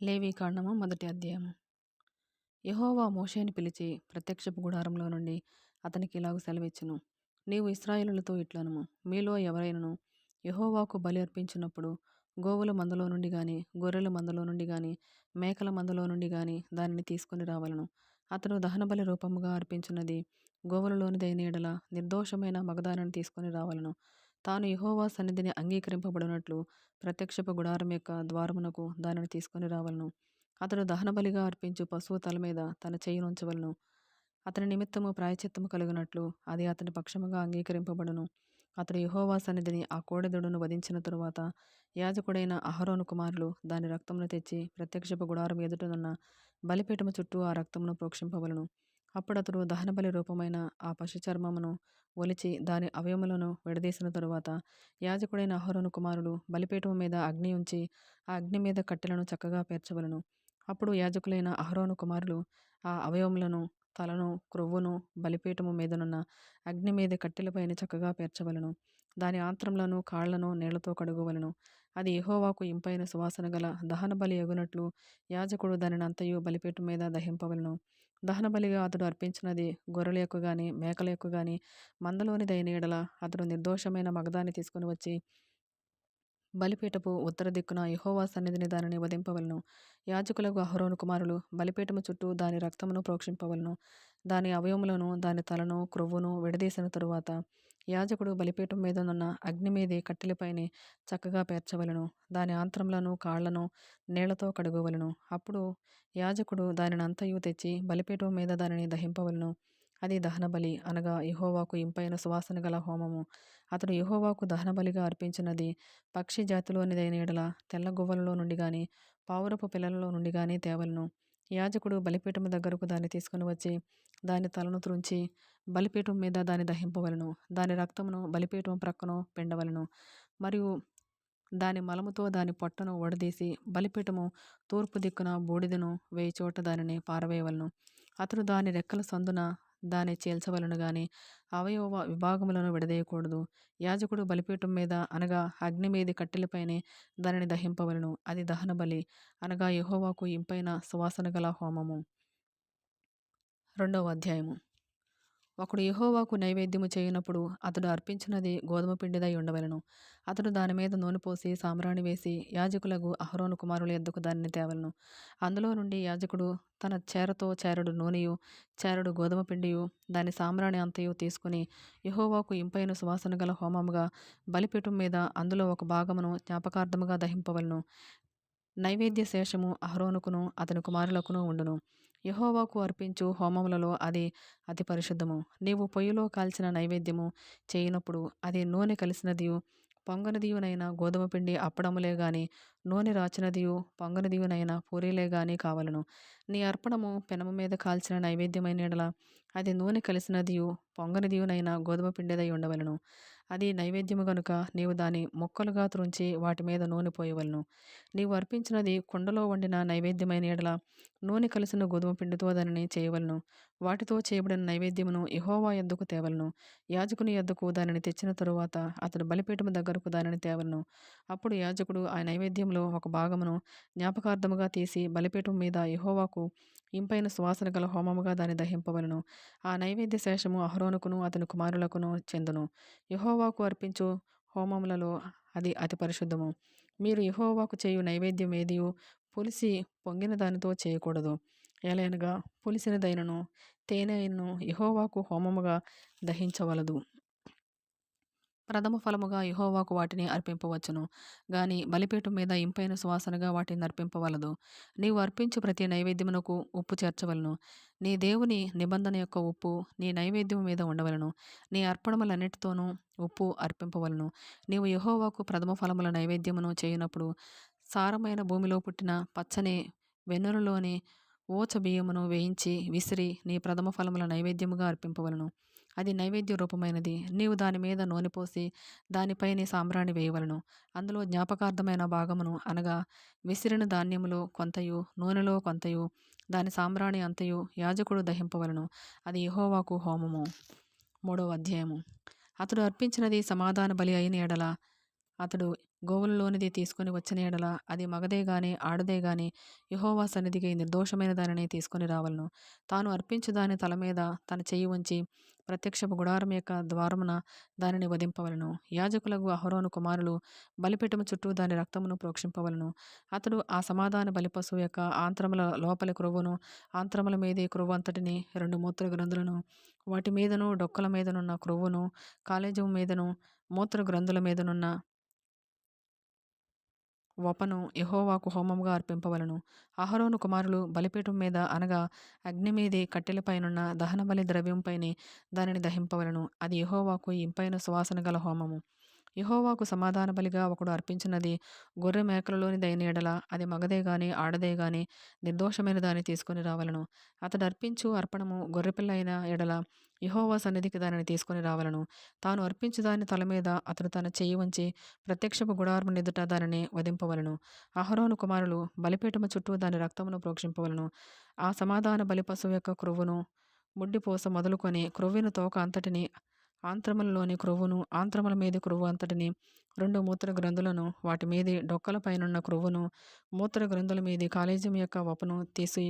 లేవీకాండము మొదటి అధ్యాయము. యెహోవా మోషేని పిలిచి ప్రత్యక్షపు గుడారంలో నుండి అతనికి ఇలాగు సెలవిచ్చెను. నీవు ఇశ్రాయేలులతో ఇట్లనుము, మీలో ఎవరైనను యెహోవాకు బలి అర్పించినప్పుడు గోవుల మందలో నుండి గాని, గొర్రెల మందలో నుండి గాని, మేకల మందలో నుండి గాని దానిని తీసుకొని రావలను. అతడు దహనబలి రూపముగా అర్పించినది గోవులలోనిదైన యెడల నిర్దోషమైన మగదానిని తీసుకొని రావలను. తాను యెహోవా సన్నిధిని అంగీకరింపబడినట్లు ప్రత్యక్షపు గుడారం యొక్క ద్వారమునకు దానిని తీసుకొని రావలను. అతడు దహనబలిగా అర్పించు పశువు తల మీద తన చెయ్యినుంచవలను. అతని నిమిత్తము ప్రాయశ్చిత్తము కలుగునట్లు అది అతని పక్షముగా అంగీకరింపబడును. అతడు యెహోవా సన్నిధిని ఆ కోడెదూడను వధించిన తరువాత యాజకుడైన అహరోను కుమారులు దాని రక్తమును తెచ్చి ప్రత్యక్షపు గుడారం ఎదుటనున్న బలిపీఠము చుట్టూ ఆ రక్తమును ప్రోక్షింపవలను. అప్పుడతడు దహనబలి రూపమైన ఆ పశు చర్మమును ఒలిచి దాని అవయములను విడదీసిన తరువాత యాజకుడైన అహరోను కుమారులు బలిపీఠము మీద అగ్ని ఉంచి ఆ అగ్ని మీద కట్టెలను చక్కగా పేర్చవలను. అప్పుడు యాజకులైన అహరోను కుమారులు ఆ అవయవములను, తలను, క్రొవ్వును బలిపీఠము మీదనున్న అగ్ని మీద కట్టెలపైన చక్కగా పేర్చవలను. దాని ఆంత్రములను, కాళ్లను నీళ్లతో కడుగువలను. అది యెహోవాకు ఇంపైన సువాసన గల దహన బలి యగునట్లు యాజకుడు దానినంతయు బలిపీఠం మీద దహింపవలను. దహనబలిగా అతడు అర్పించినది గొర్రెల యొక్క గాని, మేకల యొక్క గాని మందలోనిదైన యెడల అతడు నిర్దోషమైన మగదాన్ని తీసుకుని వచ్చి బలిపీఠపు ఉత్తర దిక్కున యెహోవా సన్నిధిని దానిని వధింపవలను. యాజకులకు అహరోను కుమారులు బలిపీఠము చుట్టూ దాని రక్తమును ప్రోక్షింపవలను. దాని అవయములను, దాని తలను, క్రొవ్వును విడదీసిన తరువాత యాజకుడు బలిపీఠం మీదనున్న అగ్ని మీది కట్టెలపైనే చక్కగా పేర్చవలను. దాని ఆంత్రములను, కాళ్లను నీళ్లతో కడుగవలను. అప్పుడు యాజకుడు దానినంతయు తెచ్చి బలిపీఠం మీద దానిని దహింపవలను. అది దహనబలి, అనగా యెహోవాకు ఇంపైన సువాసన గల హోమము. అతడు యెహోవాకు దహనబలిగా అర్పించినది పక్షి జాతిలోనిదైన యెడల తెల్ల గువ్వలలో నుండి గాని, పావురపు పిల్లలలో నుండి గాని తేవలను. యాజకుడు బలిపీఠము దగ్గరకు దాన్ని తీసుకుని వచ్చి దాని తలను త్రుంచి బలిపీఠం మీద దాన్ని దహింపవలను. దాని రక్తమును బలిపీఠం ప్రక్కను పిండవలను. మరియు దాని మలముతో దాని పొట్టను ఊడదీసి బలిపీఠము తూర్పు దిక్కున బూడిదను వేయి చోట దానిని పారవేయవలను. అతడు దాని రెక్కల సందున దాన్ని చీల్చవలను గాని అవయవ విభాగములను విడదీయకూడదు. యాజకుడు బలిపీఠం మీద, అనగా అగ్ని మీది కట్టెలపైనే దానిని దహింపవలను. అది దహనబలి, అనగా యెహోవాకు ఇంపైన సువాసన గల హోమము. 2వ అధ్యాయము. ఒకడు యెహోవాకు నైవేద్యము చేయనప్పుడు అతడు అర్పించినది గోధుమ పిండిదై ఉండవలెను. అతడు దాని మీద నూనె పోసి సాంబ్రాణి వేసి యాజకులకు అహరోను కుమారుల యొద్దకు దానిని తేవలను. అందులో నుండి యాజకుడు తన చేరతో చేరడు నూనెయు, చేరడు గోధుమ పిండియు, దాని సాంబ్రాణి అంతయు తీసుకుని యెహోవాకు ఇంపైన సువాసన గల హోమముగా బలిపీఠం మీద అందులో ఒక భాగమును జ్ఞాపకార్థముగా దహింపవలను. నైవేద్య శేషము అహరోనుకును అతని కుమారులకును ఉండును. యెహోవాకు అర్పించు హోమములలో అది అతి పరిశుద్ధము. నీవు పొయ్యిలో కాల్చిన నైవేద్యము చేయనప్పుడు అది నూనె కలిసినదియు పొంగనిదియునైన గోధుమ పిండి అప్పడములే గాని, నూనె రాచినదియు పొంగనిదియునైన పూరీలే గాని కావలను. నీ అర్పణము పెనము మీద కాల్చిన నైవేద్యమైన యెడల అది నూనె కలిసినదియు పొంగనిదియునైన గోధుమ పిండిదై ఉండవలను. అది నైవేద్యము గనుక నీవు దాని ముక్కలుగా త్రుంచి వాటి మీద నూనె పోయవలను. నీవు అర్పించినది కుండలో వండిన నైవేద్యమైన యెడల నూనె కలిసిన గోధుమ పిండితో దానిని చేయవలను. వాటితో చేయబడిన నైవేద్యమును యెహోవా యొద్దకు తేవలను. యాజకుని యొద్దకు దానిని తెచ్చిన తరువాత అతడు బలిపీఠము దగ్గరకు దానిని తేవలను. అప్పుడు యాజకుడు ఆ నైవేద్యంలో ఒక భాగమును జ్ఞాపకార్థముగా తీసి బలిపీఠం మీద యెహోవాకు ఇంపైన సువాసన గల హోమముగా దాన్ని దహింపవలను. ఆ నైవేద్య శేషము అహరోనుకును అతని కుమారులకును చెందును. యెహోవాకు అర్పించు హోమములలో అది అతి పరిశుద్ధము. మీరు యెహోవాకు చేయు నైవేద్యం ఏదియు పులిసి పొంగిన దానితో చేయకూడదు. ఎలయనగా పులిసినదైనను తేనె అయినను యెహోవాకు హోమముగా దహించవలదు. ప్రథమ ఫలముగా యెహోవాకు వాటిని అర్పింపవచ్చును గాని బలిపీఠం మీద ఇంపైన సువాసనగా వాటిని అర్పింపవలదు. నీవు అర్పించు ప్రతి నైవేద్యమునకు ఉప్పు చేర్చవలను. నీ దేవుని నిబంధన యొక్క ఉప్పు నీ నైవేద్యము మీద ఉండవలను. నీ అర్పణములన్నిటితోనూ ఉప్పు అర్పింపవలను. నీవు యెహోవాకు ప్రథమ ఫలముల నైవేద్యమును చేయనప్పుడు సారమైన భూమిలో పుట్టిన పచ్చని వెన్నులలోని ఓచ బియ్యమును వేయించి విసిరి నీ ప్రథమ ఫలముల నైవేద్యముగా అర్పింపవలను. అది నైవేద్య రూపమైనది. నీవు దాని మీద నూనె పోసి దానిపైనే సాంబ్రాణి వేయవలను. అందులో జ్ఞాపకార్థమైన భాగమును, అనగా విసిరిన ధాన్యములో కొంతయు నూనెలో కొంతయు దాని సాంబ్రాణి అంతయు యాజకుడు దహింపవలను. అది యెహోవాకు హోమము. 3వ అధ్యాయము. అతడు అర్పించినది సమాధాన బలి అయిన యెడల అతడు గోవులలోనిది తీసుకొని వచ్చిన ఎడల అది మగదే గాని ఆడదే గాని యెహోవా సన్నిధికి నిర్దోషమైన దానిని తీసుకొని రావలను. తాను అర్పించు దాని తల మీద తన చెయ్యి ఉంచి ప్రత్యక్షపు గుడారం యొక్క ద్వారమున దానిని వధింపవలను. యాజకులకు అహరోను కుమారులు బలిపీఠము చుట్టూ దాని రక్తమును ప్రోక్షింపవలను. అతడు ఆ సమాధాన బలిపశువు యొక్క ఆంత్రముల లోపలి క్రొవ్వును, ఆంత్రముల మీది క్రొవ్వు అంతటిని, 2 మూత్ర గ్రంథులను, వాటి మీదను డొక్కల మీదనున్న క్రొవ్వును, కాలేజము మీదను మూత్ర గ్రంథుల మీదనున్న వపను యెహోవాకు హోమముగా అర్పింపవలను. అహరోను కుమారులు బలిపీఠం మీద అనగా అగ్ని మీది కట్టెలపైనున్న దహనబలి ద్రవ్యంపైనే దానిని దహింపవలను. అది యెహోవాకు ఇంపైన సువాసన గల హోమము. యెహోవాకు సమాధాన బలిగా ఒకడు అర్పించినది గొర్రె మేకలలోనిదైన ఎడల అది మగదే గాని ఆడదే గాని నిర్దోషమైన దాన్ని తీసుకొని రావలను. అతడు అర్పించు అర్పణము గొర్రెపిల్ల అయిన ఎడల యెహోవా సన్నిధికి దానిని తీసుకొని రావలను. తాను అర్పించు దాని తల మీద అతడు తన చెయ్యి ఉంచి ప్రత్యక్షపు గుడారము ఎదుట దానిని వధింపవలను. అహరోను కుమారులు బలిపీఠము చుట్టూ దాని రక్తమును ప్రోక్షింపవలను. ఆ సమాధాన బలి పశువు యొక్క క్రొవ్వును, ముడ్డిపూస మొదలుకొని క్రొవ్విన తోక అంతటిని, ఆంత్రములలోని క్రొవ్వును, ఆంత్రముల మీది క్రొవ్వు అంతటిని, 2 మూత్ర గ్రంథులను, వాటి మీది డొక్కల పైనున్న క్రొవ్వును, మూత్ర గ్రంథుల మీది కాలేజం యొక్క వపను తీసి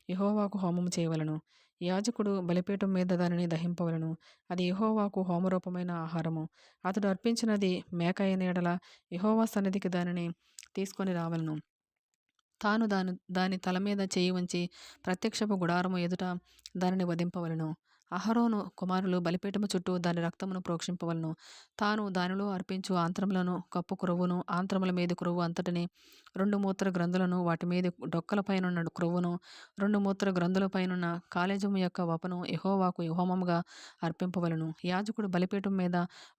యెహోవాకు హోమము చేయవలను. యాజకుడు బలిపీఠం మీద దానిని దహింపవలను. అది యెహోవాకు హోమరూపమైన ఆహారము. అతడు అర్పించినది మేక అయిన ఎడల యెహోవా సన్నిధికి దానిని తీసుకొని రావలను. తాను దాని తల మీద చేయి ఉంచి ప్రత్యక్షపు గుడారము ఎదుట దానిని వధింపవలను. అహరోను కుమారులు బలిపీఠము చుట్టూ దాని రక్తమును ప్రోక్షింపవలను. తాను దానిలో అర్పించు ఆంత్రములను, కప్పు క్రొవ్వును, ఆంత్రముల మీది క్రొవ్వు అంతటిని, 2 మూత్ర గ్రంథులను, వాటి మీది డొక్కల పైనున్న క్రొవ్వును, 2 మూత్ర గ్రంథుల పైనున్న కాలేజము యొక్క వపను యెహోవాకు హోమముగా అర్పింపవలను. యాజకుడు బలిపీఠం మీద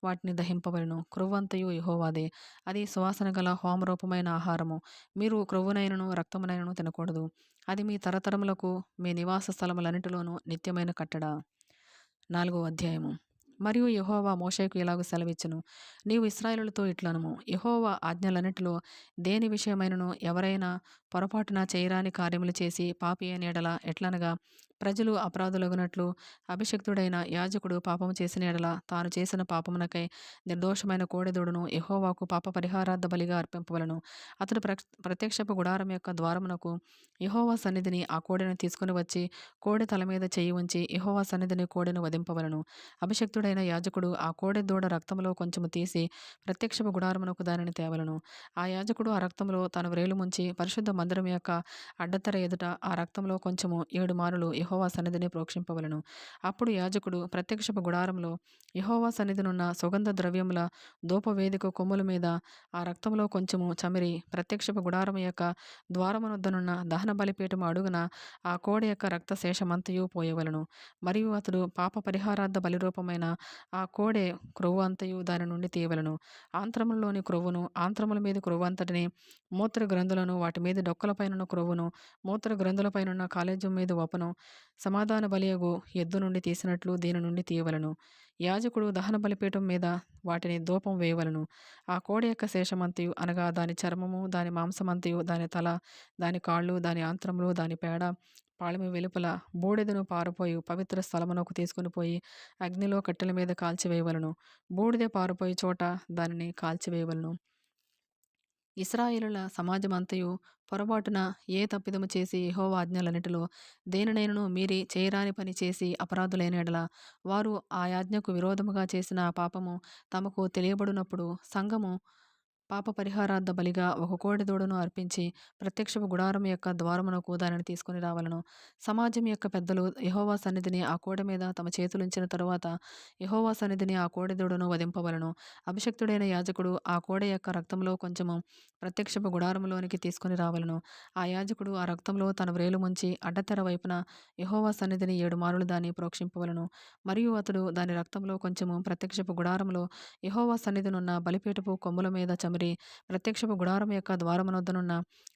వాటిని దహింపవలను. క్రొవ్వంతయు యెహోవాదే. అది సువాసన గల హోమరూపమైన ఆహారము. మీరు క్రొవ్వునైనను రక్తమునైనను తినకూడదు. అది మీ తరతరములకు మీ నివాస స్థలములన్నిటిలోనూ నిత్యమైన కట్టడ. 4వ అధ్యాయము. మరియు యెహోవా మోషేకు ఇలాగు సెలవిచ్చెను. నీవు ఇశ్రాయేలులతో ఇట్లనుము, యెహోవా ఆజ్ఞలన్నిటిలో దేని విషయమైనను ఎవరైనా పొరపాటున చేయరాని కార్యములు చేసి పాపి అయిన ఎడల ఎట్లనగా, ప్రజలు అపరాధులగునట్లు అభిషిక్తుడైన యాజకుడు పాపము చేసిన ఎడల తాను చేసిన పాపమునకై నిర్దోషమైన కోడెదూడను యెహోవాకు పాప పరిహారార్థ బలిగా అర్పింపవలను. అతడు ప్రత్యక్షపు గుడారం యొక్క ద్వారమునకు యెహోవా సన్నిధిని ఆ కోడెను తీసుకుని వచ్చి కోడె తల మీద చేయి ఉంచి యెహోవా సన్నిధిని కోడెను వధింపవలను. అభిషిక్తుడైన యాజకుడు ఆ కోడె దూడ రక్తములో కొంచెము తీసి ప్రత్యక్షపు గుడారమునకు దానిని తేవలను. ఆ యాజకుడు ఆ రక్తములో తన వ్రేలు ముంచి పరిశుద్ధ మందిరం యొక్క అడ్డతెర ఎదుట ఆ రక్తంలో కొంచెము 7 మారులు యెహోవా సన్నిధిని ప్రోక్షింపవలను. అప్పుడు యాజకుడు ప్రత్యక్షపు గుడారంలో యెహోవా సన్నిధినున్న సుగంధ ద్రవ్యముల ధూపవేదిక కొమ్ముల మీద ఆ రక్తంలో కొంచెము చమిరి ప్రత్యక్షపు గుడారము యొక్క ద్వారమునొద్దనున్న దహన బలిపీఠము అడుగున ఆ కోడె యొక్క రక్త శేషమంతయు పోయవలను. మరియు అతడు పాప పరిహారార్థ బలిరూపమైన ఆ కోడె క్రొవ్వు అంతయు దాని నుండి తీయవలను. ఆంత్రములలోని క్రొవ్వును, ఆంత్రముల మీద క్రొవ్వు అంతటిని, మూత్ర గ్రంథులను, వాటి మీద డొక్కలపైనున్న క్రొవ్వును, మూత్ర గ్రంథులపైనున్న కాలేజం మీద వపను సమాధాన బలియగు ఎద్దు నుండి తీసినట్లు దీని నుండి తీయవలను. యాజకుడు దహన బలిపీఠం మీద వాటిని ధూపం వేయవలను. ఆ కోడె యొక్క శేషమంతయు అనగా దాని చర్మము, దాని మాంసమంతయు, దాని తల, దాని కాళ్ళు, దాని ఆంత్రములు, దాని పేడ, పాళెము వెలుపల బూడిదను పారపోయి పవిత్ర స్థలమునకు తీసుకుని పోయి అగ్నిలో కట్టెల మీద కాల్చివేయవలను. బూడిద పారిపోయి చోట దానిని కాల్చివేయవలను. ఇశ్రాయేలుల సమాజమంతయు పొరపాటున ఏ తప్పిదము చేసి యెహోవా ఆజ్ఞలన్నిటిలో దేనినైనను మీరి చేయరాని పని చేసి అపరాధులైన ఎడల వారు ఆ ఆజ్ఞకు విరోధముగా చేసిన ఆ పాపము తమకు తెలియబడినప్పుడు సంఘము పాప పరిహారార్థ బలిగా ఒక కోడెదూడను అర్పించి ప్రత్యక్షపు గుడారం యొక్క ద్వారమునకు దానిని తీసుకుని రావలను. సమాజం యొక్క పెద్దలు యెహోవా సన్నిధిని ఆ కోడె మీద తమ చేతులుంచిన తరువాత యెహోవా సన్నిధిని ఆ కోడెదూడను వధింపవలను. అభిషిక్తుడైన యాజకుడు ఆ కోడె యొక్క రక్తంలో కొంచెము ప్రత్యక్షపు గుడారములోనికి తీసుకుని రావలను. ఆ యాజకుడు ఆ రక్తంలో తన వ్రేలు ముంచి అడ్డతెర వైపున యెహోవా సన్నిధిని 7 మారులు దాన్ని ప్రోక్షింపవలను. మరియు అతడు దాని రక్తంలో కొంచెము ప్రత్యక్షపు గుడారములో యెహోవా సన్నిధినున్న బలిపీఠపు కొమ్ముల మీద చమిరి ప్రత్యక్షపు గుడారం యొక్క ద్వారమునొద్దనున్న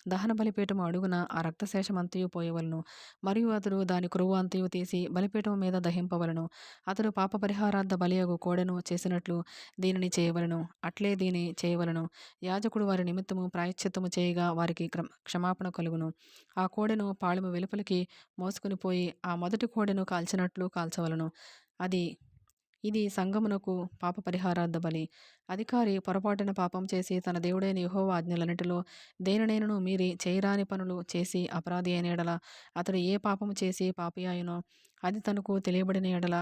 దహన బలిపీఠము అడుగున ఆ రక్తశేషమంతయు పోయవలను. మరియు అతడు దాని క్రొవ్వు అంతయు తీసి బలిపీఠము మీద దహింపవలను. అతడు పాప పరిహారార్థ బలియగు కోడెను చేసినట్లు దీనిని చేయవలను. అట్లే దీని చేయవలను. యాజకుడు వారి నిమిత్తము ప్రాయశ్చిత్తము చేయగా వారికి క్షమాపణ కలుగును. ఆ కోడెను పాళెము వెలుపలికి మోసుకుని పోయి ఆ మొదటి కోడెను కాల్చినట్లు కాల్చవలను. అది ఇది సంగమునకు పాప పరిహారార్థ బలి. అధికారి పొరపాటున పాపం చేసి తన దేవుడైన యెహోవా ఆజ్ఞలన్నిటిలో దేనినైనను మీరి చేయరాని పనులు చేసి అపరాధి అయిన ఎడల, అతడు ఏ పాపము చేసి పాపి అయునో అది తనకు తెలియబడిన ఎడల,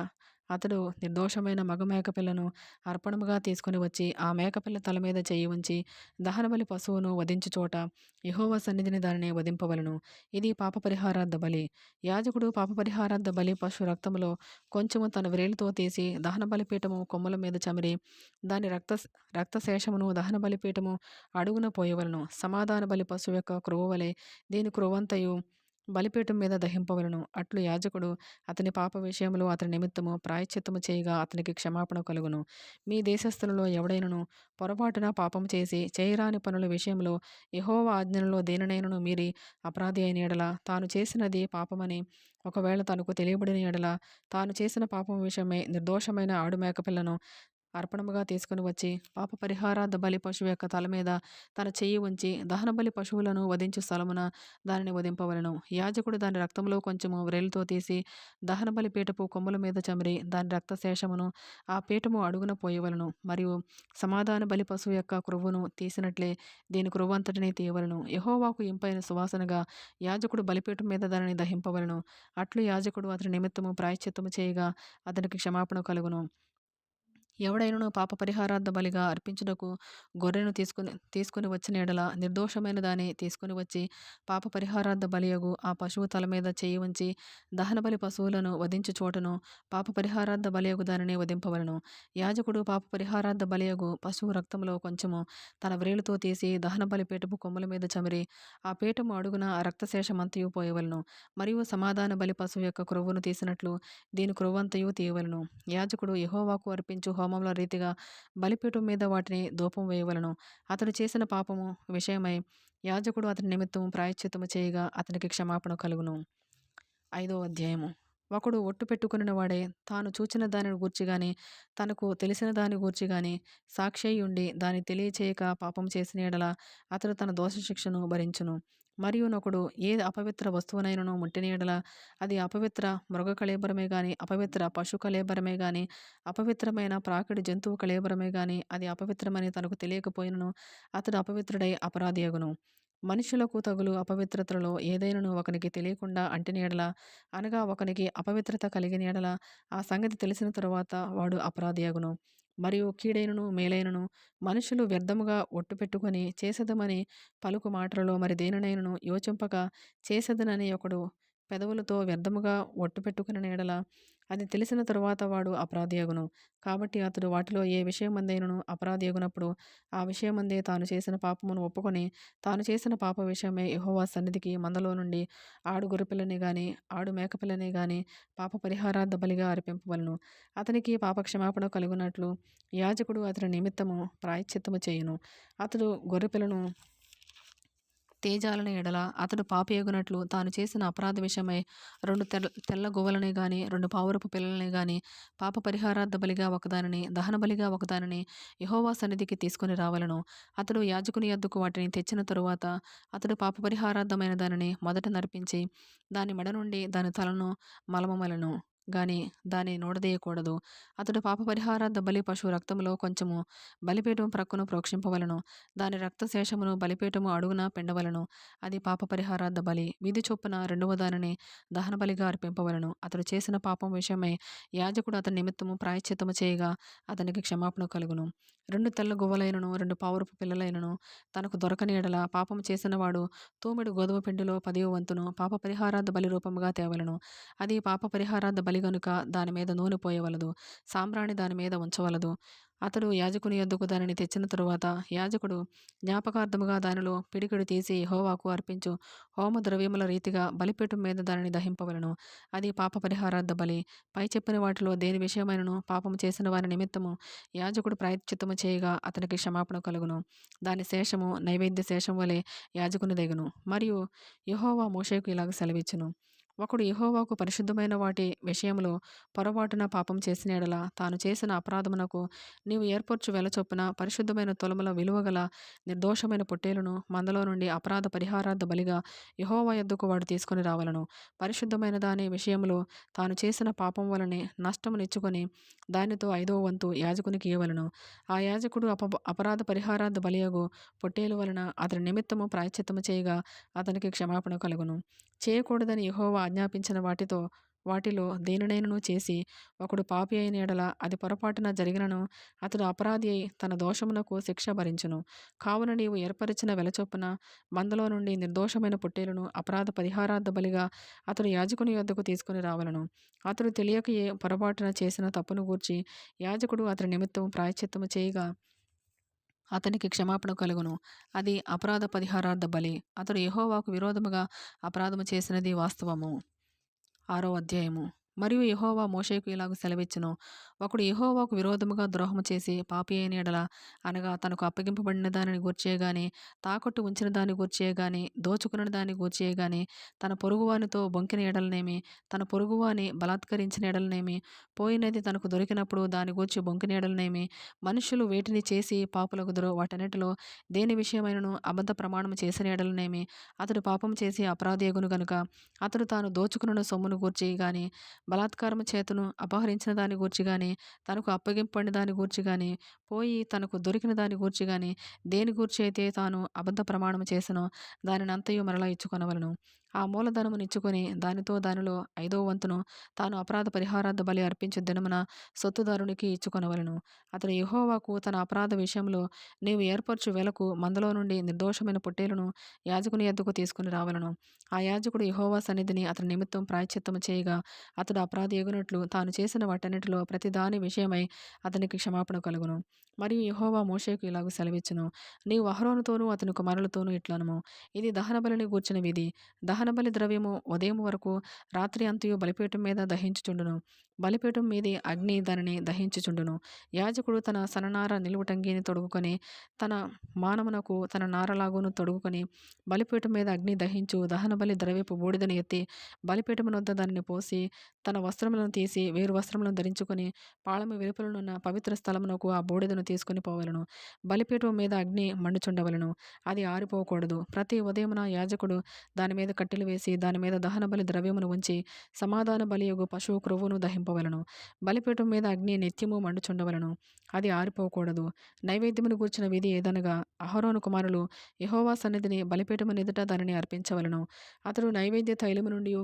అతడు నిర్దోషమైన మగ మేకపిల్లను అర్పణముగా తీసుకుని వచ్చి ఆ మేకపిల్ల తల మీద చెయ్యి ఉంచి దహనబలి పశువును వధించు చోట యెహోవా సన్నిధిని దానిని వధింపవలను. ఇది పాప పరిహారార్థ బలి. యాజకుడు పాప పరిహారార్థ బలి పశు రక్తములో కొంచెము తన వ్రేలితో తీసి దహన బలిపీఠము కొమ్ముల మీద చమిరి దాని రక్తశేషమును దహన బలిపీఠము అడుగున పోయవలను. సమాధాన బలి పశువు యొక్క క్రొవ్వు వలె దీని క్రొవ్వంతయు బలిపీఠం మీద దహింపవలను. అట్లు యాజకుడు అతని పాప విషయంలో అతని నిమిత్తము ప్రాయశ్చిత్తము చేయగా అతనికి క్షమాపణ కలుగును. మీ దేశస్థులలో ఎవడైనను పొరపాటున పాపం చేసి చేయరాని పనుల విషయంలో యెహోవా ఆజ్ఞలలో దేనినైనను మీరి అపరాధి అయిన ఎడల, తాను చేసినది పాపమని ఒకవేళ తనకు తెలియబడిన ఎడల, తాను చేసిన పాపం విషయమై నిర్దోషమైన ఆడు మేకపిల్లను అర్పణముగా తీసుకుని వచ్చి పాప పరిహారార్థ బలి పశువు యొక్క తల మీద తన చెయ్యి ఉంచి దహన బలి పశువులను వధించు స్థలమున దానిని వధింపవలను. యాజకుడు దాని రక్తంలో కొంచెము వ్రేలితో తీసి దహన బలి పీఠపు కొమ్ముల మీద చమిరి దాని రక్తశేషమును ఆ పీఠము అడుగున పోయవలను. మరియు సమాధాన బలి పశువు యొక్క క్రొవ్వును తీసినట్లే దీని క్రొవ్వంతటిని తీయవలను. యెహోవాకు ఇంపైన సువాసనగా యాజకుడు బలిపీఠం మీద దానిని దహింపవలను. అట్లు యాజకుడు అతని నిమిత్తము ప్రాయశ్చిత్తము చేయగా అతనికి క్షమాపణ కలుగును. ఎవడైనను పాప పరిహారార్థ బలిగా అర్పించుటకు గొర్రెను తీసుకుని వచ్చిన ఎడల నిర్దోషమైన దాన్ని తీసుకుని వచ్చి పాప పరిహారార్థ బలియగు ఆ పశువు తల మీద చేయి ఉంచి దహన బలి పశువులను వధించు చోటను పాప పరిహారార్థ బలియగు దానిని వధింపవలను. యాజకుడు పాప పరిహారార్థ బలియగు పశువు రక్తంలో కొంచెము తన వ్రేలుతో తీసి దహన బలి పీఠపు కొమ్ముల మీద చమిరి ఆ పీఠము అడుగున ఆ రక్తశేషమంతయు పోయవలను. మరియు సమాధాన బలి పశువు యొక్క క్రొవ్వును తీసినట్లు దీని క్రొవ్వంతయు తీయవలను. యాజకుడు యెహోవాకు అర్పించు హోమముల రీతిగా బలిపీఠం మీద వాటిని ధూపం వేయవలను. అతడు చేసిన పాపము విషయమై యాజకుడు అతని నిమిత్తము ప్రాయశ్చిత్తము చేయగా అతనికి క్షమాపణ కలుగును. 5వ అధ్యాయము. ఒకడు ఒట్టు పెట్టుకుని వాడే తాను చూచిన దానిని గూర్చి గాని తనకు తెలిసిన దాని గూర్చి గాని సాక్షియుండి దాన్ని తెలియచేయక పాపం చేసిన ఎడల అతడు తన దోష శిక్షను భరించును. మరియు నొకడు ఏ అపవిత్ర వస్తువునైనను ముట్టిన ఎడల, అది అపవిత్ర మృగ కళేబరమే గాని అపవిత్ర పశు కళేబరమే గాని అపవిత్రమైన ప్రాకిడి జంతువు కళేబరమే గాని అది అపవిత్రమని తనకు తెలియకపోయినను అతడు అపవిత్రుడై అపరాధి అగును. మనుషులకు తగులు అపవిత్రతలలో ఏదైనను ఒకనికి తెలియకుండా అంటిన ఎడల, అనగా ఒకనికి అపవిత్రత కలిగిన ఎడల ఆ సంగతి తెలిసిన తరువాత వాడు అపరాధి అగును. మరియు కీడైనను మేలైనను మనుషులు వ్యర్థముగా ఒట్టు పెట్టుకొని చేసేదమని పలుకు మాటలలో మరి దేనినైనను యోచింపక చేసేదనని ఒకడు పెదవులతో వ్యర్థముగా ఒట్టు పెట్టుకుని ఎడల అది తెలిసిన తరువాత వాడు అపరాధి అగును. కాబట్టి అతడు వాటిలో ఏ విషయమందైనను అపరాధి అగునప్పుడు ఆ విషయమందే తాను చేసిన పాపమును ఒప్పుకొని తాను చేసిన పాప విషయమై యెహోవా సన్నిధికి మందలో నుండి ఆడు గొర్రెపిల్లని గాని ఆడు మేకపిల్లని గాని పాప పరిహారార్థ బలిగా అర్పింపవలను. అతనికి పాపక్షమాపణ కలుగునట్లు యాజకుడు అతని నిమిత్తము ప్రాయశ్చిత్తము చేయును. అతడు గొర్రెపిల్లను తేజాలని ఎడల అతడు పాపియగునట్లు తాను చేసిన అపరాధ విషయమై 2 తెల్ల గువ్వలని గాని 2 పావురపు పిల్లలని గాని పాప పరిహారార్థ బలిగా ఒకదానిని దహన బలిగా ఒకదానిని యెహోవా సన్నిధికి తీసుకుని రావలను. అతడు యాజకుని యొద్దకు వాటిని తెచ్చిన తరువాత అతడు పాప పరిహారార్థమైన దానిని మొదట నర్పించి దాని మెడ నుండి దాని తలను మలమలను గాని దాన్ని నూడదీయకూడదు. అతడు పాప పరిహారార్థ బలి పశువు రక్తములో కొంచెము బలిపీఠం ప్రక్కను ప్రోక్షింపవలను. దాని రక్తశేషమును బలిపీఠము అడుగున పిండవలను. అది పాప పరిహారార్థ బలి. విధి చొప్పున రెండవ దానిని దహన బలిగా అర్పింపవలను. అతడు చేసిన పాపం విషయమై యాజకుడు అతని నిమిత్తము ప్రాయశ్చిత్తము చేయగా అతనికి క్షమాపణ కలుగును. 2 తెల్ల గువ్వలైనను 2 పావురపు పిల్లలైనను తనకు దొరకని ఎడల పాపము చేసిన వాడు తూమెడు గోధుమ పిండిలో 10వ వంతును పాప పరిహారార్థ బలి రూపముగా తేవలను. అది పాప పరిహారార్థ బలి గనుక దాని మీద నూనె పోయవలదు, సాంబ్రాణి దాని మీద ఉంచవలదు. అతడు యాజకుని యొద్దకు దానిని తెచ్చిన తరువాత యాజకుడు జ్ఞాపకార్థముగా దానిలో పిడికెడు తీసి యెహోవాకు అర్పించు హోమ ద్రవ్యముల రీతిగా బలిపీఠం మీద దానిని దహింపవలను. అది పాప పరిహారార్థ బలి. పై చెప్పిన వాటిలో దేని విషయమైనను పాపము చేసిన వారి నిమిత్తము యాజకుడు ప్రాయశ్చిత్తము చేయగా అతనికి క్షమాపణ కలుగును. దాని శేషము నైవేద్య శేషం వలె యాజకుని దెగును. మరియు యెహోవా మోషేకు ఇలాగ సెలవిచ్చును. ఒకడు యెహోవాకు పరిశుద్ధమైన వాటి విషయంలో పొరపాటున పాపం చేసిన యెడల తాను చేసిన అపరాధమునకు నీవు ఏర్పరచు వెల చొప్పున పరిశుద్ధమైన తులముల విలువగల నిర్దోషమైన పొట్టేలును మందలో నుండి అపరాధ పరిహారార్థ బలిగా యెహోవా యొద్దకు వాడు తీసుకొని రావలను. పరిశుద్ధమైన దాని విషయంలో తాను చేసిన పాపం వలనే నష్టమునిచ్చుకొని దానితో 5వ వంతు యాజకునికి ఇయ్యవలెను. ఆ యాజకుడు అపరాధ పరిహారార్థ బలియగు పొట్టేలు వలన అతని నిమిత్తము ప్రాయశ్చిత్తము చేయగా అతనికి క్షమాపణ కలుగును. చేయకూడదని యెహోవా ఆజ్ఞాపించిన వాటిలో దేనినైనను చేసి ఒకడు పాపి అయిన యెడల అది పొరపాటున జరిగినను అతడు అపరాధి అయి తన దోషమునకు శిక్ష భరించును. కావున నీవు ఏర్పరచిన వెల చొప్పున మందలో నుండి నిర్దోషమైన పొట్టేలును అపరాధ పరిహారార్థ బలిగా అతడు యాజకుని యొద్దకు తీసుకొని రావలను. అతడు తెలియకయే పొరపాటున చేసిన తప్పును గూర్చి యాజకుడు అతని నిమిత్తం ప్రాయశ్చిత్తము చేయగా అతనికి క్షమాపణ కలుగును. అది అపరాధ పరిహారార్థ బలి. అతడు యెహోవాకు విరోధముగా అపరాధము చేసినది వాస్తవము. 6వ అధ్యాయము. మరియు యెహోవా మోషేకు ఇలాగు సెలవిచ్చెను. ఒకడు యెహోవాకు విరోధముగా ద్రోహము చేసి పాపి అయిన యెడల, అనగా తనకు అప్పగింపబడిన దానిని గూర్చే గాని, తాకట్టు ఉంచిన దాని గూర్చే గాని, దోచుకున్న దాని గూర్చే గాని, తన పొరుగువానితో బొంకిన ఎడలనేమి, తన పొరుగువాని బలాత్కరించిన ఎడలనేమి, పోయినది తనకు దొరికినప్పుడు దాని గూర్చి బొంకిన ఎడలనేమి, మనుష్యులు వేటిని చేసి పాపులగుదురో వాటన్నిటిలో దేని విషయమైనను అబద్ధ ప్రమాణము చేసిన ఎడలనేమి, అతడు పాపం చేసి అపరాధియగును గనుక అతడు తాను దోచుకున్న సొమ్మును గూర్చి గాని, బలాత్కారము చేతను అపహరించిన దాని గూర్చి గాని, తనకు అప్పగింపబడిన దాని గూర్చి గాని, పోయి తనకు దొరికిన దాని గూర్చి గాని, దేని గూర్చి అయితే తాను అబద్ధ ప్రమాణము చేసెనో దానినంతయు మరలా ఇచ్చుకొనవలెను. ఆ మూలధనమునిచ్చుకొని దానిలో 5వ వంతును తాను అపరాధ పరిహారార్థ బలి అర్పించు దినమున సొత్తుదారునికి ఇచ్చుకొనవలెను. అతడు యెహోవాకు తన అపరాధ విషయంలో నీవు ఏర్పరచు వెలకు మందలో నుండి నిర్దోషమైన పొట్టేలును యాజకుని యొద్దకు తీసుకుని రావలెను. ఆ యాజకుడు యెహోవా సన్నిధిని అతని నిమిత్తం ప్రాయశ్చిత్తము చేయగా అతడు అపరాధి ఎగునట్లు తాను చేసిన వాటన్నిటిలో ప్రతి దాని విషయమై అతనికి క్షమాపణ కలుగును. మరియు యెహోవా మోషేకు ఇలాగు సెలవిచ్చెను. నీవు అహరోనుతోనూ అతని కుమారులతోనూ ఇట్లనుము. ఇది దహనబలిని గూర్చిన విధి. దహనబలి ద్రవ్యము ఉదయం వరకు రాత్రి అంతయు బలిపీఠం మీద దహించుచుండును. బలిపీఠం మీది అగ్ని దానిని దహించుచుండును. యాజకుడు తన సననార నిలువుటంగీని తొడుగుకొని తన మానమునకు తన నారలాగును తొడుగుకొని బలిపీఠం మీద అగ్ని దహించు దహనబలి ద్రవ్యపు బూడిదను ఎత్తి బలిపీఠమునొద్ద దానిని పోసి తన వస్త్రములను తీసి వేరు వస్త్రములను ధరించుకొని పాళెము వెలుపలనున్న పవిత్ర స్థలమునకు ఆ బూడిదను తీసుకుని పోవలను. బలిపీఠం మీద అగ్ని మండుచుండవలను. అది ఆరిపోకూడదు. ప్రతి ఉదయమున యాజకుడు దాని మీద కట్టెలు వేసి దాని మీద దహనబలి ద్రవ్యమును ఉంచి సమాధాన బలియగు పశువు క్రొవ్వును దహింపవలను. బలిపీఠం మీద అగ్ని నిత్యము మండుచుండవలను. అది ఆరిపోకూడదు. నైవేద్యమును గూర్చిన విధి ఏదనగా అహరోను కుమారులు యెహోవా సన్నిధిని బలిపీఠము ఎదుట దానిని అర్పించవలను. అతడు నైవేద్య తైలము నుండి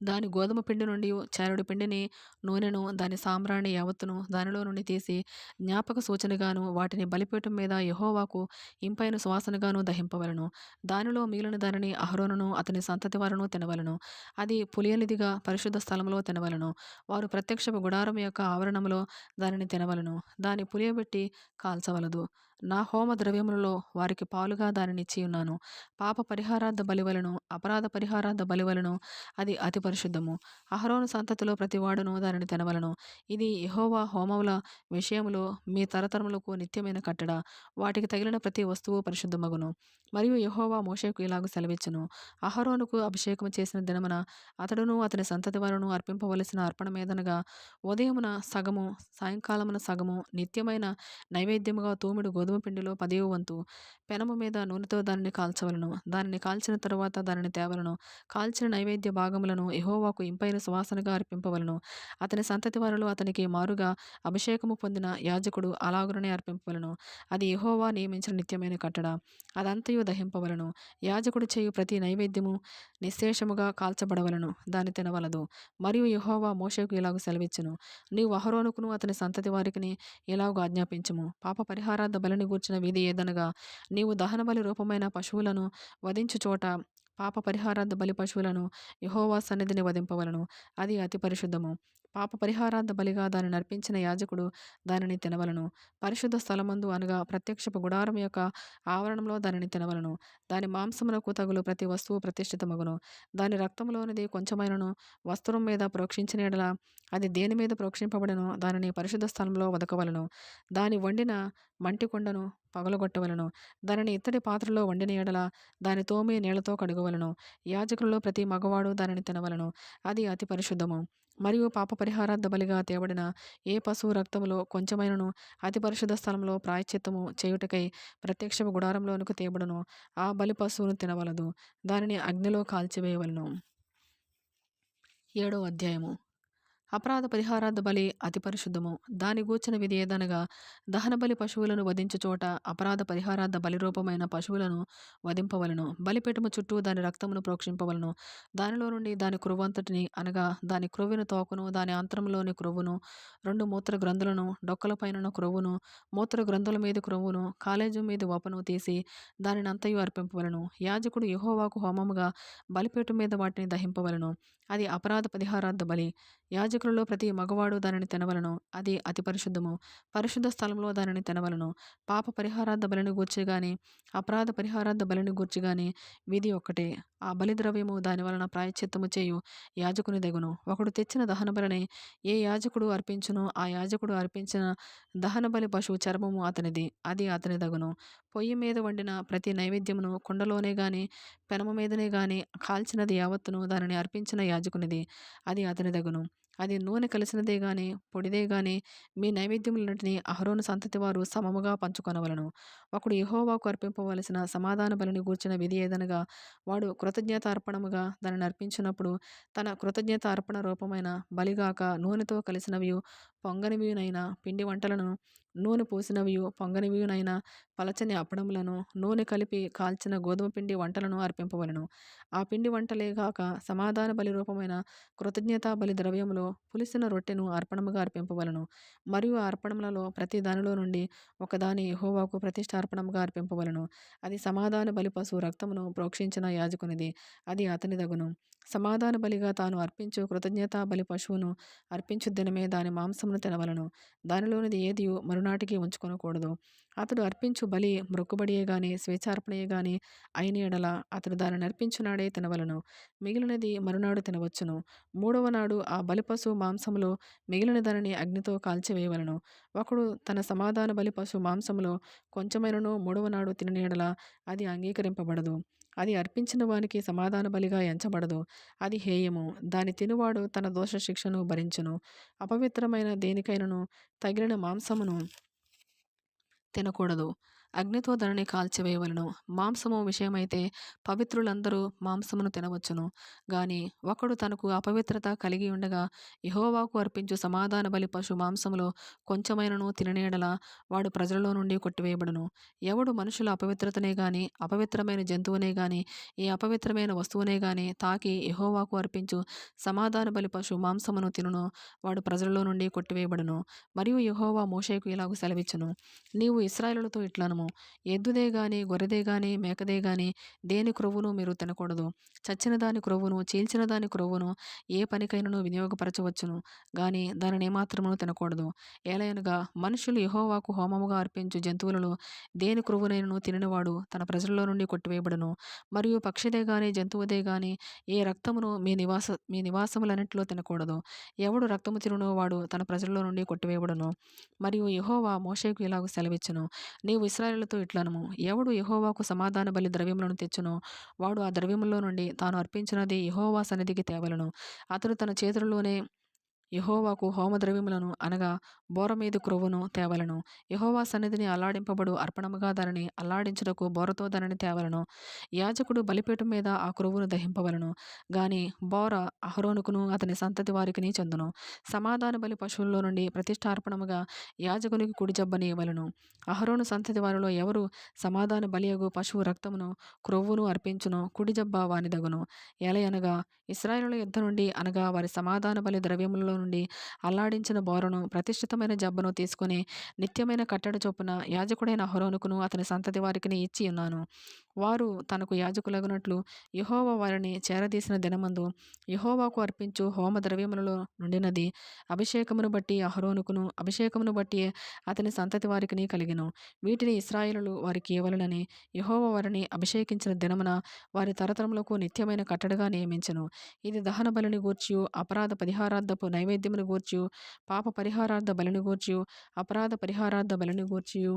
దాని గోధుమ పిండి నుండి చారెడు పిండిని నూనెను దాని సాంబ్రాణి యావత్తును దానిలో నుండి తీసి జ్ఞాపక సూచనగాను వాటిని బలిపీఠం మీద యెహోవాకు ఇంపైన సువాసనగాను దహింపవలను. దానిలో మిగిలిన దానిని అహరోనును అతని సంతతి వారును తినవలను. అది పులియనిదిగా పరిశుద్ధ స్థలములో తినవలను. వారు ప్రత్యక్షపు గుడారం యొక్క ఆవరణములో దానిని తినవలను. దాని పులియబెట్టి కాల్చవలదు. నా హోమ ద్రవ్యములలో వారికి పాలుగా దానినిచ్చి ఉన్నాను. పాప పరిహారార్థ బలివలను అపరాధ పరిహారార్థ బలివలను అది అతి పరిశుద్ధము. అహరోను సంతతిలో ప్రతివాడును దానిని తినవలను. ఇది యెహోవా హోమముల విషయములో మీ తరతరములకు నిత్యమైన కట్టడ. వాటికి తగిలిన ప్రతి వస్తువు పరిశుద్ధమగును. మరియు యెహోవా మోషేకు ఇలాగు సెలవిచ్చెను. అహరోనుకు అభిషేకము చేసిన దినమున అతడును అతని సంతతి వారును అర్పింపవలసిన అర్పణమేదనగా ఉదయమున సగము సాయంకాలమున సగము నిత్యమైన నైవేద్యముగా తూమెడు గోధుమ పిండిలో 10వ వంతు పెనము మీద నూనెతో దానిని కాల్చవలను. దానిని కాల్చిన తరువాత దానిని తేవలను. కాల్చిన నైవేద్య భాగములను యెహోవాకు ఇంపైన సువాసనగా అర్పింపవలను. అతని సంతతి వారిలో అతనికి మారుగా అభిషేకము పొందిన యాజకుడు అలాగుననే అర్పింపవలను. అది యెహోవా నియమించిన నిత్యమైన కట్టడ. అదంతయు దహింపవలను. యాజకుడు చేయు ప్రతి నైవేద్యము నిశ్శేషముగా కాల్చబడవలను. దాన్ని తినవలదు. మరియు యెహోవా మోషేకు ఇలాగు సెలవిచ్చెను. నీవు అహరోనుకును అతని సంతతి వారికిని ఇలాగు ఆజ్ఞాపించుము. పాప పరిహారార్థ బలిని గూర్చిన విధి ఏదనగా నీవు దహనబలి రూపమైన పశువులను వధించు చోట పాప పరిహారార్థ బలి పశువులను యెహోవా సన్నిధిని వధింపవలను. అది అతి పరిశుద్ధము. పాప పరిహారార్థ బలిగా దానిని అర్పించిన యాజకుడు దానిని తినవలను. పరిశుద్ధ స్థలమందు అనగా ప్రత్యక్షపు గుడారం యొక్క ఆవరణంలో దానిని తినవలను. దాని మాంసమునకు తగులు ప్రతి వస్తువు ప్రతిష్ఠితమగును. దాని రక్తములోనిది కొంచెమైనను వస్త్రం మీద ప్రోక్షించిన యెడల అది దేని మీద ప్రోక్షింపబడెనో దానిని పరిశుద్ధ స్థలంలో వదకవలను. దాని వండిన మంటికొండను పగలగొట్టవలెను. దానిని ఇత్తడి పాత్రలో వండిన ఎడల దాని తోమి నీళ్లతో కడుగవలెను. యాజకులలో ప్రతి మగవాడు దానిని తినవలెను. అది అతి పరిశుద్ధము. మరియు పాప పరిహారార్థ బలిగా తేబడిన ఏ పశువు రక్తములో కొంచెమైనను అతి పరిశుద్ధ స్థలంలో ప్రాయశ్చిత్తము చేయుటకై ప్రత్యక్షపు గుడారంలోనికి తేబడును. ఆ బలి పశువును తినవలదు. దానిని అగ్నిలో కాల్చివేయవలెను. 7వ అధ్యాయము. అపరాధ పరిహారార్థ బలి అతి పరిశుద్ధము. దాని గూర్చిన విధి ఏదనగా, దహనబలి పశువులను వధించు చోట అపరాధ పరిహారార్థ బలి రూపమైన పశువులను వధింపవలను. బలిపీఠము చుట్టూ దాని రక్తమును ప్రోక్షింపవలను. దానిలో నుండి దాని క్రొవ్వంతటిని, అనగా దాని క్రొవ్విన తోకను, దాని అంతరంలోని క్రొవ్వును, 2 మూత్ర గ్రంథులను, డొక్కలపైన క్రొవ్వును, మూత్ర గ్రంథుల మీద క్రొవ్వును, కాలేజం మీద వపను తీసి దానినంతయు అర్పింపవలను. యాజకుడు యెహోవాకు హోమముగా బలిపీఠం మీద వాటిని దహింపవలను. అది అపరాధ పరిహారార్థ బలి. యాజకులలో ప్రతి మగవాడు దానిని తినవలను. అది అతి పరిశుద్ధము. పరిశుద్ధ స్థలంలో దానిని తినవలను. పాప పరిహారార్థ బలిని గూర్చి గాని అపరాధ పరిహారార్థ బలిని గూర్చి గాని విధి ఒక్కటే. ఆ బలిద్రవ్యము దాని వలన ప్రాయశ్చిత్తము చేయు యాజకుని దెగును. ఒకడు తెచ్చిన దహన బలిని ఏ యాజకుడు అర్పించునో ఆ యాజకుడు అర్పించిన దహన బలి పశువు చర్మము అతనిది. అది అతని దగును. పొయ్యి మీద వండిన ప్రతి నైవేద్యమును కుండలోనే గాని పెనము మీదనే గాని కాల్చినది యావత్తును దానిని అర్పించిన యాజకునిది. అది అతని దగును. అది నూనె కలిసినదే గాని పొడిదే గాని మీ నైవేద్యములన్నిటినీ అహరోను సంతతి వారు సమముగా పంచుకొనవలను. ఒకడు యెహోవాకు అర్పింపవలసిన సమాధాన బలిని గూర్చిన విధి ఏదనగా, వాడు కృతజ్ఞత అర్పణముగా దానిని అర్పించినప్పుడు తన కృతజ్ఞత అర్పణ రూపమైన బలిగాక నూనెతో కలిసినవియు పొంగనివియునైన పిండి వంటలను, నూనె పూసినవియు పొంగనివియునైన పలచని అప్పడములను, నూనె కలిపి కాల్చిన గోధుమ పిండి వంటలను అర్పింపవలను. ఆ పిండి వంటలే గాక సమాధాన బలి రూపమైన కృతజ్ఞతా బలి ద్రవ్యములో పులిసిన రొట్టెను అర్పణముగా అర్పింపవలను. మరియు ఆ అర్పణములలో ప్రతి దానిలో నుండి ఒకదాని యెహోవాకు ప్రతిష్ఠార్పణముగా అర్పింపవలను. అది సమాధాన బలి పశువు రక్తమును ప్రోక్షించిన యాజకునిది. అది అతని దగును. సమాధాన బలిగా తాను అర్పించు కృతజ్ఞతా బలి పశువును అర్పించు దినమే దాని మాంసమును తినవలను. దానిలోనిది ఏదియు మరునాటికి ఉంచుకొనకూడదు. అతడు అర్పించు బలి మ్రొక్కుబడియే గాని స్వేచ్ఛార్పణయే గాని అయిన ఎడల అతడు దానిని అర్పించునాడే తినవలను. మిగిలినది మరునాడు తినవచ్చును. 3వ నాడు ఆ బలి పశువు మాంసములో మిగిలిన దానిని అగ్నితో కాల్చివేయవలను. ఒకడు తన సమాధాన బలి పశువు మాంసములో కొంచెమైనను 3వ నాడు తినని ఎడల అది అంగీకరింపబడదు. అది అర్పించిన వానికి సమాధాన బలిగా ఎంచబడదు. అది హేయము. దాని తినువాడు తన దోష శిక్షను భరించును. అపవిత్రమైన దేనికైనను తగిలిన మాంసమును తినకూడదు. అగ్నితో దానిని కాల్చివేయవలను. మాంసము విషయమైతే పవిత్రులందరూ మాంసమును తినవచ్చును. గాని ఒకడు తనకు అపవిత్రత కలిగి ఉండగా యెహోవాకు అర్పించు సమాధాన బలి పశు మాంసములో కొంచెమైనను తినని ఎడల వాడు ప్రజలలో నుండి కొట్టివేయబడును. ఎవడు మనుషుల అపవిత్రతనే గాని అపవిత్రమైన జంతువునే గాని ఏ అపవిత్రమైన వస్తువునే గాని తాకి యెహోవాకు అర్పించు సమాధాన బలి పశు మాంసమును తినునో వాడు ప్రజలలో నుండి కొట్టివేయబడును. మరియు యెహోవా మోషేకు ఇలాగు సెలవిచ్చెను. నీవు ఇశ్రాయేలులతో ఇట్లనుము, ఎద్దుదే గాని గొర్రెదే గాని మేకదే గాని దేని క్రొవ్వును మీరు తినకూడదు. చచ్చిన దాని క్రొవ్వును చీల్చిన దాని క్రొవ్వును ఏ పనికైనను వినియోగపరచవచ్చును గాని దానిని ఏమాత్రమును తినకూడదు. ఏలయనగా మనుషులు యెహోవాకు హోమముగా అర్పించు జంతువులలో దేని క్రొవ్వునైనను తినినవాడు తన ప్రజలలో నుండి కొట్టివేయబడును. మరియు పక్షిదే గాని జంతువుదే గాని ఏ రక్తమును మీ నివాసములన్నిటిలో తినకూడదు. ఎవడు రక్తము తినునో వాడు తన ప్రజలలో నుండి కొట్టివేయబడును. మరియు యెహోవా మోషేకు ఇలాగు సెలవిచ్చెను. నీవు ఇశ్రాయేలులతో ఇట్లనుము, ఎవడు యెహోవాకు సమాధాన బలి ద్రవ్యములను తెచ్చునో వాడు ఆ ద్రవ్యములో నుండి తాను అర్పించినది యెహోవా సన్నిధికి తేవలెను. అతడు తన చేతులలోనే యెహోవాకు హోమద్రవ్యములను, అనగా బోరమీది క్రొవ్వును తేవలెను. యెహోవా సన్నిధిని అల్లాడింపబడు అర్పణముగా దానిని అల్లాడించుటకు బోరతో దానిని తేవలెను. యాజకుడు బలిపీఠం మీద ఆ క్రొవ్వును దహింపవలెను. గాని బోర అహరోనుకును అతని సంతతి వారికిని చెందును. సమాధాన బలి పశువుల్లో నుండి ప్రతిష్ఠార్పణముగా యాజకునికి కుడి జబ్బని ఇవ్వవలెను. అహరోను సంతతి వారిలో ఎవరు సమాధాన బలియగు పశువు రక్తమును క్రొవ్వును అర్పించునో కుడి జబ్బ వానిదగును. ఏలయనగా ఇశ్రాయేలుల యుద్ధ నుండి, అనగా వారి సమాధాన బలి ద్రవ్యములలో నుండి అల్లాడించిన బోరను ప్రతిష్ఠితమైన జబ్బను తీసుకుని నిత్యమైన కట్టడి చొప్పున యాజకుడైన అహరోనుకును అతని సంతతి వారికిని ఇచ్చి ఉన్నాను. వారు తనకు యాజకులగునట్లు యెహోవా వారిని చేరదీసిన దినమందు యెహోవాకు అర్పించు హోమ ద్రవ్యములలో నుండినది అభిషేకమును బట్టి అహరోనుకును అభిషేకమును బట్టి అతని సంతతి వారికిని కలిగెను. వీటిని ఇశ్రాయేలులు వారికి ఇవ్వవలెనని యెహోవా వారిని అభిషేకించిన దినమున వారి తరతరములకు నిత్యమైన కట్టడగా నియమించెను. ఇది దహన బలిని గూర్చియు అపరాధ పరిహారార్థపు నైవేద్యమును గూర్చియు పాప పరిహారార్థ బలిని గూర్చియు అపరాధ పరిహారార్థ బలిని గూర్చియు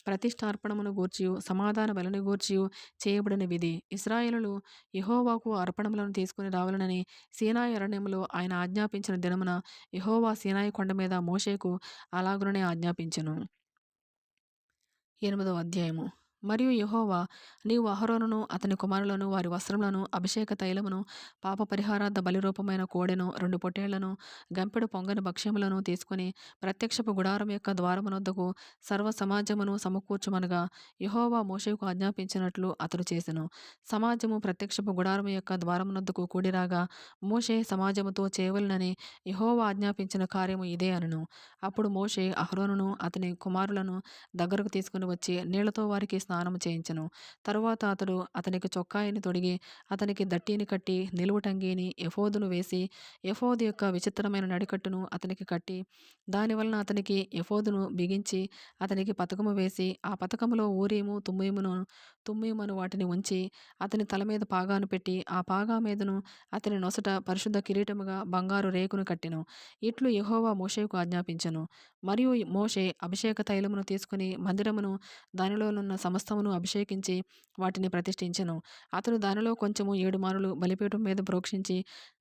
ప్రతిష్టార్పణమును గూర్చియు సమాధాన బలిని గూర్చియు చేయబడిన విధి. ఇశ్రాయేలులు యెహోవాకు అర్పణములను తీసుకుని రావాలనని సీనాయి అరణ్యములో ఆయన ఆజ్ఞాపించిన దినమున యెహోవా సీనాయి కొండ మీద మోషేకు అలాగుననే ఆజ్ఞాపించెను. 8వ అధ్యాయము. మరియు యెహోవా, నీవు అహరోనును అతని కుమారులను వారి వస్త్రములను అభిషేక తైలమును పాప పరిహారార్థ బలిరూపమైన కోడెను 2 పొట్టేళ్లను గంపెడు పొంగని భక్ష్యములను తీసుకుని ప్రత్యక్షపు గుడారం యొక్క ద్వారమునొద్దకు సర్వ సమాజమును సమకూర్చుమనగా యెహోవా మోషేకు ఆజ్ఞాపించినట్లు అతడు చేసెను. సమాజము ప్రత్యక్షపు గుడారము యొక్క ద్వారమునొద్దకు కూడిరాగా మోషే సమాజముతో చేయవలెనని యెహోవా ఆజ్ఞాపించిన కార్యము ఇదే అనెను. అప్పుడు మోషే అహరోనును అతని కుమారులను దగ్గరకు తీసుకుని వచ్చి నీళ్లతో వారికి స్నానము చేయించెను. తరువాత అతడు అతనికి చొక్కాయిని తొడిగి అతనికి దట్టీని కట్టి నిలువుటంగీని ఎఫోదును వేసి ఎఫోదు యొక్క విచిత్రమైన నడికట్టును అతనికి కట్టి దానివలన అతనికి ఎఫోదును బిగించి అతనికి పతకము వేసి ఆ పతకములో ఊరీము తుమ్మీమను వాటిని ఉంచి అతని తల మీద పాగాను పెట్టి ఆ పాగా మీదను అతని నొసట పరిశుద్ధ కిరీటముగా బంగారు రేకును కట్టెను. ఇట్లు యెహోవా మోషేకు ఆజ్ఞాపించెను. మరియు మోషే అభిషేక తైలమును తీసుకుని మందిరమును దానిలోనున్న సమస్తమును అభిషేకించి వాటిని ప్రతిష్ఠించెను. అతడు దానిలో కొంచెము 7 మారులు బలిపీఠం మీద ప్రోక్షించి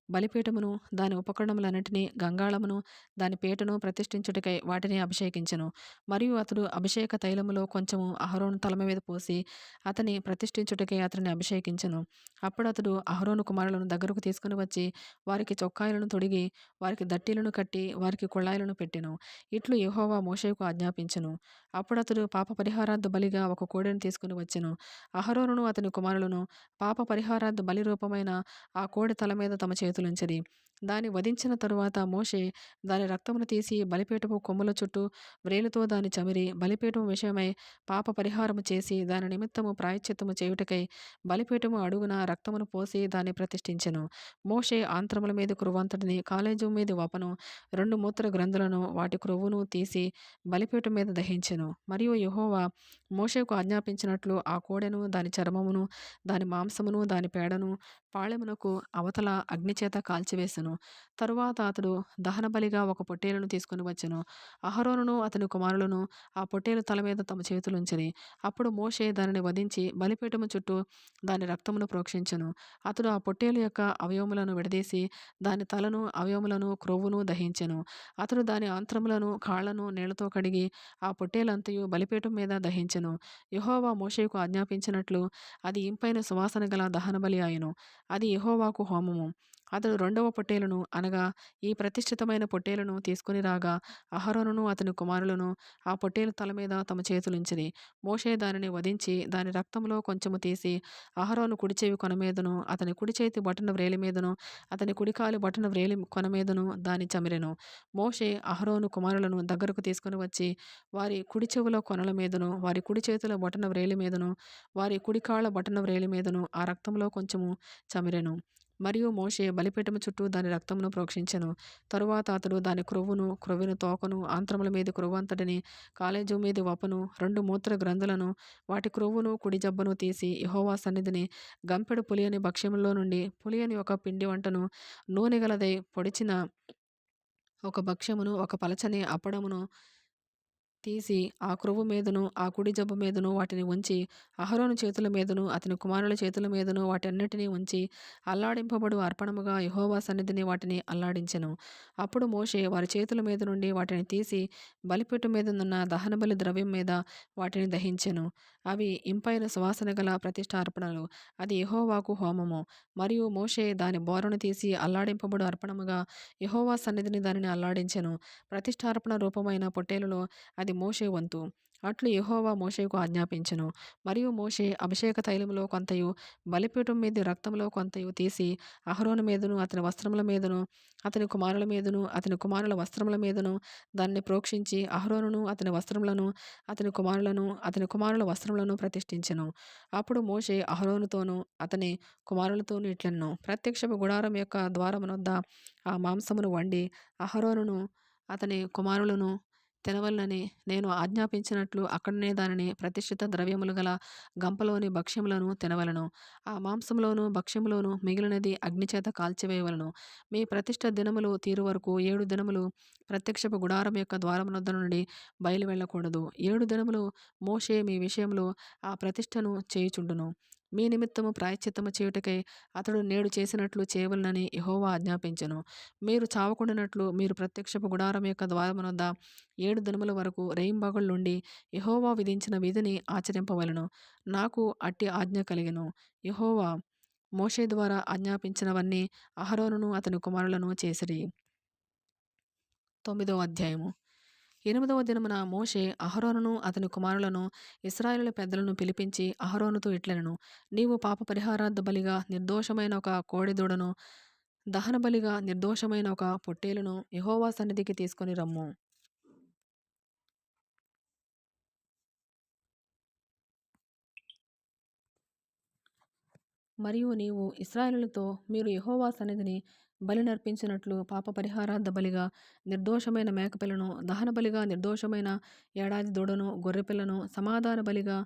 బలిపీఠమును దాని ఉపకరణములన్నిటినీ గంగాళమును దాని పీటను ప్రతిష్ఠించుటకై వాటిని అభిషేకించెను. మరియు అతడు అభిషేక తైలములో కొంచెము అహరోను తల మీద పోసి అతని ప్రతిష్ఠించుటకై అతనిని అభిషేకించెను. అప్పుడు అతడు అహరోను కుమారులను దగ్గరకు తీసుకుని వచ్చి వారికి చొక్కాయలను తొడిగి వారికి దట్టీలను కట్టి వారికి కుళాయిలను పెట్టెను. ఇట్లు యెహోవా మోషేకు ఆజ్ఞాపించెను. అప్పుడు అతడు పాప పరిహారార్థ బలిగా ఒక కోడెను తీసుకుని వచ్చెను. అహరోనును అతని కుమారులను పాప పరిహారార్థ బలి రూపమైన ఆ కోడె తల మీద తమ చేతులుంచిరి. దాన్ని వధించిన తరువాత మోషే దాని రక్తమును తీసి బలిపీఠపు కొమ్ముల చుట్టూ వ్రేలితో దాన్ని చమిరి బలిపీఠము విషయమై పాప పరిహారము చేసి దాని నిమిత్తము ప్రాయశ్చిత్తము చేయుటకై బలిపీఠము అడుగున రక్తమును పోసి దాన్ని ప్రతిష్ఠించెను. మోషే ఆంత్రముల మీద క్రొవ్వంతటిని కాలేజం మీద వపను 2 మూత్ర గ్రంథులను వాటి క్రొవ్వును తీసి బలిపీఠం మీద దహించెను. మరియు యెహోవా మోషేకు ఆజ్ఞాపించినట్లు ఆ కోడెను దాని చర్మమును దాని మాంసమును దాని పేడను పాళెమునకు అవతల అగ్నిచేత కాల్చివేసెను. తరువాత అతడు దహనబలిగా ఒక పొట్టేలును తీసుకుని వచ్చెను. అహరోనును అతని కుమారులను ఆ పొట్టేలు తల మీద తమ చేతులుంచిరి. అప్పుడు మోషే దానిని వధించి బలిపీఠము చుట్టూ దాని రక్తమును ప్రోక్షించెను. అతడు ఆ పొట్టేలు యొక్క అవయవములను విడదీసి దాని తలను అవయవములను క్రొవ్వును దహించెను. అతడు దాని ఆంత్రములను కాళ్లను నీళ్లతో కడిగి ఆ పొట్టేలంతయు బలిపీఠం మీద దహించెను. యెహోవా మోషేకు ఆజ్ఞాపించినట్లు అది ఇంపైన సువాసన గల దహనబలి అయెను. అది యెహోవాకు హోమము. అతడు 2వ పొట్టేలును అనగా ఈ ప్రతిష్ఠితమైన పొట్టేలును తీసుకుని రాగా అహరోనును అతని కుమారులను ఆ పొట్టేలు తల మీద తమ చేతులుంచిరి. మోషే దానిని వధించి దాని రక్తములో కొంచెము తీసి అహరోను కుడి చెవి కొన మీదను అతని కుడి చేతి బొటన వ్రేలి మీదను అతని కుడికాలి బొటన వ్రేలి కొన మీదను దాన్ని చమిరెను. మోషే అహరోను కుమారులను దగ్గరకు తీసుకుని వచ్చి వారి కుడి చెవుల కొనల మీదను వారి కుడి చేతుల బొటన వ్రేలి మీదను వారి కుడి కాళ్ళ బొటన వ్రేలి మీదను ఆ రక్తంలో కొంచెము చమిరెను. మరియు మోషే బలిపీఠము చుట్టూ దాని రక్తమును ప్రోక్షించెను. తరువాత అతడు దాని క్రొవ్వును క్రొవ్విన తోకను ఆంత్రముల మీద క్రొవ్వంతటిని కాలేజం మీద వపను 2 మూత్ర గ్రంథులను వాటి క్రొవ్వును కుడి జబ్బను తీసి యెహోవా సన్నిధిని గంపెడు పులియని భక్ష్యములో నుండి పులియని ఒక పిండి వంటను నూనె గలదై పొడిచిన ఒక భక్ష్యమును ఒక పలచని అప్పడమును తీసి ఆ క్రొవ్వు మీదను ఆ కుడి జబ్బు మీదను వాటిని ఉంచి అహరోను చేతుల మీదను అతని కుమారుల చేతుల మీదను వాటన్నిటినీ ఉంచి అల్లాడింపబడు అర్పణముగా యెహోవా సన్నిధిని వాటిని అల్లాడించెను. అప్పుడు మోషే వారి చేతుల మీద నుండి వాటిని తీసి బలిపీఠం మీదనున్న దహనబలి ద్రవ్యం మీద వాటిని దహించెను. అవి ఇంపైన సువాసన గల ప్రతిష్ఠార్పణలు. అది యెహోవాకు హోమము. మరియు మోషే దాని బోరను తీసి అల్లాడింపబడు అర్పణముగా యెహోవా సన్నిధిని దానిని అల్లాడించెను. ప్రతిష్ఠార్పణ రూపమైన పొట్టేలులో అది మోషే వంతు. అట్లు యెహోవా మోషేకు ఆజ్ఞాపించెను. మరియు మోషే అభిషేక తైలములో కొంతయు బలిపీఠం మీది రక్తములో కొంతయు తీసి అహరోను మీదను అతని వస్త్రముల మీదను అతని కుమారుల మీదను అతని కుమారుల వస్త్రముల మీదను దాన్ని ప్రోక్షించి అహరోనును అతని వస్త్రములను అతని కుమారులను అతని కుమారుల వస్త్రములను ప్రతిష్ఠించెను. అప్పుడు మోషే అహరోనుతోనూ అతని కుమారులతోనూ ఇట్లనెను. ప్రత్యక్షపు గుడారం యొక్క ద్వారమునొద్ద ఆ మాంసమును వండి అహరోనును అతని కుమారులను తినవలనని నేను ఆజ్ఞాపించినట్లు అక్కడనే దానిని ప్రతిష్ఠిత ద్రవ్యములు గల గంపలోని భక్ష్యములను తినవలను. ఆ మాంసంలోను భక్ష్యములోను మిగిలినది అగ్నిచేత కాల్చివేయవలను. మీ ప్రతిష్ఠ దినములు తీరు వరకు 7 దినములు ప్రత్యక్షపు గుడారం యొక్క ద్వారమునొద్ద నుండి బయలు వెళ్ళకూడదు. 7 దినములు మోషే మీ విషయంలో ఆ ప్రతిష్టను చేయుచుండును. మీ నిమిత్తము ప్రాయశ్చిత్తము చేయుటకై అతడు నేడు చేసినట్లు చేయవలనని యెహోవా ఆజ్ఞాపించెను. మీరు చావకుండానట్లు మీరు ప్రత్యక్షపు గుడారం యొక్క ద్వారమునొద్ద 7 దినముల వరకు రేయింబగళ్ళుండి యెహోవా విధించిన విధిని ఆచరింపవలెను. నాకు అట్టి ఆజ్ఞ కలిగెను. యెహోవా మోషే ద్వారా ఆజ్ఞాపించినవన్నీ అహరోనును అతని కుమారులను చేసిరి. 9వ అధ్యాయము. 8వ దినమున మోషే అహరోనును అతని కుమారులను ఇశ్రాయేలు పెద్దలను పిలిపించి అహరోనుతో ఇట్లనెను. నీవు పాప పరిహారార్థ బలిగా నిర్దోషమైన ఒక కోడెదూడను, దహన బలిగా నిర్దోషమైన ఒక పొట్టేలును యెహోవా సన్నిధికి తీసుకొని రమ్ము. మరియు నీవు ఇశ్రాయేలులతో మీరు యెహోవా సన్నిధిని బలి నర్పించినట్లు పాప పరిహారార్థ బలిగా నిర్దోషమైన మేకపిల్లను, దహన బలిగా నిర్దోషమైన ఏడాది దూడను, గొర్రెపిల్లను, సమాధాన బలిగా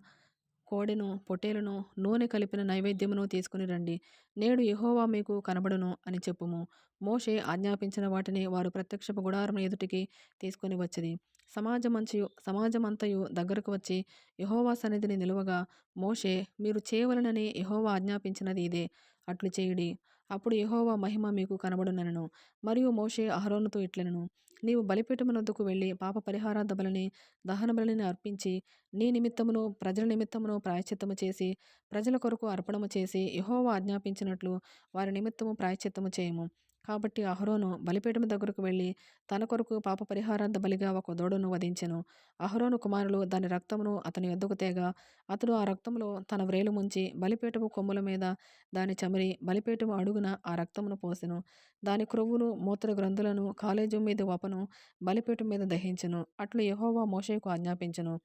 కోడెను, పొట్టేలును, నూనె కలిపిన నైవేద్యమును తీసుకుని రండి. నేడు యెహోవా మీకు కనబడును అని చెప్పుము. మోషే ఆజ్ఞాపించిన వాటిని వారు ప్రత్యక్షపు గుడారం ఎదుటికి తీసుకొని వచ్చిరి. సమాజమంతయు దగ్గరకు వచ్చి యెహోవా సన్నిధిని నిలువగా మోషే, మీరు చేయవలెనని యెహోవా ఆజ్ఞాపించినది ఇదే, అట్లు చేయుడి. అప్పుడు యెహోవా మహిమ మీకు కనబడుననెను. మరియు మోషే అహరోనుతో ఇట్లనెను. నీవు బలిపీఠమునొద్దకు వెళ్ళి పాప పరిహారార్థ బలిని, దహన బలిని అర్పించి నీ నిమిత్తమును ప్రజల నిమిత్తమును ప్రాయశ్చిత్తము చేసి ప్రజల కొరకు అర్పణము చేసి యెహోవా ఆజ్ఞాపించినట్లు వారి నిమిత్తము ప్రాయశ్చిత్తము చేయము. కాబట్టి అహరోను బలిపీఠము దగ్గరకు వెళ్ళి తన కొరకు పాప పరిహారార్థ బలిగా ఒక దూడను వధించెను. అహరోను కుమారులు దాని రక్తమును అతని యొద్దకు తేగా అతడు ఆ రక్తములో తన వ్రేలు ముంచి బలిపీఠపు కొమ్ముల మీద దాని చమిరి బలిపీఠము అడుగున ఆ రక్తమును పోసెను. దాని క్రొవ్వును, మూత్ర గ్రంథులను, కాలేజం మీద వపను బలిపీఠం మీద దహించెను. అట్లు యెహోవా మోషేకు ఆజ్ఞాపించెను.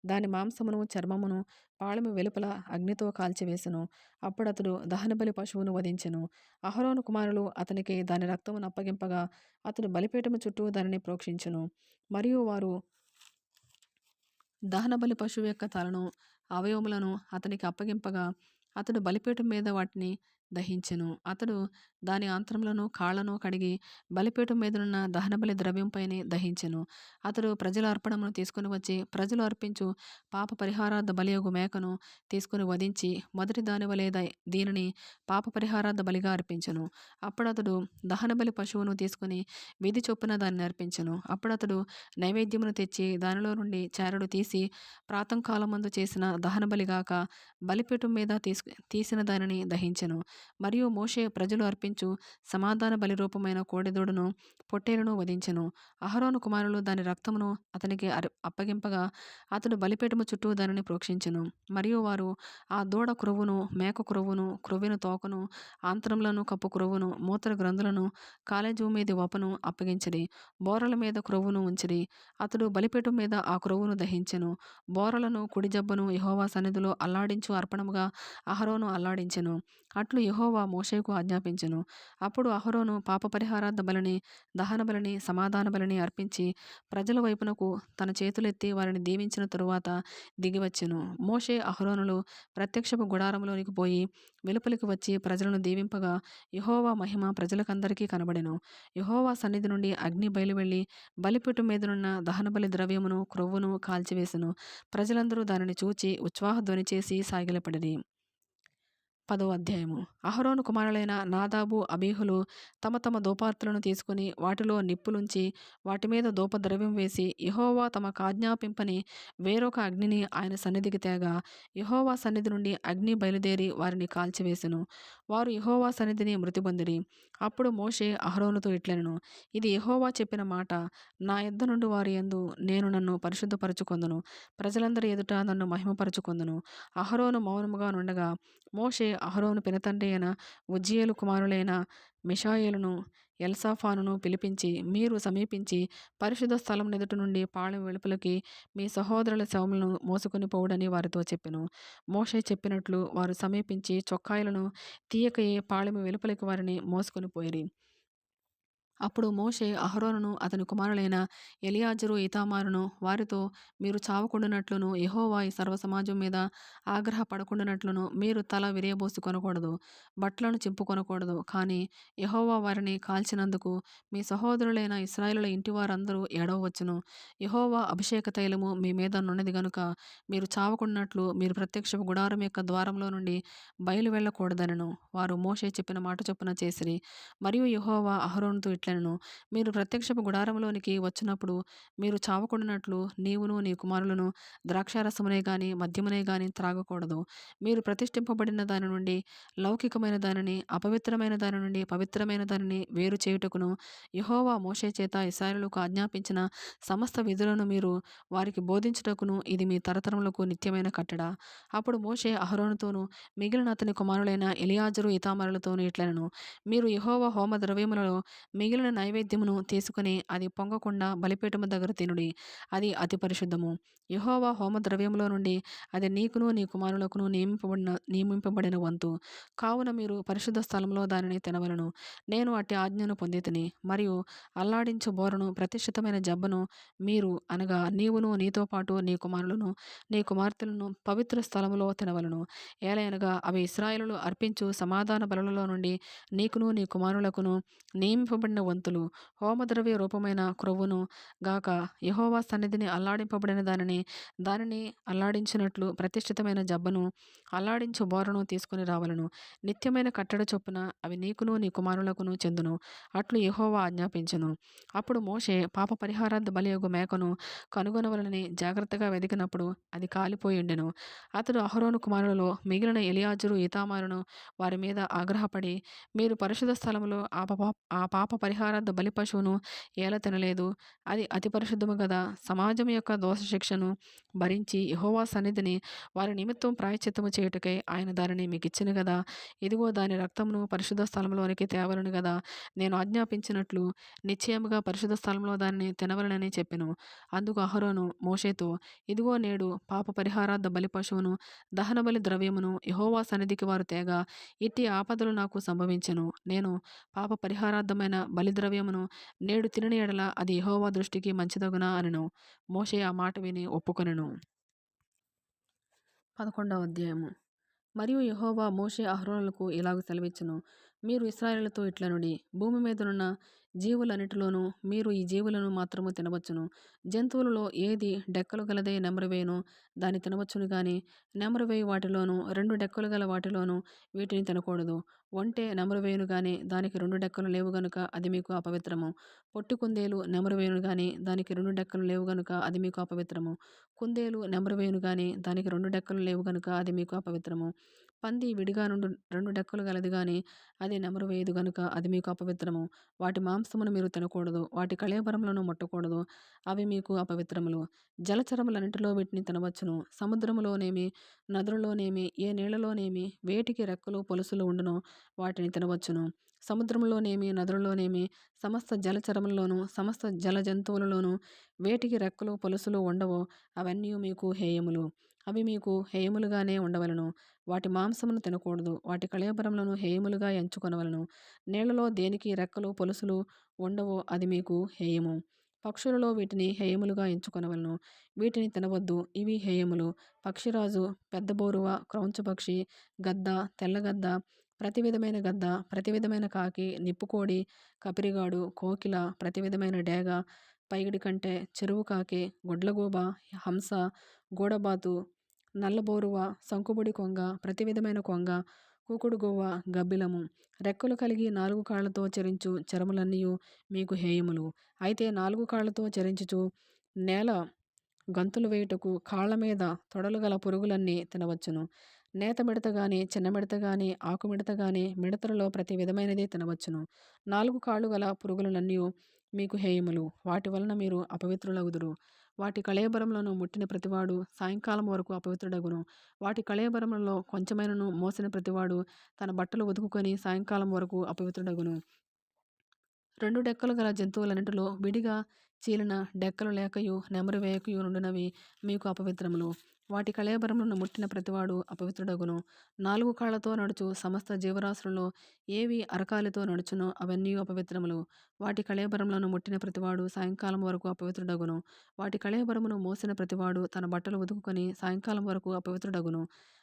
దాని మాంసమును, చర్మమును పాళెము వెలుపల అగ్నితో కాల్చివేసెను. అప్పుడతడు దహనబలి పశువును వధించెను. అహరోను కుమారులు అతనికి దాని రక్తమును అప్పగింపగా అతడు బలిపీఠము చుట్టూ దానిని ప్రోక్షించెను. మరియు వారు దహనబలి పశువు యొక్క తలను, అవయవములను అతనికి అప్పగింపగా అతడు బలిపీఠం మీద వాటిని దహించెను. అతడు దాని ఆంత్రములను, కాళ్లను కడిగి బలిపీఠం మీదనున్న దహనబలి ద్రవ్యంపైనే దహించెను. అతడు ప్రజల అర్పణమును తీసుకుని వచ్చి ప్రజలు అర్పించు పాప పరిహారార్థ బలియగు మేకను తీసుకుని వధించి మొదటి దాని వలె దీనిని పాప పరిహారార్థ బలిగా అర్పించెను. అప్పుడతడు దహనబలి పశువును తీసుకుని విధి చొప్పున దాన్ని అర్పించెను. అప్పుడతడు నైవేద్యమును తెచ్చి దానిలో నుండి చారెడు తీసి ప్రాతంకాలమందు చేసిన దహనబలిగాక బలిపీఠం మీద తీసిన దానిని దహించెను. మరియు మోషే ప్రజలు అర్పించు సమాధాన బలి రూపమైన కోడెదూడను, పొట్టేలును వధించెను. అహరోను కుమారులు దాని రక్తమును అతనికి అప్పగింపగా అతడు బలిపీఠము చుట్టూ దానిని ప్రోక్షించెను. మరియు వారు ఆ దూడ క్రొవ్వును, మేక క్రొవ్వును, క్రొవ్విన తోకను, ఆంత్రములను కప్పు క్రొవ్వును, మూత్ర గ్రంథులను, కాలేజము మీది వపను అప్పగించిరి. బోరల మీద క్రొవ్వును ఉంచిరి. అతడు బలిపీఠం మీద ఆ క్రొవ్వును దహించెను. బోరలను, కుడి జబ్బను యెహోవా సన్నిధిలో అల్లాడించు అర్పణముగా అహరోను అల్లాడించెను. అట్లు యెహోవా మోషేకు ఆజ్ఞాపించెను. అప్పుడు అహరోను పాప పరిహారార్థ బలిని, దహన బలిని, సమాధాన బలిని అర్పించి ప్రజల వైపునకు తన చేతులెత్తి వారిని దీవించిన తరువాత దిగివచ్చెను. మోషే అహరోనులు ప్రత్యక్షపు గుడారములోనికి పోయి వెలుపలికి వచ్చి ప్రజలను దీవింపగా యెహోవా మహిమ ప్రజలకందరికీ కనబడెను. యెహోవా సన్నిధి నుండి అగ్ని బయలువెళ్ళి బలిపీఠం మీదనున్న దహనబలి ద్రవ్యమును, క్రొవ్వును కాల్చివేసెను. ప్రజలందరూ దానిని చూచి ఉచ్ఛ్వాహ ధ్వని చేసి సాగిలపడిరి. 10వ అధ్యాయము. అహరోను కుమారులైన నాదాబు, అబీహులు తమ తమ ధూపార్తులను తీసుకుని వాటిలో నిప్పులుంచి వాటి మీద ధూపద్రవ్యం వేసి యెహోవా తమకాజ్ఞాపింపని వేరొక అగ్నిని ఆయన సన్నిధికి తేగా యెహోవా సన్నిధి నుండి అగ్ని బయలుదేరి వారిని కాల్చివేసెను. వారు యెహోవా సన్నిధిని మృతిపొందిరి. అప్పుడు మోషే అహరోనుతో ఇట్లనెను. ఇది యెహోవా చెప్పిన మాట. నా యొద్ద నుండి వారి యందు నేను నన్ను పరిశుద్ధపరచుకొందును. ప్రజలందరి ఎదుట నన్ను మహిమపరచుకొందును. అహరోను మౌనముగా నుండగా మోషే అహరోను పినతండ్రి అయిన ఉజ్జీయేలు కుమారులైన మిషాయేలును, ఎల్సాఫానును పిలిపించి మీరు సమీపించి పరిశుద్ధ స్థలం ఎదుట నుండి పాళెం వెలుపలికి మీ సహోదరుల శవములను మోసుకొని పోవుడని వారితో చెప్పెను. మోషే చెప్పినట్లు వారు సమీపించి చొక్కాయలను తీయకయే పాళెము వెలుపలికి వారిని మోసుకొని పోయిరి. అప్పుడు మోషే అహరోనును అతని కుమారులైన ఎలియాజరు ఈతామారును వారితో, మీరు చావకుండానట్లును యెహోవా ఈ సర్వ సమాజం మీద ఆగ్రహపడకుండానట్లును మీరు తల విరియబోసుకొనకూడదు, బట్టలను చింపుకొనకూడదు. కానీ యెహోవా వారిని కాల్చినందుకు మీ సహోదరులైన ఇశ్రాయేలుల ఇంటి వారందరూ ఏడవవచ్చును. యెహోవా అభిషేక తైలము మీ మీద నున్నది గనుక మీరు చావకుండానట్లు మీరు ప్రత్యక్షపు గుడారం యొక్క ద్వారంలో నుండి బయలు వెళ్ళకూడదనెను. వారు మోషే చెప్పిన మాట చొప్పున చేసిరి. మరియు యెహోవా అహరోనుతో ఇట్లనెను, మీరు ప్రత్యక్షపు గుడారంలోనికి వచ్చినప్పుడు మీరు చావకుండానట్లు నీవును నీ కుమారులను ద్రాక్షారసమునే గాని మద్యమునే గాని త్రాగకూడదు. మీరు ప్రతిష్ఠింపబడిన దాని నుండి లౌకికమైన దానిని, అపవిత్రమైన దాని నుండి పవిత్రమైన దానిని వేరు చేయుటకును యెహోవా మోషే చేత ఇశ్రాయేలుకు ఆజ్ఞాపించిన సమస్త విధులను మీరు వారికి బోధించుటకును ఇది మీ తరతరములకు నిత్యమైన కట్టడ. అప్పుడు మోషే అహరోనుతోనూ మిగిలిన అతని కుమారులైన ఎలియాజరు ఈతామారులతోనూ ఇట్లనెను, మీరు యెహోవా హోమ ద్రవ్యములలో మిగిలిన నైవేద్యమును తీసుకుని అది పొంగకుండా బలిపీఠము దగ్గర తినుడి. అది అతి పరిశుద్ధము. యెహోవా హోమ ద్రవ్యములో నుండి అది నీకును నీ కుమారులకును నియమింపబడిన వంతు. కావున మీరు పరిశుద్ధ స్థలంలో దానిని తినవలెను. నేను అట్టి ఆజ్ఞను పొందితిని. మరియు అల్లాడించు బోరను ప్రతిష్ఠితమైన జబ్బను మీరు అనగా నీవును నీతో పాటు నీ కుమారులను నీ కుమార్తెలను పవిత్ర స్థలములో తినవలెను. ఏలయనగా అవి ఇశ్రాయేలులు అర్పించు సమాధాన బలులలో నుండి నీకును నీ కుమారులకును నియమింపబడిన వంతులు. హోమద్రవ్య రూపమైన క్రొవ్వును గాక యెహోవా సన్నిధిని అల్లాడింపబడిన దానిని అల్లాడించినట్లు ప్రతిష్ఠితమైన జబ్బను అల్లాడించు బోరను తీసుకుని రావలను. నిత్యమైన కట్టడ చొప్పున అవి నీకును నీ కుమారులకును చెందును. అట్లు యెహోవా ఆజ్ఞాపించెను. అప్పుడు మోషే పాప పరిహారార్థ బలియగు మేకను కనుగొనవలనని జాగ్రత్తగా వెదికినప్పుడు అది కాలిపోయుండెను. అతడు అహరోను కుమారులలో మిగిలిన ఎలియాజరు ఈతామారును వారి మీద ఆగ్రహపడి, మీరు పరిశుద్ధ స్థలములో ఆ పాప పరిహారార్థ బలి పశువును ఏల తినలేదు, అది అతి పరిశుద్ధము గదా. సమాజం యొక్క దోష శిక్షను భరించి యెహోవా సన్నిధిని వారి నిమిత్తం ప్రాయశ్చిత్తము చేయుటకై ఆయన దానిని మీకిచ్చెను గదా. ఇదిగో దాని రక్తమును పరిశుద్ధ స్థలంలోనికి తేవలెను గదా. నేను ఆజ్ఞాపించినట్లు నిశ్చయముగా పరిశుద్ధ స్థలంలో దానిని తినవలెనని చెప్పెను. అందుకు అహరోను మోషేతో, ఇదిగో నేడు పాప పరిహారార్థ బలి పశువును దహనబలి ద్రవ్యమును యెహోవా సన్నిధికి వారు తేగా ఇట్టి ఆపదలు నాకు సంభవించెను. నేను పాప పరిహారార్థమైన బలిద్రవ్యమును నేడు తినిన ఎడల అది యెహోవా దృష్టికి మంచిదగునా అనెను. మోషే ఆ మాట విని ఒప్పుకొనెను. 11వ అధ్యాయము. మరియు యెహోవా మోషే అహరోనులకు ఇలాగు సెలవిచ్చెను, మీరు ఇశ్రాయేలుతో ఇట్లనుడి, భూమి మీదనున్న జీవులన్నిటిలోనూ మీరు ఈ జీవులను మాత్రము తినవచ్చును. జంతువులలో ఏది డెక్కలు గలదై నెమరువేయునో దాన్ని తినవచ్చును గాని నెమరువేయు వాటిలోనూ 2 డెక్కలు గల వాటిలోనూ వీటిని తినకూడదు. ఒంటె నెమరువేయును గాని దానికి 2 డెక్కలు లేవు గనుక అది మీకు అపవిత్రము. పొట్టి కుందేలు నెమరువేయును గాని దానికి 2 డెక్కలు లేవు గనుక అది మీకు అపవిత్రము. కుందేలు నెమరువేయును గాని దానికి 2 డెక్కలు లేవు గనుక అది మీకు అపవిత్రము. పంది విడిగా 2 డెక్కలు గలది గాని అది నెమరు వేయదు గనుక అది మీకు అపవిత్రము. వాటి మాంసమును మీరు తినకూడదు. వాటి కళేబరములను ముట్టకూడదు. అవి మీకు అపవిత్రములు. జలచరములన్నిటిలో వీటిని తినవచ్చును. సముద్రములోనేమి నదులలోనేమి ఏ నీళ్లలోనేమి వేటికి రెక్కలు పొలుసులు ఉండునో వాటిని తినవచ్చును. సముద్రములోనేమి నదులలోనేమి సమస్త జలచరములలోను సమస్త జల జంతువులలోనూ వేటికి రెక్కలు పొలుసులు ఉండవో అవన్నీ మీకు హేయములు. అవి మీకు హేయములుగానే ఉండవలను. వాటి మాంసమును తినకూడదు. వాటి కళేబరములను హేయములుగా ఎంచుకొనవలను. నీళ్లలో దేనికి రెక్కలు పొలుసులు ఉండవో అది మీకు హేయము. పక్షులలో వీటిని హేయములుగా ఎంచుకొనవలను. వీటిని తినవద్దు. ఇవి హేయములు. పక్షిరాజు, పెద్ద బోరువ, క్రౌంచపక్షి, గద్ద, తెల్లగద్ద, ప్రతి విధమైన గద్ద, ప్రతి విధమైన కాకి, నిప్పుకోడి, కపిరిగాడు, కోకిల, ప్రతి విధమైన డేగ, పైగిడి కంటె, చెరువు కాకి, గుడ్లగూబ, హంస, గూడబాతు, నల్లబోరువ, సంకుబుడి కొంగ, ప్రతి విధమైన కొంగ, కూకుడుగువ్వ, గబ్బిలము, రెక్కలు కలిగి 4 కాళ్లతో చరించు చరములన్నీయు మీకు హేయములు. అయితే 4 కాళ్లతో చరించుచు నేల గంతులు వేయుటకు కాళ్ల మీద తొడలు గల పురుగులన్నీ తినవచ్చును. నేత మిడత గాని, చిన్న మిడత గాని, ఆకు మిడత గాని, మిడతలలో ప్రతి విధమైనది తినవచ్చును. 4 కాళ్లు గల పురుగులన్నీయు మీకు హేయములు. వాటి వలన మీరు అపవిత్రులగుదురు. వాటి కళేబరములను ముట్టిన ప్రతివాడు సాయంకాలం వరకు అపవిత్రుడగును. వాటి కళేబరములలో కొంచెమైనను మోసిన ప్రతివాడు తన బట్టలు ఉతుకుకొని సాయంకాలం వరకు అపవిత్రుడగును. 2 డెక్కలు గల జంతువులన్నిటిలో విడిగా చీలిన డెక్కలు లేకయు నెమరు వేయకయు నుండునవి మీకు అపవిత్రములు. వాటి కళేబరములను ముట్టిన ప్రతివాడు అపవిత్రుడగును. 4 కాళ్లతో నడుచు సమస్త జీవరాశులలో ఏవి అరకాలితో నడుచునో అవన్నీ అపవిత్రములు. వాటి కళేబరములను ముట్టిన ప్రతివాడు సాయంకాలం వరకు అపవిత్రుడగును. వాటి కళేబరమును మోసిన ప్రతివాడు తన బట్టలు ఉతుకుకొని సాయంకాలం వరకు అపవిత్రుడగును.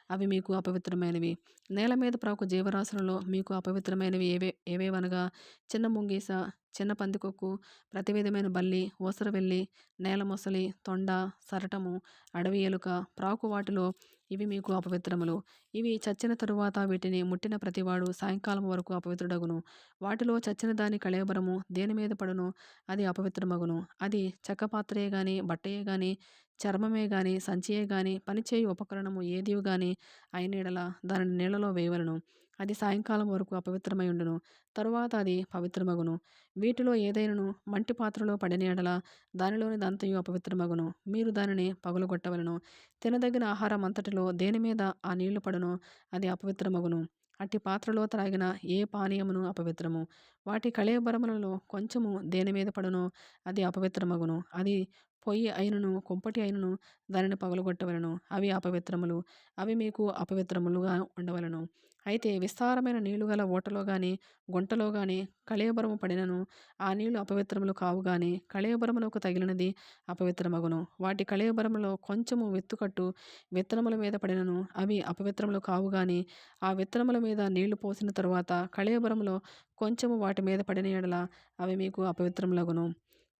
అవి మీకు అపవిత్రమైనవి. నేల మీద ప్రాకు జీవరాశులలో మీకు అపవిత్రమైనవి ఏవేవనగా చిన్న ముంగీస, చిన్న పందికొక్కు, ప్రతి విధమైన బల్లి, ఊసరవెల్లి, నేల మొసలి, తొండ, సరటము, అడవి ఎలుక, ప్రాకు వాటిలో ఇవి మీకు అపవిత్రములు. ఇవి చచ్చిన తరువాత వీటిని ముట్టిన ప్రతివాడు సాయంకాలం వరకు అపవిత్రుడగును. వాటిలో చచ్చిన దాని కళేబరము దేని మీద పడునో అది అపవిత్రమగును. అది చెక్కపాత్రయే గాని, బట్టయే గాని, చర్మమే గాని, సంచియే గాని, పనిచేయు ఉపకరణము ఏదియు గాని అయిన యెడల దానిని నీళ్లలో వేయవలెను. అది సాయంకాలం వరకు అపవిత్రమై ఉండును. తరువాత అది పవిత్రమగును. వీటిలో ఏదైనను మంటి పాత్రలో పడిన యెడల దానిలోనిదంతయు అపవిత్రమగును. మీరు దానిని పగులగొట్టవలెను. తినదగిన ఆహారం అంతటిలో దేని మీద ఆ నీళ్లు పడునో అది అపవిత్రమగును. అట్టి పాత్రలో త్రాగిన ఏ పానీయమును అపవిత్రము. వాటి కళేబరములలో కొంచెము దేని మీద పడునో అది అపవిత్రమగును. అది పొయ్యి అయినను కుంపటి అయినను దానిని పగలగొట్టవలెను. అవి అపవిత్రములు. అవి మీకు అపవిత్రములుగా ఉండవలెను. అయితే విస్తారమైన నీళ్లు గల ఊటలో గాని, గుంటలో గాని కళేబరము పడినను ఆ నీళ్లు అపవిత్రములు కావు గాని కళేబరమునకు తగిలినది అపవిత్రమగును. వాటి కళేబరములో కొంచెము విత్తుకట్టు విత్తనముల మీద పడినను అవి అపవిత్రములు కావు గాని ఆ విత్తనముల మీద నీళ్లు పోసిన తరువాత కళేబరములో కొంచెము వాటి మీద పడిన యెడల అవి మీకు అపవిత్రములగును.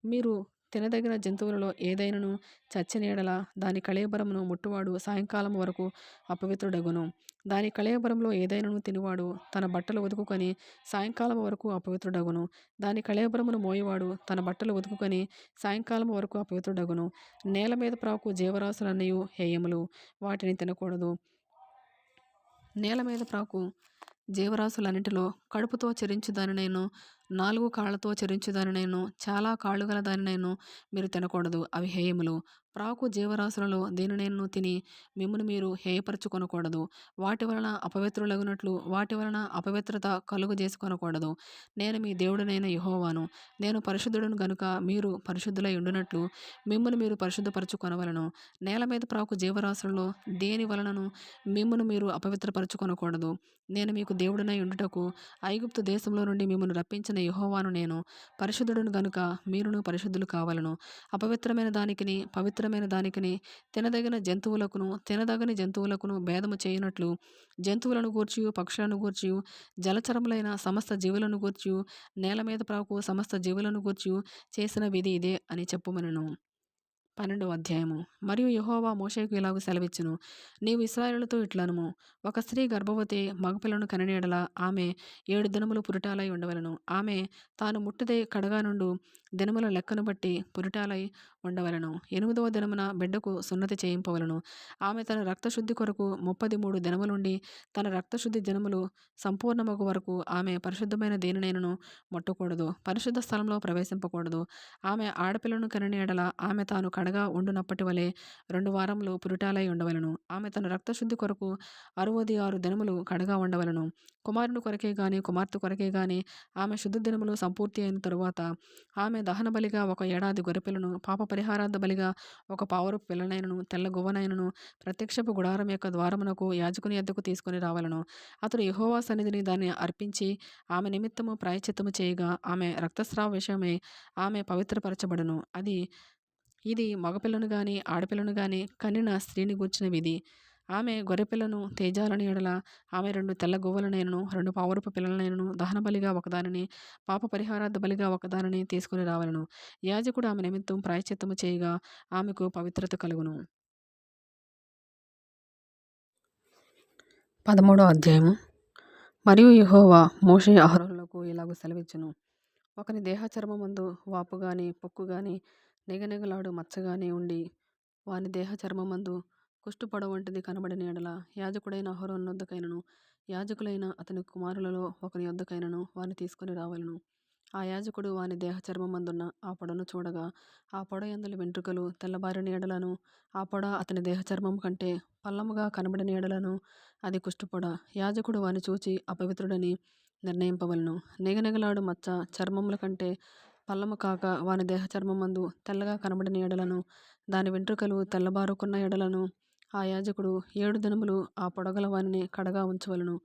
మీరు తినదగిన జంతువులలో ఏదైనను చచ్చిన యెడల దాని కళేబరమును ముట్టువాడు సాయంకాలం వరకు అపవిత్రుడగును. దాని కళేబరంలో ఏదైనను తినువాడు తన బట్టలు ఉతుకుకొని సాయంకాలం వరకు అపవిత్రుడగును. దాని కళేబరమును మోయువాడు తన బట్టలు ఉతుకుకొని సాయంకాలం వరకు అపవిత్రుడగును. నేల మీద ప్రాకు జీవరాశులన్నయు హేయములు. వాటిని తినకూడదు. నేల మీద ప్రాకు జీవరాశులన్నిటిలో కడుపుతో చెరించుదానినైను, 4 కాళ్లతో చెరించుదానినైను, చాలా కాళ్ళు గల దానినైను మీరు తినకూడదు. అవి హేయములు. ప్రాకు జీవరాశులలో దేనినైనను తిని మిమ్మును మీరు హేయపరచుకొనకూడదు. వాటి వలన అపవిత్రులగునట్లు వాటి వలన అపవిత్రత కలుగు చేసుకొనకూడదు. నేను మీ దేవుడనైన యెహోవాను. నేను పరిశుద్ధుడను గనుక మీరు పరిశుద్ధులై ఉండునట్లు మిమ్మును మీరు పరిశుద్ధపరచుకొనవలెను. నేల మీద ప్రాకు జీవరాశులలో దేని వలనను మిమ్మును మీరు అపవిత్రపరచుకొనకూడదు. నేను మీకు దేవుడనై ఉండుటకు ఐగుప్తు దేశంలో నుండి మిమ్మును రప్పించిన యెహోవాను నేను. పరిశుద్ధుడను గనుక మీరును పరిశుద్ధులు కావలెను. అపవిత్రమైన దానికిని పవిత్రమైన దానికిని తినదగిన జంతువులకును తినదగని జంతువులకును భేదము చేయునట్లు జంతువులను గూర్చియు పక్షులను గూర్చియు జలచరములైన సమస్త జీవులను గూర్చియు నేల మీద ప్రాకు సమస్త జీవులను గూర్చియు చేసిన విధి ఇదే అని చెప్పుమనెను. 12వ అధ్యాయము. మరియు యెహోవా మోషేకు ఇలాగు సెలవిచ్చును. నీవు ఇశ్రాయేలుతో ఇట్లనుము. ఒక స్త్రీ గర్భవతి మగపిల్లను కనిన యెడల ఆమె 7 దినములు పురిటాలై ఉండవలెను. ఆమె తాను ముట్టదే కడగా నుండు దినముల లెక్కను బట్టి పురిటాలై ఉండవలెను. 8వ దినమున బిడ్డకు సున్నతి చేయింపవలెను. ఆమె తన రక్తశుద్ధి కొరకు 33 దినములుండి తన రక్తశుద్ధి దినములు సంపూర్ణమగు వరకు ఆమె పరిశుద్ధమైన దేనినైనను ముట్టకూడదు. పరిశుద్ధ స్థలంలో ప్రవేశింపకూడదు. ఆమె ఆడపిల్లను కనిన యెడల ఆమె తాను కడగా ఉండునప్పటి వలె 2 వారములు పురిటాలై ఉండవలెను. ఆమె తన రక్తశుద్ధి కొరకు 66 దినములు కడగా ఉండవలెను. కుమారుని కొరకే గాని కుమార్తె కొరకే గాని ఆమె శుద్ధ దినములు సంపూర్తి అయిన తరువాత ఆమె దహన బలిగా 1 ఏడాది గొర్రెపిల్లను, పాప పరిహారార్థ బలిగా 1 పావురపు పిల్లనైనను, తెల్ల గువ్వనైనను ప్రత్యక్షపు గుడారం యొక్క ద్వారమునకు యాజకుని యొద్దకు తీసుకొని రావలెను. అతడు యెహోవా సన్నిధిని దాన్ని అర్పించి ఆమె నిమిత్తము ప్రాయశ్చిత్తము చేయగా ఆమె రక్తస్రావ విషయమై ఆమె పవిత్రపరచబడును. ఇది మగపిల్లను గాని ఆడపిల్లను గాని కనిన స్త్రీని గూర్చిన విధి. ఆమె గొర్రెపిల్లను తేజాలని యెడల ఆమె 2 తెల్ల గువ్వలనైనను 2 పావురపు పిల్లలనైనను దహనబలిగా ఒకదానిని పాప పరిహారార్థ బలిగా ఒకదానిని తీసుకుని రావలెను. యాజకుడు ఆమె నిమిత్తం ప్రాయశ్చిత్తము చేయగా ఆమెకు పవిత్రత కలుగును. 13వ అధ్యాయము. మరియు యెహోవా మోషే అహరోనులకు ఇలాగు సెలవిచ్చును. ఒకని దేహ చర్మమందు వాపు గాని పొక్కు గాని నిగనిగలాడు మచ్చ గాని ఉండి వాని దేహ చర్మమందు కుష్టుపొడ వంటిది కనబడిన యెడల యాజకుడైన అహరోను యొద్దకైనను యాజకులైన అతని కుమారులలో ఒకని యొద్దకైనను వాని తీసుకొని రావలెను. ఆ యాజకుడు వాని దేహ చర్మమందున్న ఆ పొడను చూడగా ఆ పొడ యందలి వెంట్రుకలు తెల్లబారిన యెడలను ఆ పొడ అతని దేహ చర్మం కంటే పల్లముగా కనబడిన యెడలను అది కుష్టుపొడ. యాజకుడు వాని చూచి అపవిత్రుడని నిర్ణయింపవలెను. నిగనిగలాడు మచ్చ చర్మముల కంటే పల్లము కాక వాని దేహ చర్మమందు తెల్లగా కనబడిన యెడలను దాని వెంట్రుకలు తెల్లబారుకున్న యెడలను ఆ యాజకుడు 7 దినములు ఆ పొడగల వానిని కడగా ఉంచవలెను.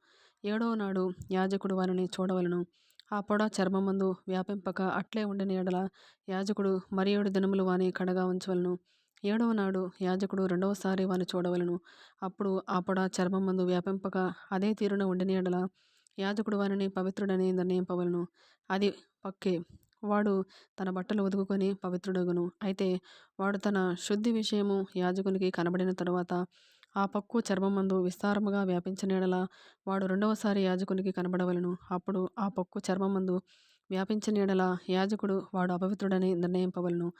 ఏడవ నాడు యాజకుడు వానిని చూడవలెను. ఆ పొడ చర్మమందు వ్యాపింపక అట్లే ఉండిన యెడల యాజకుడు మరి 7 దినములు వాని కడగా ఉంచవలెను. ఏడవ నాడు యాజకుడు రెండవసారి వాని చూడవలెను. అప్పుడు ఆ పొడ చర్మమందు వ్యాపింపక అదే తీరున ఉండిన యెడల యాజకుడు వానిని పవిత్రుడని నిర్ణయింపవలెను. అది పక్కే. వాడు తన బట్టలు ఉతుకుకొని పవిత్రుడగును. అయితే వాడు తన శుద్ధి విషయము యాజకునికి కనబడిన తరువాత ఆ పక్కు చర్మమందు విస్తారముగా వ్యాపించిన యెడల వాడు రెండవసారి యాజకునికి కనబడవలెను. అప్పుడు ఆ పక్కు చర్మమందు వ్యాపించిన యెడల యాజకుడు వాడు అపవిత్రుడని నిర్ణయింపవలెను.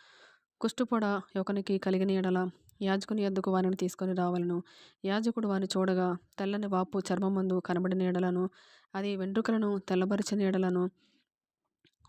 కుష్టుపొడ ఒకనికి కలిగిన యెడల యాజకుని యొద్దకు వానిని తీసుకొని రావలెను. యాజకుడు వాని చూడగా తెల్లని వాపు చర్మమందు కనబడిన యెడలను, అది వెంట్రుకలను తెల్లబరిచిన యెడలను,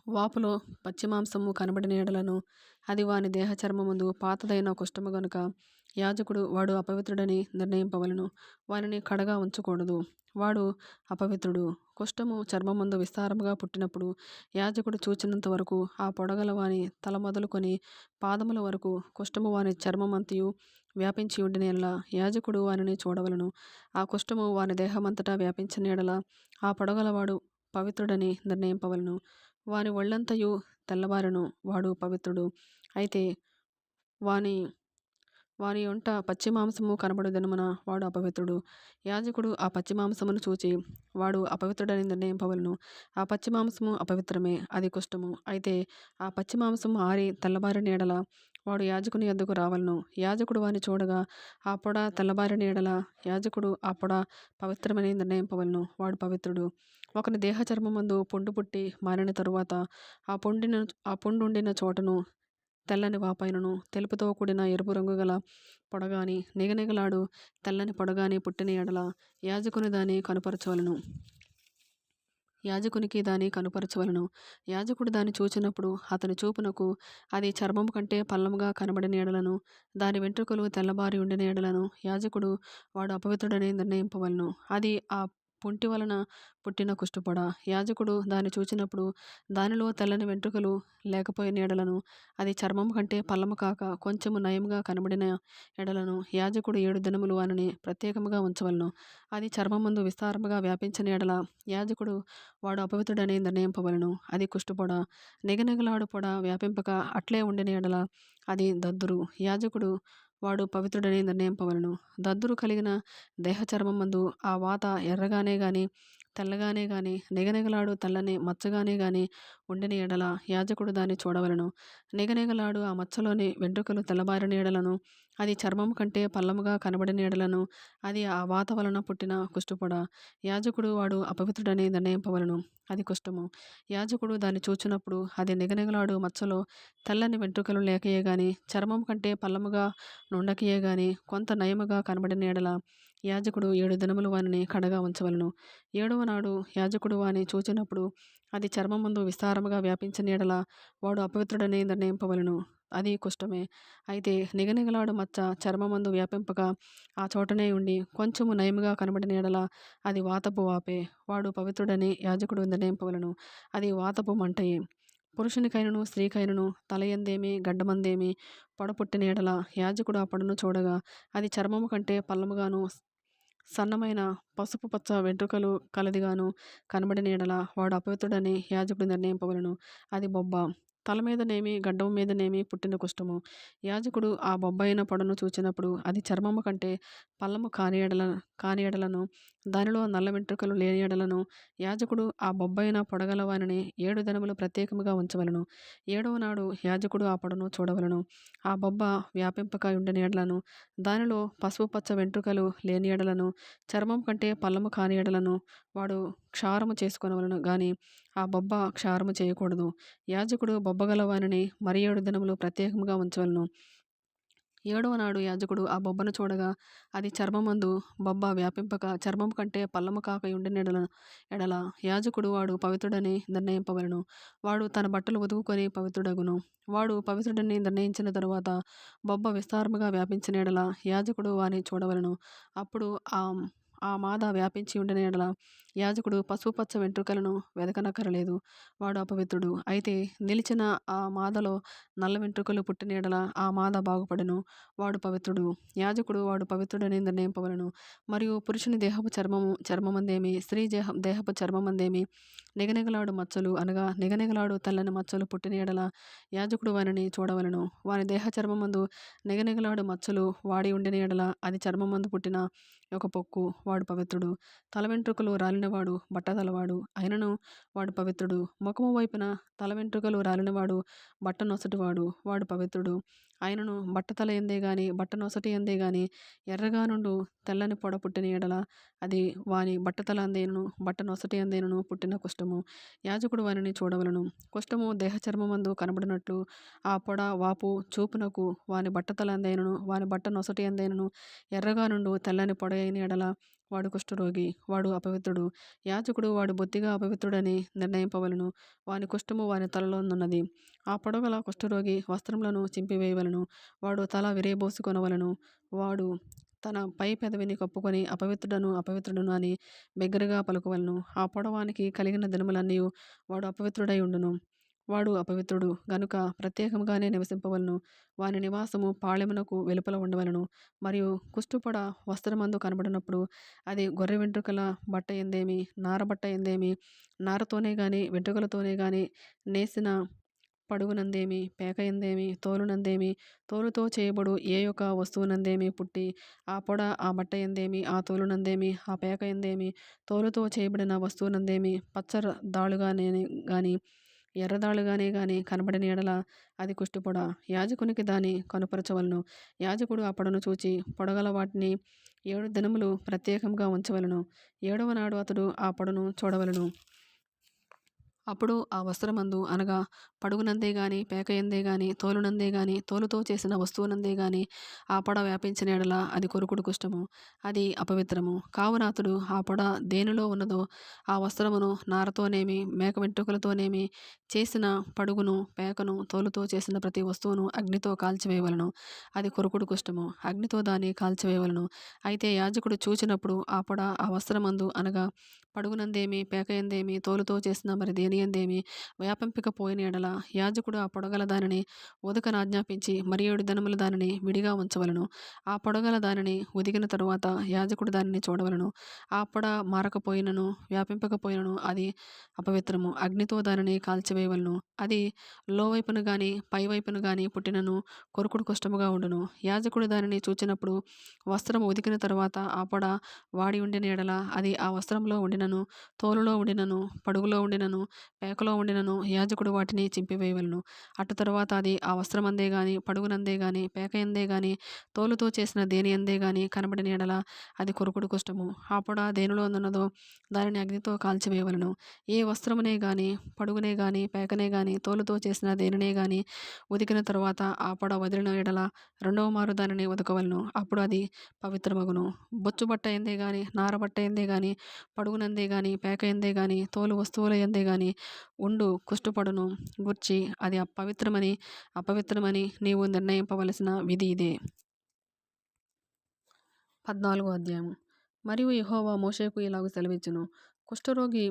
వాపులో పచ్చి మాంసము కనబడిన యెడలను, అది వాని దేహ చర్మమందు పాతదైన కుష్ఠము గనుక యాజకుడు వాడు అపవిత్రుడని నిర్ణయింపవలెను. వానిని కడగా ఉంచకూడదు. వాడు అపవిత్రుడు. కుష్ఠము చర్మమందు విస్తారముగా పుట్టినప్పుడు యాజకుడు చూచినంత వరకు ఆ పొడగల వాని తల మొదలుకొని పాదముల వరకు కుష్ఠము వాని చర్మమంతయు వ్యాపించి ఉండిన యెడల యాజకుడు వానిని చూడవలెను. ఆ కుష్ఠము వాని దేహమంతటా వ్యాపించిన యెడల ఆ పొడగలవాడు పవిత్రుడని నిర్ణయింపవలెను. వాని ఒళ్ళంతయు తెల్లబారెను, వాడు పవిత్రుడు. అయితే వాని వాని యొంట పచ్చి మాంసము కనబడు దినమున వాడు అపవిత్రుడు. యాజకుడు ఆ పచ్చి మాంసమును చూచి వాడు అపవిత్రుడని నిర్ణయింపవలెను. ఆ పచ్చి మాంసము అపవిత్రమే, అది కుష్ఠము. అయితే ఆ పచ్చి మాంసము ఆరి తెల్లబారిన యెడల వాడు యాజకుని యొద్దకు రావలెను. యాజకుడు వాని చూడగా ఆ పొడ తెల్లబారిన యెడల యాజకుడు ఆ పొడ పవిత్రమని నిర్ణయింపవలెను. వాడు పవిత్రుడు. ఒకని దేహ చర్మమందు పుండు పుట్టి మానిన తరువాత ఆ పుండుండిన చోటను తెల్లని వాపైనను తెలుపుతో కూడిన ఎరుపు రంగు గల పొడగాని నిగనిగలాడు తెల్లని పొడగాని పుట్టిన యెడల యాజకునికి దాని కనుపరచవలెను. యాజకుడు దాన్ని చూచినప్పుడు అతని చూపునకు అది చర్మము కంటే పల్లముగా కనబడిన యెడలను, దాని వెంట్రుకలు తెల్లబారి ఉండిన యెడలను యాజకుడు వాడు అపవిత్రుడని నిర్ణయింపవలెను. అది ఆ పుంటి వలన పుట్టిన కుష్టుపొడ. యాజకుడు దాన్ని చూచినప్పుడు దానిలో తెల్లని వెంట్రుకలు లేకపోయిన యెడలను, అది చర్మము కంటే పల్లము కాక కొంచెము నయముగా కనబడిన యెడలను యాజకుడు 7 దినములు వానిని ప్రత్యేకముగా ఉంచవలెను. అది చర్మమందు విస్తారముగా వ్యాపించిన యెడల యాజకుడు వాడు అపవిత్రుడని నిర్ణయింపవలెను. అది కుష్టుపొడ. నిగనిగలాడు పొడ వ్యాపింపక అట్లే ఉండిన యెడల అది దద్దురు. యాజకుడు వాడు పవిత్రుడని నిర్ణయింపవలెను. దద్దురు కలిగిన దేహ చర్మమందు ఆ వాత ఎర్రగానే గాని తెల్లగానే గాని నిగనిగలాడు తెల్లని మచ్చగానే గాని ఉండిన యెడల యాజకుడు దాన్ని చూడవలెను. నిగనిగలాడు ఆ మచ్చలోని వెంట్రుకలు తెల్లబారిన యెడలను, అది చర్మము కంటే పల్లముగా కనబడిన యెడలను, అది ఆ వాత వలన పుట్టిన కుష్టుపొడ. యాజకుడు వాడు అపవిత్రుడని నిర్ణయింపవలెను. అది కుష్ఠము. యాజకుడు దాన్ని చూచినప్పుడు అది నిగనిగలాడు మచ్చలో తెల్లని వెంట్రుకలు లేకయే గాని చర్మము కంటే పల్లముగా నుండకయే గాని కొంత నయముగా కనబడిన యెడల యాజకుడు 7 దినములు వానిని కడగా ఉంచవలెను. 7వ నాడు యాజకుడు వాని చూచినప్పుడు అది చర్మమందు విస్తారముగా వ్యాపించిన యెడల వాడు అపవిత్రుడని నిర్ణయింపవలెను. అది కుష్ఠమే. అయితే నిగనిగలాడు మచ్చ చర్మమందు వ్యాపింపక ఆ చోటనే ఉండి కొంచెము నయముగా కనబడిన యెడల అది వాతపు వాపే. వాడు పవిత్రుడని యాజకుడు నిర్ణయింపవలెను. అది వాతపు మంటయే. పురుషునికైనను స్త్రీకైనను తలయందేమి గడ్డమందేమి పొడ పుట్టిన యెడల యాజకుడు ఆ పొడను చూడగా అది చర్మము కంటే పల్లముగాను సన్నమైన పసుపు పచ్చ వెంట్రుకలు కలదిగాను కనబడిన యెడల వాడు అపవిత్రుడని యాజకుడు నిర్ణయింపవలెను. అది బొబ్బ. తల మీదనేమి గడ్డము మీదనేమి పుట్టిన కుష్ఠము. యాజకుడు ఆ బొబ్బైన పొడను చూచినప్పుడు అది చర్మము కంటే పల్లము కాని యెడలను, దానిలో నల్ల వెంట్రుకలు లేని యెడలను యాజకుడు ఆ బొబ్బైన పొడగల వానిని 7 దినములు ప్రత్యేకముగా ఉంచవలెను. 7వ నాడు యాజకుడు ఆ పొడను చూడవలెను. ఆ బొబ్బ వ్యాపింపక ఉండిన యెడలను, దానిలో పసుపు పచ్చ వెంట్రుకలు లేని యెడలను, చర్మం కంటే పల్లము కాని యెడలను వాడు క్షారము చేసుకొనవలెను గాని ఆ బొబ్బ క్షారము చేయకూడదు. యాజకుడు బొబ్బగల వానిని మరి 7 దినములు ప్రత్యేకముగా ఉంచవలెను. 7వ నాడు యాజకుడు ఆ బొబ్బను చూడగా అది చర్మమందు బొబ్బ వ్యాపింపక చర్మము కంటే పల్లము కాక ఉండిన ఎడల యాజకుడు వాడు పవిత్రుడని నిర్ణయింపవలెను. వాడు తన బట్టలు ఉతుకుకొని పవిత్రుడగును. వాడు పవిత్రుడని నిర్ణయించిన తరువాత బొబ్బ విస్తారముగా వ్యాపించిన యెడల యాజకుడు వాని చూడవలెను. అప్పుడు ఆ మాద వ్యాపించి ఉండిన యెడల యాజకుడు పసుపుపచ్చ వెంట్రుకలను వెదకనక్కరలేదు, వాడు అపవిత్రుడు. అయితే నిలిచిన ఆ మాదలో నల్ల వెంట్రుకలు పుట్టిన యెడల ఆ మాద బాగుపడును, వాడు పవిత్రుడు. యాజకుడు వాడు పవిత్రుడని నిర్ణయింపవలెను. మరియు పురుషుని దేహపు చర్మమందేమి, స్త్రీ దేహపు చర్మమందేమి నిగనిగలాడు మచ్చలు అనగా నిగనిగలాడు తెల్లని మచ్చలు పుట్టిన యెడల యాజకుడు వానిని చూడవలెను. వాని దేహ చర్మమందు నిగనిగలాడు మచ్చలు వాడి ఉండిన యెడల అది చర్మమందు పుట్టిన ఒక పొక్కు, వాడు పవిత్రుడు. తల వెంట్రుకలు రాలినవాడు బట్టతలవాడు అయినను వాడు పవిత్రుడు. ముఖము వైపున తల వెంట్రుకలు రాలినవాడు బట్ట నొసటివాడు, వాడు పవిత్రుడు. ఆయనను బట్టతల ఎందే గాని బట్ట నొసటి ఎందే గాని ఎర్రగా నుండు తెల్లని పొడ పుట్టిన యెడల అది వాని బట్టతల అందేనను బట్ట నొసటి అందేనను పుట్టిన కుష్ఠము. యాజకుడు వానిని చూడవలెను. కుష్ఠము దేహ చర్మమందు కనబడినట్లు ఆ పొడ వాపు చూపునకు వాని బట్టతల అందేనను వాని బట్ట నొసటి అందేనను ఎర్రగా నుండు తెల్లని పొడ అయిన యెడల వాడు కుష్ఠరోగి, వాడు అపవిత్రుడు. యాజకుడు వాడు బొత్తిగా అపవిత్రుడని నిర్ణయింపవలెను. వాని కుష్ఠము వాని తలలోనున్నది. ఆ పొడగల కుష్ఠరోగి వస్త్రములను చింపివేయవలెను. వాడు తల విరయబోసుకొనవలెను. వాడు తన పై పెదవిని కప్పుకొని అపవిత్రుడను అని బిగ్గరగా పలుకవలెను. ఆ పొడవానికి కలిగిన దినములన్నీయు వాడు అపవిత్రుడై ఉండును. వాడు అపవిత్రుడు గనుక ప్రత్యేకముగానే నివసింపవలను. వాని నివాసము పాళెమునకు వెలుపల ఉండవలను. మరియు కుష్టుపొడ వస్త్రమందు కనబడినప్పుడు అది గొర్రె వెంట్రుకల బట్ట ఎందేమి, నారబట్ట ఎందేమి, నారతోనే గాని వెంట్రుకలతోనే గాని నేసిన పడుగునందేమి, పేక ఎందేమి, తోలునందేమి, తోలుతో చేయబడు ఏ యొక్క వస్తువునందేమి పుట్టి ఆ పొడ ఆ బట్ట ఎందేమి, ఆ తోలునందేమి, ఆ పేక ఎందేమి, తోలుతో చేయబడిన వస్తువునందేమి పచ్చ దాళుగానే గాని ఎర్రదాళుగానే గాని కనబడిన యెడల అది కుష్టుపొడ. యాజకునికి దాని కనుపరచవలను. యాజకుడు ఆ పొడను చూచి పొడగల వాటిని 7 దినములు ప్రత్యేకంగా ఉంచవలెను. 7వ నాడు అతడు ఆ పొడను చూడవలెను. అప్పుడు ఆ వస్త్రమందు అనగా పడుగునందే గాని పేక ఎందే గాని తోలునందే గాని తోలుతో చేసిన వస్తువునందే గాని ఆ పొడ వ్యాపించిన యెడల అది కొరుకుడు కుష్టము, అది అపవిత్రము. కావున అతడు ఆ పొడ దేనిలో ఉన్నదో ఆ వస్త్రమును నారతోనేమి మేక వెంట్రుకలతోనేమి చేసిన పడుగును పేకను తోలుతో చేసిన ప్రతి వస్తువును అగ్నితో కాల్చివేయవలను. అది కొరుకుడు కుష్టము, అగ్నితో దాన్ని కాల్చివేయవలను. అయితే యాజకుడు చూచినప్పుడు ఆ పొడ ఆ వస్త్రమందు అనగా పడుగునందేమి పేక ఎందేమి తోలుతో చేసిన మరి దేని ఎందేమి వ్యాపింపకపోయిన యెడల యాజకుడు ఆ పొడగల దానిని ఉదకనాజ్ఞాపించి మరి 7 దినములు దానిని విడిగా ఉంచవలను. ఆ పొడగల దానిని ఉదికిన తరువాత యాజకుడు దానిని చూడవలను. ఆ పొడ మారకపోయినను వ్యాపింపకపోయినను అది అపవిత్రము, అగ్నితో దానిని కాల్చివేయవలను. అది లోవైపును గాని పైవైపును గాని పుట్టినను కొరుకుడు కుష్టముగా ఉండును. యాజకుడు దానిని చూచినప్పుడు వస్త్రము ఉదికిన తరువాత ఆ పొడ వాడి ఉండిన యెడల అది ఆ వస్త్రంలో ఉండినను తోలులో ఉండినను పడుగులో ఉండినను పేకలో ఉండినను యాజకుడు వాటిని చింపివేయవలను. అటు తరువాత అది ఆ వస్త్రమందే గాని పడుగునందే గాని పేక ఎందే గాని తోలుతో చేసిన దేని ఎందే గాని కనబడిన యెడల అది కొరుకుడు కుష్టము. ఆ పొడ దేనిలో ఉన్నదో దానిని అగ్నితో కాల్చివేయవలను. ఏ వస్త్రమునే గాని పడుగునే గాని పేకనే గాని తోలుతో చేసిన దేనినే గాని ఉదికిన తరువాత ఆ పొడ వదిలిన యెడల రెండవ మారు దానిని ఉదకవలను. అప్పుడు అది పవిత్రమగును. బొచ్చుబట్ట ఎందే గాని నారబట్ట ఎందే గాని పడుగునందే గాని పేక ఎందే గాని తోలు వస్తువుల ఎందే గాని ఉండు కుష్టుపొడను గూర్చి అది అపవిత్రమని నీవు నిర్ణయింపవలసిన విధి ఇదే. 14వ అధ్యాయము. మరియు యెహోవా మోషేకు ఇలాగు సెలవిచ్చెను. కుష్ఠరోగి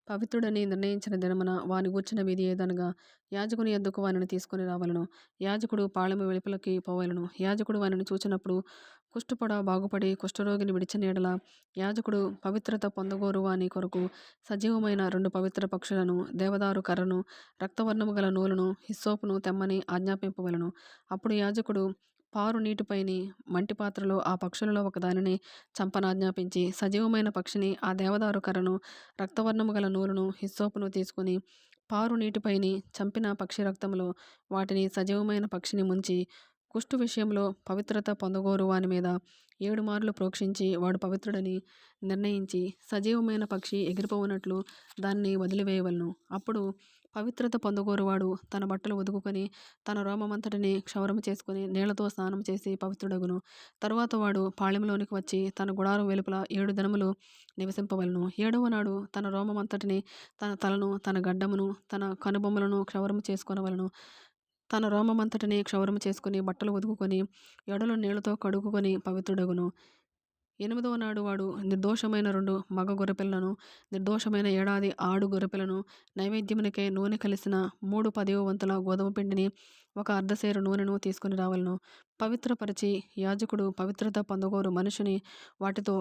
పవిత్రుడని నిర్ణయించిన దినమున వాని గూర్చిన విధి ఏదనగా యాజకుని యొద్దకు వానిని తీసుకొని రావలను. యాజకుడు పాళెము వెలుపలికి పోవలెను. యాజకుడు వానిని చూచినప్పుడు కుష్టుపొడ బాగుపడి కుష్ఠరోగిని విడిచిన యెడల యాజకుడు పవిత్రత పొందగోరు వాని కొరకు సజీవమైన 2 పవిత్ర పక్షులను, దేవదారు కర్రను, రక్తవర్ణము గల నూలును, హిస్సోపును తెమ్మని ఆజ్ఞాపింపవలెను. అప్పుడు యాజకుడు పారు నీటిపైని మంటి పాత్రలో ఆ పక్షులలో ఒకదానిని చంపనాజ్ఞాపించి సజీవమైన పక్షిని, ఆ దేవదారు కర్రను, రక్తవర్ణము గల నూలును, హిస్సోపును తీసుకుని పారు నీటిపైని చంపిన పక్షి రక్తములో వాటిని సజీవమైన పక్షిని ముంచి కుష్టు విషయంలో పవిత్రత పొందగోరు వాని మీద 7 మార్లు ప్రోక్షించి వాడు పవిత్రుడని నిర్ణయించి సజీవమైన పక్షి ఎగిరిపోవునట్లు దాన్ని వదిలివేయవలను. అప్పుడు పవిత్రత పొందగోరువాడు తన బట్టలు ఉదుకుకొని తన రోమమంతటిని క్షౌరము చేసుకుని నీళ్లతో స్నానం చేసి పవిత్రుడగును. తరువాత వాడు పాళెంలోనికి వచ్చి తన గుడారం వెలుపల 7 దినములు నివసింపవలను. 7వ నాడు తన రోమమంతటిని, తన తలను, తన గడ్డమును, తన కనుబొమ్మలను క్షౌరము చేసుకొనవలను. తన రోమమంతటిని క్షౌరము చేసుకుని బట్టలు ఉదుకుకొని ఎడలు నీళ్లతో కడుగుకొని పవిత్రుడగును. ఎనిమిదవ నాడు వాడు నిర్దోషమైన 2 మగ గొర్రెపిల్లలను, నిర్దోషమైన ఏడాది ఆడు గొర్రెపిల్లను, నైవేద్యమునకై నూనె కలిసిన 3 10వ వంతుల గోధుమ పిండిని, ఒక అర్ధసేరు నూనెను తీసుకుని రావలను. పవిత్రపరిచి యాజకుడు పవిత్రత పొందగోరు మనిషిని వాటితో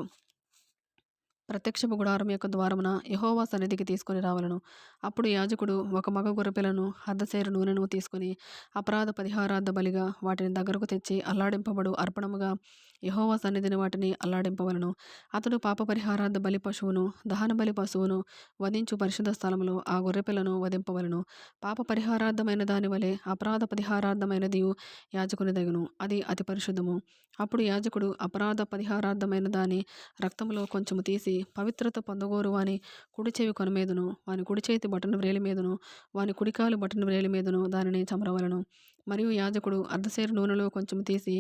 ప్రత్యక్షపు గుడారం యొక్క ద్వారమున యెహోవా సన్నిధికి తీసుకొని రావలను. అప్పుడు యాజకుడు ఒక మగ గొర్రెపిల్లను, అర్ధసేరు నూనెను తీసుకుని అపరాధ పరిహారార్థ బలిగా వాటిని దగ్గరకు తెచ్చి అల్లాడింపబడు అర్పణముగా యెహోవా సన్నిధిని వాటిని అల్లాడింపవలను. అతడు పాప పరిహారార్థ బలి పశువును, దహన బలి పశువును వధించు పరిశుద్ధ స్థలములో ఆ గొర్రెపిల్లను వధింపవలను. పాప పరిహారార్థమైన దాని వలె అపరాధ పరిహారార్థమైనదియు యాజకుని దగును, అది అతి పరిశుద్ధము. అప్పుడు యాజకుడు అపరాధ పరిహారార్థమైన దాని రక్తములో కొంచెము తీసి పవిత్రత పొందగోరు వాని కుడి చెవి కొన మీదను, వాని కుడి చేతి బటన్ వ్రేలి మీదను, వాని కుడికాలు బటన్ వ్రేలి మీదను దానిని చమరవలను. మరియు యాజకుడు అర్ధసేరు నూనెలో కొంచెం తీసి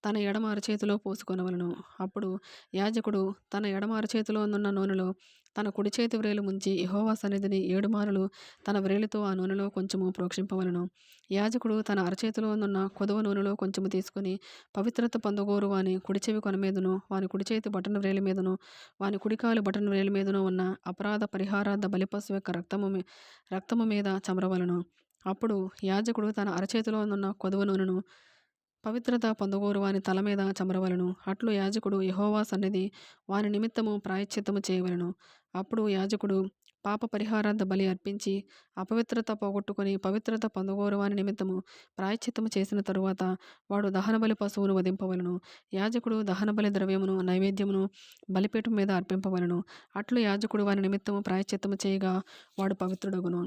తన ఎడమ అరచేతిలో పోసుకొనవలను. అప్పుడు యాజకుడు తన ఎడమ అరచేతిలో నున్న నూనెలో తన కుడి చేతి వ్రేలు ముంచి యెహోవా సన్నిధిని 7 మారులు తన వ్రేలితో ఆ నూనెలో కొంచెము ప్రోక్షింపవలను. యాజకుడు తన అరచేతిలో నున్న కొదువ నూనెలో కొంచెము తీసుకుని పవిత్రత పొందగోరు వాని కుడి చెవి కొన మీదను, వాని కుడి చేతి బటన్ వ్రేలి మీదను, వాని కుడికాలు బటన్ వ్రేలి మీదను ఉన్న అపరాధ పరిహారార్థ బలిపశువు యొక్క రక్తము మీద చమరవలను. అప్పుడు యాజకుడు తన అరచేతిలో నున్న కొదువ నూనెను పవిత్రత పొందగోరు వాని తల మీద చమరవలను. అట్లు యాజకుడు యెహోవా సన్నిధి వాని నిమిత్తము ప్రాయశ్చిత్తము చేయవలను. అప్పుడు యాజకుడు పాప పరిహారార్థ బలి అర్పించి అపవిత్రత పోగొట్టుకొని పవిత్రత పొందగోరు వాని నిమిత్తము ప్రాయశ్చిత్తము చేసిన తరువాత వాడు దహనబలి పశువును వధింపవలను. యాజకుడు దహనబలి ద్రవ్యమును నైవేద్యమును బలిపీఠం మీద అర్పింపవలను. అట్లు యాజకుడు వాని నిమిత్తము ప్రాయశ్చిత్తము చేయగా వాడు పవిత్రుడగును.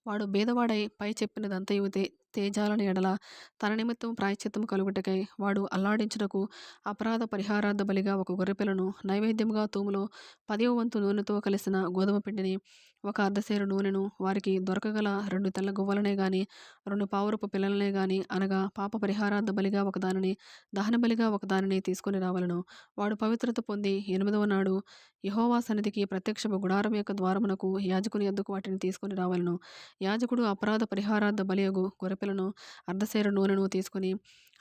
వాడు బీదవాడై పై చెప్పినదంతయు తేజాలని ఎడల తన నిమిత్తం ప్రాయశ్చిత్తము కలుగుటకై వాడు అల్లాడించుటకు అపరాధ పరిహారార్థ బలిగా ఒక గొర్రెపిల్లను, నైవేద్యముగా తూములో 10వ వంతు నూనెతో కలిసిన గోధుమ పిండిని, ఒక అర్ధసేరు నూనెను, వారికి దొరకగల 2 తెల్ల గువ్వలనే గాని 2 పావురపు పిల్లలనే గాని, అనగా పాప పరిహారార్థ బలిగా ఒకదానిని, దహన బలిగా ఒకదానిని తీసుకొని రావలను. వాడు పవిత్రత పొంది 8వ నాడు యెహోవా సన్నిధికి ప్రత్యక్షపు గుడారం యొక్క ద్వారమునకు యాజకుని యొద్దకు వాటిని తీసుకొని రావలను. యాజకుడు అపరాధ పరిహారార్థ బలియగు గొర్రెపిల్లను, అర్ధసేరు నూనెను తీసుకుని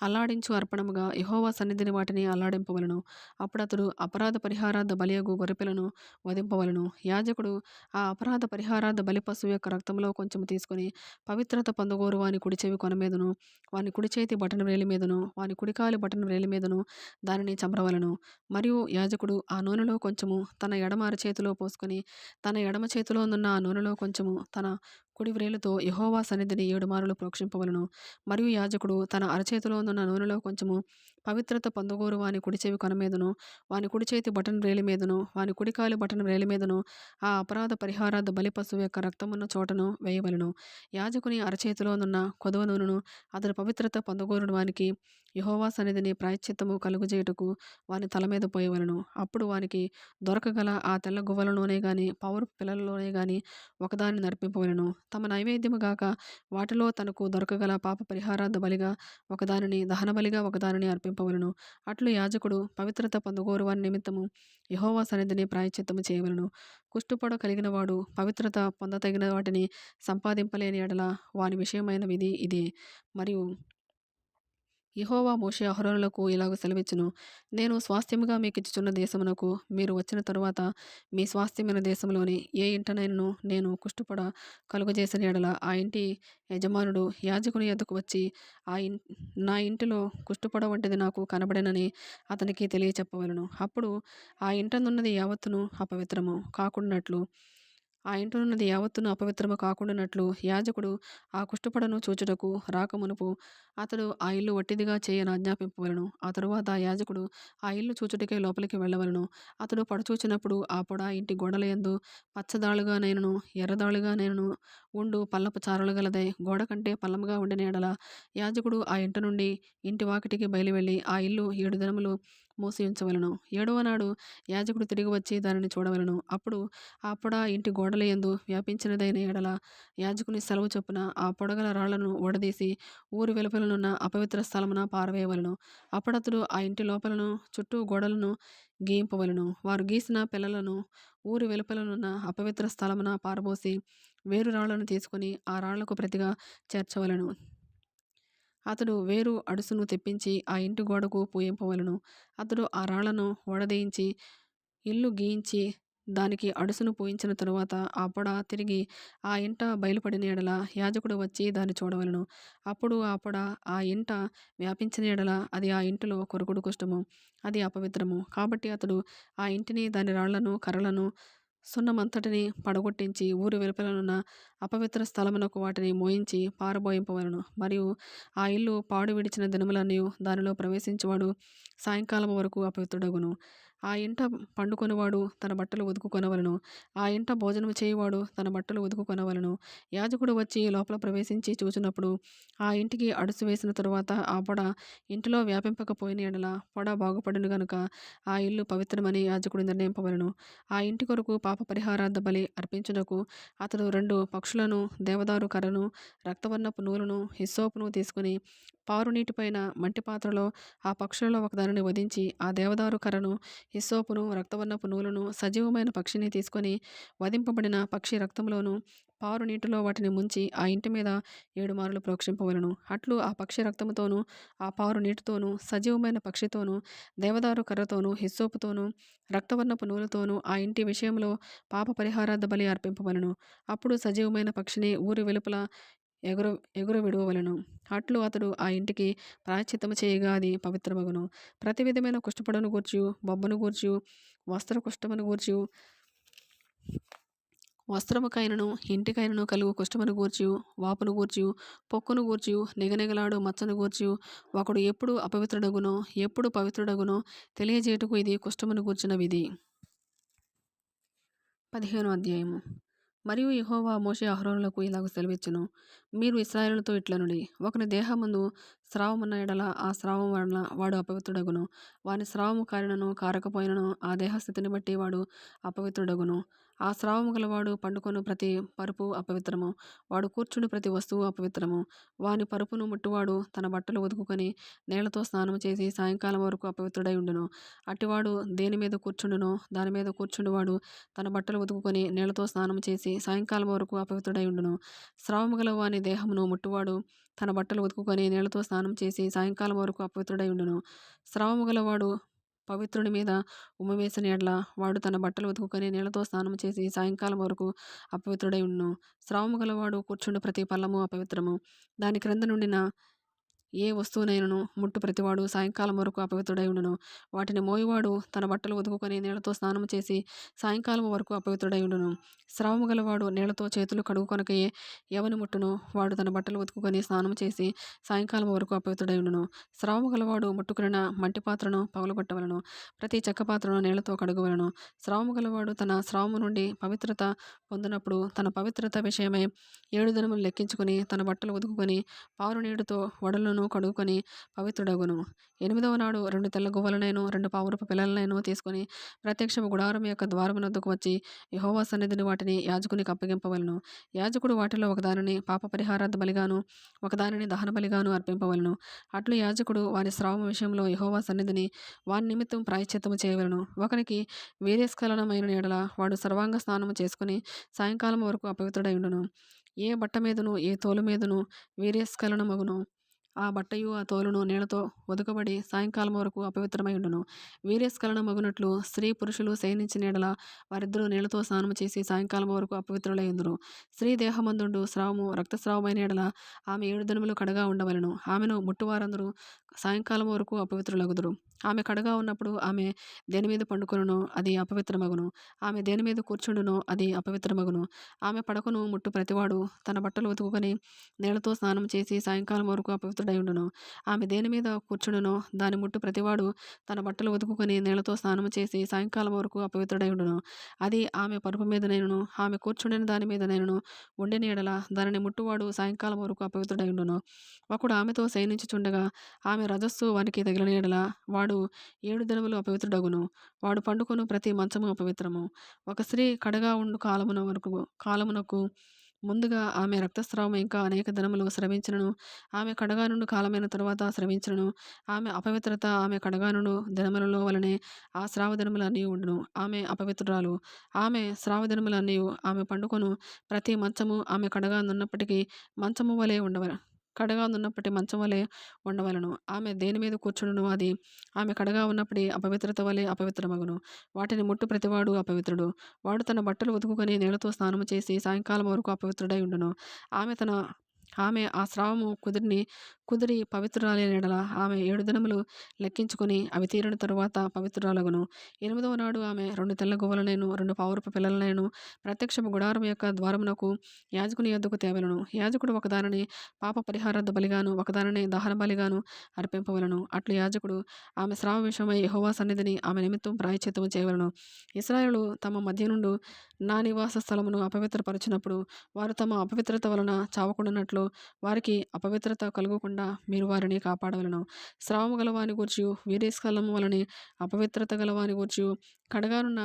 అల్లాడించు అర్పణముగా యెహోవా సన్నిధిని వాటిని అల్లాడింపవలను. అప్పుడు అతడు అపరాధ పరిహారార్థ బలియగు గొర్రెపిల్లను వధింపవలను. యాజకుడు ఆ అపరాధ పరిహారార్థ బలి పశువు యొక్క రక్తంలో కొంచెము తీసుకుని పవిత్రత పొందగోరు వాని కుడి చెవి కొన మీదను, వాని కుడి చేతి బటన్ వ్రేలి మీదను, వాని కుడికాలు బటన్ వ్రేలి మీదను దానిని చమరవలను. మరియు యాజకుడు ఆ నూనెలో కొంచెము తన ఎడమ అరచేతిలో పోసుకొని తన ఎడమ చేతిలో నున్న ఆ నూనెలో కొంచెము తన కుడి వ్రేలుతో యెహోవా సన్నిధిని 7 మారులు ప్రోక్షింపవలను. మరియు యాజకుడు తన అరచేతిలో నున్న నూనెలో కొంచెము పవిత్రత పొందగోరు వాని కుడి చెవి కొన మీదను, వాని కుడి చేతి బటన్ వ్రేలి మీదను, వాని కుడికాలు బటన్ వ్రేలి మీదను ఆ అపరాధ పరిహారార్థ బలి పశువు యొక్క రక్తమున్న చోటను వేయవలను. యాజకుని అరచేతిలో నున్న కొదువ నూనెను అతడు పవిత్రత పొందగోరు వానికి యెహోవా సన్నిధిని ప్రాయశ్చిత్తము కలుగుచేయుటకు వాని తల మీద పోయవలను. అప్పుడు వానికి దొరకగల ఆ తెల్ల గువ్వలలోనే గాని పావురపు పిల్లలలోనే గాని ఒకదానిని నర్పింపవలను. తమ నైవేద్యము గాక వాటిలో తనకు దొరకగల పాప పరిహారార్థ బలిగా ఒకదానిని, దహనబలిగా ఒకదానిని అర్పింపవలను. అట్లు యాజకుడు పవిత్రత పొందగోరు వాని నిమిత్తము యెహోవా సన్నిధిని ప్రాయశ్చిత్తము చేయవలను. కుష్టుపొడ కలిగిన వాడు పవిత్రత పొందతగిన వాటిని సంపాదింపలేని ఎడల వాని విషయమైన విధి ఇదే. మరియు యెహోవా మోషే అహరోనులకు ఇలాగ సెలవిచ్చును. నేను స్వాస్థ్యముగా మీకిచ్చుచున్న దేశమునకు మీరు వచ్చిన తరువాత మీ స్వాస్థ్యమైన దేశంలోని ఏ ఇంటనైనను నేను కుష్టుపొడ కలుగజేసిన ఎడల ఆ ఇంటి యజమానుడు యాజకుని యొద్దకు వచ్చి నా ఇంటిలో కుష్టుపొడ వంటిది నాకు కనబడెనని అతనికి తెలియచెప్పవలను. అప్పుడు ఆ ఇంటనున్నది యావత్తును అపవిత్రము కాకుండానట్లు కాకుండానట్లు యాజకుడు ఆ కుష్టుపొడను చూచుటకు రాకమునుపు అతడు ఆ ఇల్లు వట్టిదిగా చేయని ఆజ్ఞాపింపవలను. ఆ తరువాత యాజకుడు ఆ ఇల్లు చూచుటకే లోపలికి వెళ్ళవలను. అతడు పడచూచినప్పుడు ఆ పొడ ఇంటి గోడలయందు పచ్చదాళుగానైనను ఎర్రదాళుగానైనను ఉండు పల్లపు చారలు గలదై గోడ కంటే పల్లముగా ఉండిన ఎడల యాజకుడు ఆ ఇంట నుండి ఇంటి వాకిటికి బయలువెళ్ళి ఆ ఇల్లు 7 దినములు మూసి ఉంచవలను. 7వ నాడు యాజకుడు తిరిగి వచ్చి దానిని చూడవలను. అప్పుడు ఆ పొడ ఇంటి గోడలయందు వ్యాపించినదైన ఎడల యాజకుని సెలవు చొప్పున ఆ పొడగల రాళ్లను ఊడదీసి ఊరి వెలుపలనున్న అపవిత్ర స్థలమున పారవేయవలను. అప్పుడతడు ఆ ఇంటి లోపలను చుట్టూ గోడలను గీయింపవలను. వారు గీసిన పిల్లలను ఊరి వెలుపలనున్న అపవిత్ర స్థలమున పారబోసి వేరు రాళ్లను తీసుకుని ఆ రాళ్లకు ప్రతిగా చేర్చవలను. అతడు వేరు అడుసును తెప్పించి ఆ ఇంటి గోడకు పూయింపవలెను. అతడు ఆ రాళ్లను ఓడదీయించి ఇల్లు గీయించి దానికి అడుసును పూయించిన తరువాత ఆ పొడ తిరిగి ఆ ఇంట బయలుపడిన యెడల యాజకుడు వచ్చి దాన్ని చూడవలెను. అప్పుడు ఆ పొడ ఆ ఇంట వ్యాపించిన యెడల అది ఆ ఇంటిలో కొరుకుడు కుష్టము, అది అపవిత్రము. కాబట్టి అతడు ఆ ఇంటిని, దాని రాళ్లను, కర్రలను, సున్నమంతటిని పడగొట్టించి ఊరి వెలుపలనున్న అపవిత్ర స్థలమునకు వాటిని మోయించి పారబోయింపవలెను. మరియు ఆ ఇల్లు పాడు విడిచిన దినములన్నయు దానిలో ప్రవేశించువాడు సాయంకాలం వరకు అపవిత్రుడగును. ఆ ఇంట పండుకొనివాడు తన బట్టలు ఉతుకుకొనవలెను. ఆ ఇంట భోజనము చేయువాడు తన బట్టలు ఉతుకుకొనవలెను. యాజకుడు వచ్చి లోపల ప్రవేశించి చూచినప్పుడు ఆ ఇంటికి అడుసు వేసిన తరువాత ఆ పొడ ఇంటిలో వ్యాపింపకపోయిన యెడల పొడ బాగుపడును గనుక ఆ ఇల్లు పవిత్రమని యాజకుడు నిర్ణయింపవలెను. ఆ ఇంటి కొరకు పాప పరిహారార్థ బలి అర్పించుటకు అతడు 2 పక్షులను, దేవదారు కర్రను, రక్తవర్ణపు నూలును, హిస్సోపును తీసుకుని పారు నీటిపైన మంటి పాత్రలో ఆ పక్షులలో ఒకదానిని వధించి ఆ దేవదారు కర్రను, హిస్సోపును, రక్తవర్ణపు నూలును సజీవమైన పక్షిని తీసుకొని వధింపబడిన పక్షి రక్తంలోను పారు నీటిలో వాటిని ముంచి ఆ ఇంటి మీద 7 మార్లు ప్రోక్షింపవలెను. అట్లు ఆ పక్షి రక్తముతోనూ ఆ పారు నీటితోనూ సజీవమైన పక్షితోనూ దేవదారు కర్రతోనూ హిస్సోపుతోనూ రక్తవర్ణపు నూలుతోనూ ఆ ఇంటి విషయంలో పాప పరిహారార్థ బలి అర్పింపవలెను. అప్పుడు సజీవమైన పక్షిని ఊరి వెలుపల ఎగుర విడువవలెను. అట్లు అతడు ఆ ఇంటికి ప్రాయశ్చిత్తము చేయగా అది పవిత్రమగును. ప్రతి విధమైన కుష్ఠపడను గూర్చియు, బొబ్బను గూర్చియు, వస్త్ర కుష్ఠమును గూర్చియు, వస్త్రముకైనను ఇంటికైనను కలుగు కుష్ఠమును గూర్చియు, వాపును గూర్చియు, పొక్కును గూర్చియు, నిగనిగలాడు మచ్చను గూర్చియు ఒకడు ఎప్పుడు అపవిత్రుడగునో ఎప్పుడు పవిత్రుడగునో తెలియజేయుటకు ఇది కుష్ఠమును గూర్చిన విధి. 15వ అధ్యాయము. మరియు యెహోవా మోషే అహరోనులకు ఇలాగ సెలవిచ్చెను. మీరు ఇశ్రాయేలుతో ఇట్లనుడి, ఒకని దేహమందు స్రావమున్న యెడల ఆ స్రావం వలన వాడు అపవిత్రుడగును. వాని స్రావము కారినను కారకపోయినను ఆ దేహస్థితిని బట్టి వాడు అపవిత్రుడగును. ఆ స్రావము గలవాడు పండుకొను ప్రతి పరుపు అపవిత్రము. వాడు కూర్చుని ప్రతి వస్తువు అపవిత్రము. వాని పరుపును ముట్టువాడు తన బట్టలు ఉతుకుకొని నీళ్లతో స్నానము చేసి సాయంకాలం వరకు అపవిత్రుడై ఉండును. అట్టివాడు దేని మీద కూర్చుండునో దాని మీద కూర్చుండువాడు తన బట్టలు ఉతుకుకొని నీళ్లతో స్నానము చేసి సాయంకాలం వరకు అపవిత్రుడై ఉండును. స్రావము గల వాని దేహమును ముట్టువాడు తన బట్టలు ఉతుకుకొని నీళ్లతో స్నానం చేసి సాయంకాలం వరకు అపవిత్రుడై ఉండును. స్రావము గలవాడు పవిత్రుని మీద ఉమ్మి వేసిన యెడల వాడు తన బట్టలు ఉతుకుకొని నీళ్లతో స్నానం చేసి సాయంకాలం వరకు అపవిత్రుడై ఉండును. స్రావము గలవాడు కూర్చుండు ప్రతి పల్లము అపవిత్రము. దాని క్రింద నుండిన ఏ వస్తువునైనను ముట్టు ప్రతివాడు సాయంకాలం వరకు అపవిత్రుడై ఉండును. వాటిని మోయువాడు తన బట్టలు ఉతుకుకొని నీళ్లతో స్నానం చేసి సాయంకాలం వరకు అపవిత్రుడై ఉండును. స్రావము గలవాడు నీళ్లతో చేతులు కడుగుకొనకయే ఎవని ముట్టును వాడు తన బట్టలు ఉతుకుకొని స్నానం చేసి సాయంకాలం వరకు అపవిత్రుడై ఉండును. స్రావము గలవాడు ముట్టుకున్న మంటి పాత్రను పగలగొట్టవలెను. ప్రతి చెక్క పాత్రను నీళ్లతో కడుగవలెను. స్రావము గలవాడు తన స్రావము నుండి పవిత్రత పొందినప్పుడు తన పవిత్రత విషయమై 7 దినములు లెక్కించుకుని తన బట్టలు ఉతుకుకొని పారు నీటితో వడలను కడుగుకొని పవిత్రుడగును. 8వ నాడు 2 తెల్ల గువ్వలనైనను 2 పావురపు పిల్లలనైనను తీసుకొని ప్రత్యక్షపు గుడారం యొక్క ద్వారమునొద్దకు వచ్చి యెహోవా సన్నిధిని వాటిని యాజకునికి అప్పగింపవలెను. యాజకుడు వాటిలో ఒకదానిని పాప పరిహారార్థ బలిగాను ఒకదానిని దహన బలిగాను అర్పింపవలెను. అట్లు యాజకుడు వాని స్రావము విషయంలో యెహోవా సన్నిధిని వాని నిమిత్తం ప్రాయశ్చిత్తము చేయవలెను. ఒకనికి వీర్యస్ఖలనమైన యెడల వాడు సర్వాంగ స్నానము చేసుకుని సాయంకాలం వరకు అపవిత్రుడై ఉండును. ఏ బట్ట మీదను ఏ తోలు మీదను వీర్యస్ఖలనమగునో ఆ బట్టయు ఆ తోలును నీళ్లతో ఉదకబడి సాయంకాలం వరకు అపవిత్రమై ఉండును. వీర్యస్ఖలనమగునట్లు స్త్రీ పురుషులు శయనించిన యెడల వారిద్దరూ నీళ్లతో స్నానము చేసి సాయంకాలం వరకు అపవిత్రులై ఉందురు. స్త్రీ దేహమందుండు స్రావము రక్తస్రావమైన యెడల ఆమె 7 దినములు కడగా ఉండవలెను. ఆమెను ముట్టువారందరూ సాయంకాలం వరకు అపవిత్రులగుదురు. ఆమె కడగా ఉన్నప్పుడు ఆమె దేని మీద పండుకొనునో అది అపవిత్రమగును. ఆమె దేని మీద కూర్చుండునో అది అపవిత్రమగును. ఆమె పడకను ముట్టు ప్రతివాడు తన బట్టలు ఉతుకుకొని నీళ్లతో స్నానం చేసి సాయంకాలం వరకు అపవిత్రుడై ఉండును. ఆమె దేని మీద కూర్చుండునో దాని ముట్టు ప్రతివాడు తన బట్టలు ఉతుకుకొని నీళ్లతో స్నానం చేసి సాయంకాలం వరకు అపవిత్రుడై ఉండును. అది ఆమె పరుపు మీదనైనను ఆమె కూర్చుండిన దాని మీదనైనను ఉండిన యెడల దానిని ముట్టువాడు సాయంకాలం వరకు అపవిత్రుడై ఉండును. ఒకడు ఆమెతో శయనించుచుండగా ఆమె రజస్సు వానికి తగిలిన యెడల వాడు 7 దినములు అపవిత్రుడగును. వాడు పండుకొను ప్రతి మంచము అపవిత్రము. ఒక స్త్రీ కడగా ఉండు కాలమునకు ముందుగా ఆమె రక్తస్రావం ఇంకా అనేక దినములు స్రవించినను ఆమె కడగా నుండి కాలమైన తరువాత స్రవించినను ఆమె అపవిత్రత ఆమె కడగా నుండు దినములలో వలనే ఆ స్రావ దినములన్నీ ఉండును. ఆమె అపవిత్రురాలు. ఆమె స్రావ దినములన్నీ ఆమె పండుకొను ప్రతి మంచము ఆమె కడగా నున్నప్పటికీ మంచము వలె కడగా నున్నప్పటి మంచం వలె ఉండవలెను. ఆమె దేని మీద కూర్చుండునో అది ఆమె కడగా ఉన్నప్పుడే అపవిత్రత వలె అపవిత్రమగును. వాటిని ముట్టు ప్రతివాడు అపవిత్రుడు. వాడు తన బట్టలు ఉతుకుకొని నీళ్లతో స్నానము చేసి సాయంకాలం వరకు అపవిత్రుడై ఉండును. ఆమె తన ఆమె ఆ స్రావము కుదిరి పవిత్రురాలైన యెడల ఆమె 7 దినములు లెక్కించుకొని అవి తీరిన తరువాత పవిత్రురాలగును. 8వ నాడు ఆమె 2 తెల్ల గువ్వలనైనను 2 పావురపు పిల్లలనైనను ప్రత్యక్షపు గుడారం యొక్క ద్వారమునకు యాజకుని యొద్దకు తేవలెను. యాజకుడు ఒకదానిని పాప పరిహారార్థ బలిగాను ఒకదానిని దహన బలిగాను అర్పింపవలెను. అట్లు యాజకుడు ఆమె స్రావ విషయమై యెహోవా సన్నిధిని ఆమె నిమిత్తం ప్రాయశ్చిత్తము చేయవలెను. ఇశ్రాయేలు తమ మధ్య నుండు నా నివాస స్థలమును అపవిత్రపరచినప్పుడు వారు తమ అపవిత్రత వలన చావకుండానట్లు వారికి అపవిత్రత కలుగకుండా మీరు వారిని కాపాడవలెను. స్రావము గలవాని గూర్చియు వీర్యస్ఖలనము వలన అపవిత్రత గలవాని గూర్చియు కడగానున్న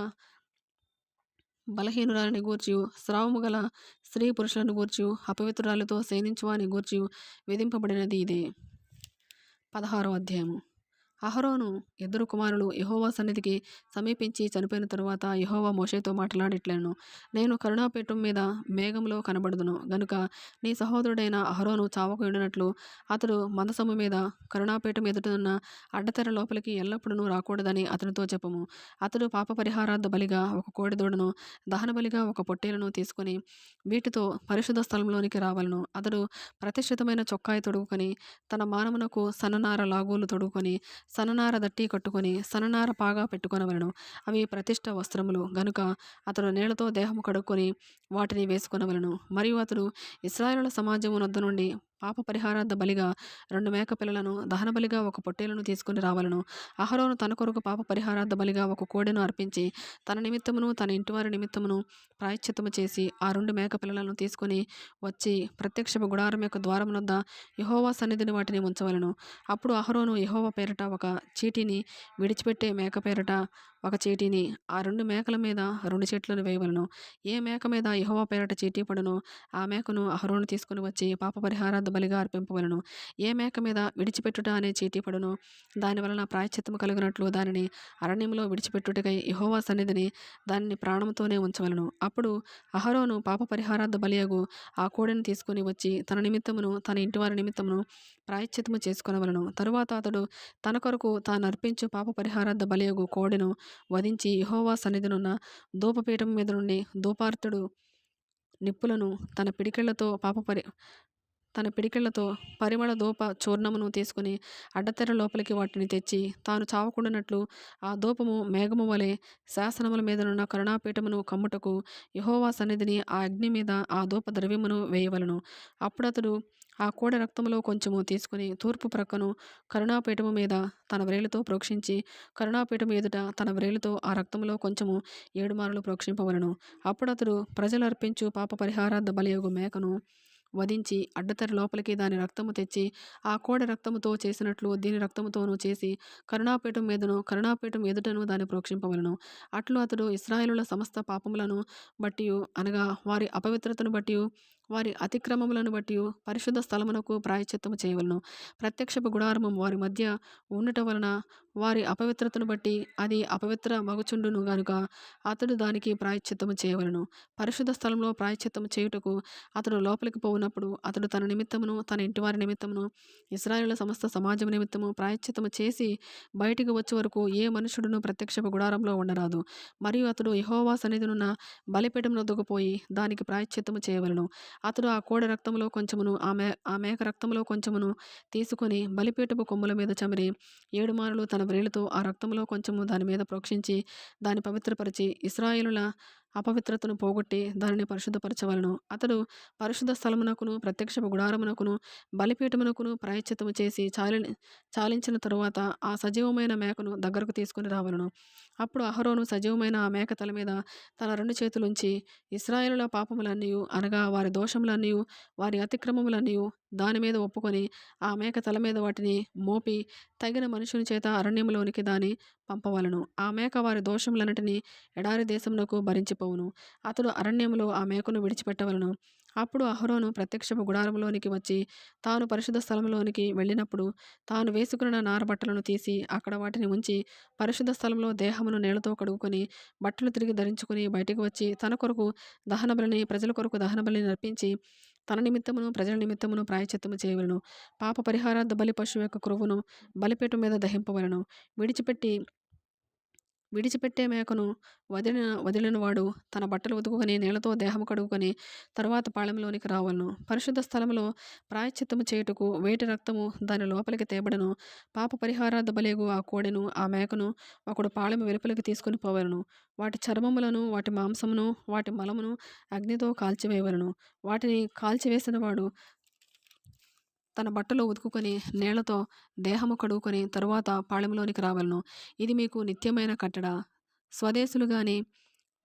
బలహీనురాలిని గూర్చియు స్రావము గల స్త్రీ పురుషులను గూర్చియు అపవిత్రురాలితో శయనించువాని గూర్చియు విధింపబడినది ఇదే. 16వ అధ్యాయము. అహరోను ఇద్దరు కుమారులు యెహోవా సన్నిధికి సమీపించి చనిపోయిన తరువాత యెహోవా మోషేతో మాట్లాడిట్లెను. నేను కరుణాపీఠం మీద మేఘంలో కనబడుదును గనుక నీ సహోదరుడైన అహరోను చావకుండునట్లు అతడు మందసము మీద కరుణాపీఠం ఎదుటనున్న అడ్డతెర లోపలికి ఎల్లప్పుడూ రాకూడదని అతనితో చెప్పుము. అతడు పాప పరిహారార్థ బలిగా ఒక కోడెదూడను దహన బలిగా ఒక పొట్టేలును తీసుకొని వీటితో పరిశుద్ధ స్థలంలోనికి రావలను. అతడు ప్రతిష్ఠితమైన చొక్కాయి తొడుగుకొని తన మానమునకు సన్ననార లాగోలు తొడుగుకొని సన్ననార దట్టి కట్టుకొని సన్ననార పాగా పెట్టుకొనవలెను. అవి ప్రతిష్ఠ వస్త్రములు గనుక అతడు నీళ్లతో దేహము కడుక్కొని వాటిని వేసుకొనవలెను. మరియు అతడు ఇశ్రాయేలుల సమాజము నొద్ద నుండి పాప పరిహారార్థ బలిగా 2 మేక పిల్లలను దహన బలిగా ఒక పొట్టేలును తీసుకుని రావలను. అహరోను తన కొరకు పాప పరిహారార్థ బలిగా ఒక కోడెను అర్పించి తన నిమిత్తమును తన ఇంటివారి నిమిత్తమును ప్రాయశ్చిత్తము చేసి ఆ 2 మేక పిల్లలను తీసుకొని వచ్చి ప్రత్యక్షపు గుడారం యొక్క ద్వారమునొద్ద యెహోవా సన్నిధిని వాటిని ఉంచవలెను. అప్పుడు అహరోను యెహోవా పేరట ఒక చీటిని విడిచిపెట్టే మేక పేరట ఒక చీటిని ఆ 2 మేకల మీద 2 చీట్లను వేయవలెను. ఏ మేక మీద యెహోవా పేరట చీటీ పడునో ఆ మేకను అహరోను తీసుకుని వచ్చి పాప పరిహారార్థ బలిగా అర్పింపవలెను. ఏ మేక మీద విడిచిపెట్టుట అనే చీటీ పడునో దాని వలన ప్రాయశ్చిత్తము కలుగునట్లు దానిని అరణ్యంలో విడిచిపెట్టుటకై యెహోవా సన్నిధిని దానిని ప్రాణముతోనే ఉంచవలెను. అప్పుడు అహరోను పాప పరిహారార్థ బలియగు ఆ కోడెను తీసుకుని వచ్చి తన నిమిత్తమును తన ఇంటివారి నిమిత్తమును ప్రాయశ్చిత్తము చేసుకొనవలెను. తరువాత అతడు తన కొరకు తాను అర్పించు పాప పరిహారార్థ బలియగు కోడెను వధించి యెహోవా సన్నిధినున్న ధూపపీఠం మీద నుండి ధూపార్తుడు నిప్పులను తన పిడికిళ్లతో పరిమళ ధూప చూర్ణమును తీసుకుని అడ్డతెర లోపలికి వాటిని తెచ్చి తాను చావకుండానట్లు ఆ ధూపము మేఘము వలె శాసనముల మీదనున్న కరుణాపీఠమును కమ్ముటకు యెహోవా సన్నిధిని ఆ అగ్ని మీద ఆ ధూప ద్రవ్యమును వేయవలెను. అప్పుడు అతడు ఆ కోడె రక్తములో కొంచెము తీసుకుని తూర్పు ప్రక్కను కరుణాపీఠము మీద తన వ్రేలితో ప్రోక్షించి కరుణాపీఠము ఎదుట తన వ్రేలితో ఆ రక్తములో కొంచెము 7 మార్లు ప్రోక్షింపవలెను. అప్పుడు అతడు ప్రజలు అర్పించు పాప పరిహారార్థ బలియగు మేకను వధించి అడ్డతెర లోపలికి దాని రక్తము తెచ్చి ఆ కోడె రక్తముతో చేసినట్లు దీని రక్తముతోనూ చేసి కరుణాపీఠం మీదను కరుణాపీఠం ఎదుటను దాన్ని ప్రోక్షింపవలెను. అట్లు అతడు ఇశ్రాయేలుల సమస్త పాపములను బట్టియు అనగా వారి అపవిత్రతను బట్టియు వారి అతిక్రమములను బట్టియు పరిశుద్ధ స్థలమునకు ప్రాయశ్చిత్తము చేయవలెను. ప్రత్యక్షపు గుడారము వారి మధ్య ఉండుట వలన వారి అపవిత్రతను బట్టి అది అపవిత్ర మగుచుండును గనుక అతడు దానికి ప్రాయశ్చిత్తము చేయవలెను. పరిశుద్ధ స్థలంలో ప్రాయశ్చిత్తము చేయుటకు అతడు లోపలికి పోవునప్పుడు అతడు తన నిమిత్తమును తన ఇంటివారి నిమిత్తమును ఇశ్రాయేలుల సమస్త సమాజం నిమిత్తము ప్రాయశ్చిత్తము చేసి బయటికి వచ్చే వరకు ఏ మనుషుడును ప్రత్యక్షపు గుడారంలో ఉండరాదు. మరియు అతడు యెహోవా సన్నిధినున్న బలిపీఠం నొద్దకు పోయి దానికి ప్రాయశ్చిత్తము చేయవలెను. అతడు ఆ కోడె రక్తములో కొంచెమును ఆ మేక రక్తములో కొంచెమును తీసుకొని బలిపీఠపు కొమ్ముల మీద చమిరి 7 మారులు తన వ్రేలితో ఆ రక్తములో కొంచెము దాని మీద ప్రోక్షించి దాన్ని పవిత్రపరిచి ఇశ్రాయేలుల అపవిత్రతను పోగొట్టి దానిని పరిశుద్ధపరచవలెను. అతడు పరిశుద్ధ స్థలమునకును ప్రత్యక్షపు గుడారమునకును బలిపీఠమునకును ప్రాయశ్చిత్తము చేసి చాలించిన తరువాత ఆ సజీవమైన మేకను దగ్గరకు తీసుకుని రావలెను. అప్పుడు అహరోను సజీవమైన ఆ మేక తల మీద తన 2 చేతులుంచి ఇశ్రాయేలుల పాపములన్నీయు అనగా వారి దోషములన్నీయు వారి అతిక్రమములన్నీయు దాని మీద ఒప్పుకొని ఆ మేక తల మీద వాటిని మోపి తగిన మనుషుని చేత అరణ్యములోనికి దాని పంపవలెను. ఆ మేక వారి దోషములన్నిటినీ ఎడారి దేశమునకు భరించిపోవును. అతడు అరణ్యములో ఆ మేకను విడిచిపెట్టవలెను. అప్పుడు అహరోను ప్రత్యక్షపు గుడారములోనికి వచ్చి తాను పరిశుద్ధ స్థలంలోనికి వెళ్ళినప్పుడు తాను వేసుకున్న నారబట్టలను తీసి అక్కడ వాటిని ఉంచి పరిశుద్ధ స్థలంలో దేహమును నీళ్లతో కడుగుకొని బట్టలు తిరిగి ధరించుకుని బయటికి వచ్చి తన కొరకు దహన బలిని ప్రజల కొరకు దహన బలిని అర్పించి తన నిమిత్తమును ప్రజల నిమిత్తమును ప్రాయశ్చిత్తము చేయవలెను. పాప పరిహారార్థ బలి పశువు యొక్క క్రొవ్వును బలిపీఠం మీద దహింపవలెను. విడిచిపెట్టి విడిచిపెట్టే మేకను వదిలిన వాడు తన బట్టలు ఉతుకుకొని నీళ్లతో దేహము కడుగుకొని తరువాత పాళెంలోనికి రావలను. పరిశుద్ధ స్థలములో ప్రాయశ్చిత్తము చేయుటకు వేటి రక్తము దాని లోపలికి తేబడను. పాప పరిహారార్థ బలిగు ఆ కోడెను ఆ మేకను ఒకడు పాళెము వెలుపలికి తీసుకుని పోవలను. వాటి చర్మములను వాటి మాంసమును వాటి మలమును అగ్నితో కాల్చివేయవలను. వాటిని కాల్చివేసిన వాడు తన బట్టలు ఉతుకుకొని నీళ్లతో దేహము కడుగుకొని తరువాత పాళెంలోనికి రావలను. ఇది మీకు నిత్యమైన కట్టడ. స్వదేశులు గాని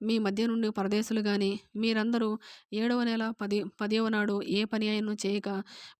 మీ మధ్య నుండి పరదేశులు గాని మీరందరూ 7వ నెల 10వ నాడు ఏ పని అయినను చేయక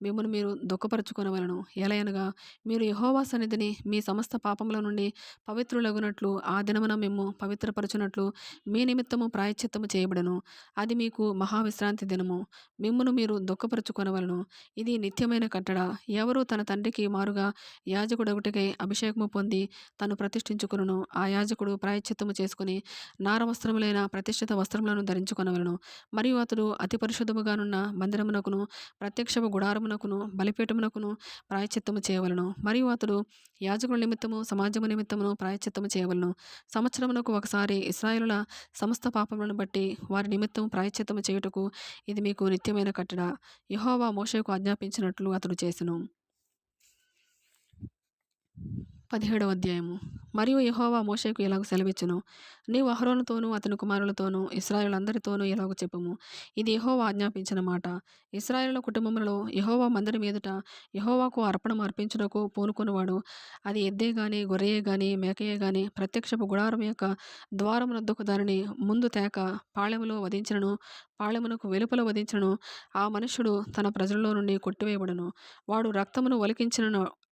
మిమ్మల్ని మీరు దుఃఖపరచుకొనవలెను. ఎలయనగా మీరు యెహోవా సన్నిధిని మీ సమస్త పాపముల నుండి పవిత్రులగునట్లు ఆ దినమున మిమ్ము పవిత్రపరచునట్లు మీ నిమిత్తము ప్రాయశ్చిత్తము చేయబడెను. అది మీకు మహావిశ్రాంతి దినము. మిమ్మును మీరు దుఃఖపరచుకొనవలెను. ఇది నిత్యమైన కట్టడ. ఎవరు తన తండ్రికి మారుగా యాజకుడొకటికై అభిషేకము పొంది తను ప్రతిష్ఠించుకొనును ఆ యాజకుడు ప్రాయశ్చిత్తము చేసుకుని నారవస్త్రములైన ప్రతిష్ఠిత వస్త్రములను ధరించుకొనవలెను. మరియు అతడు అతి పరిశుద్ధముగానున్న మందిరమునకును ప్రత్యక్షపు గుడారమునకును బలిపీఠమునకును ప్రాయశ్చిత్తము చేయవలెను. మరియు అతడు యాజకుల నిమిత్తము సమాజము నిమిత్తమును ప్రాయశ్చిత్తము చేయవలెను. సంవత్సరమునకు ఒకసారి ఇశ్రాయేలుల సమస్త పాపములను బట్టి వారి నిమిత్తము ప్రాయశ్చిత్తము చేయుటకు ఇది మీకు నిత్యమైన కట్టడ. యెహోవా మోషేకు ఆజ్ఞాపించినట్లు అతడు చేసెను. 17వ అధ్యాయము. మరియు యెహోవా మోషేకు ఇలాగ సెలవిచ్చును. నీవు అహరోనుతోనూ అతని కుమారులతోనూ ఇశ్రాయేలులందరితోనూ ఇలాగ చెప్పుము. ఇది యెహోవా ఆజ్ఞాపించిన మాట. ఇశ్రాయేలుల కుటుంబములలో యెహోవా మందిరం ఎదుట యెహోవాకు అర్పణము అర్పించుటకు పూనుకొనువాడు అది ఎద్దే గాని గొర్రెయే గాని మేకయే గాని ప్రత్యక్షపు గుడారం యొక్క ద్వారమునొద్దకు దానిని ముందు తేక పాళెములో వధించినను పాళెమునకు వెలుపల వధించినను ఆ మనుష్యుడు తన ప్రజలలో నుండి కొట్టివేయబడును. వాడు రక్తమును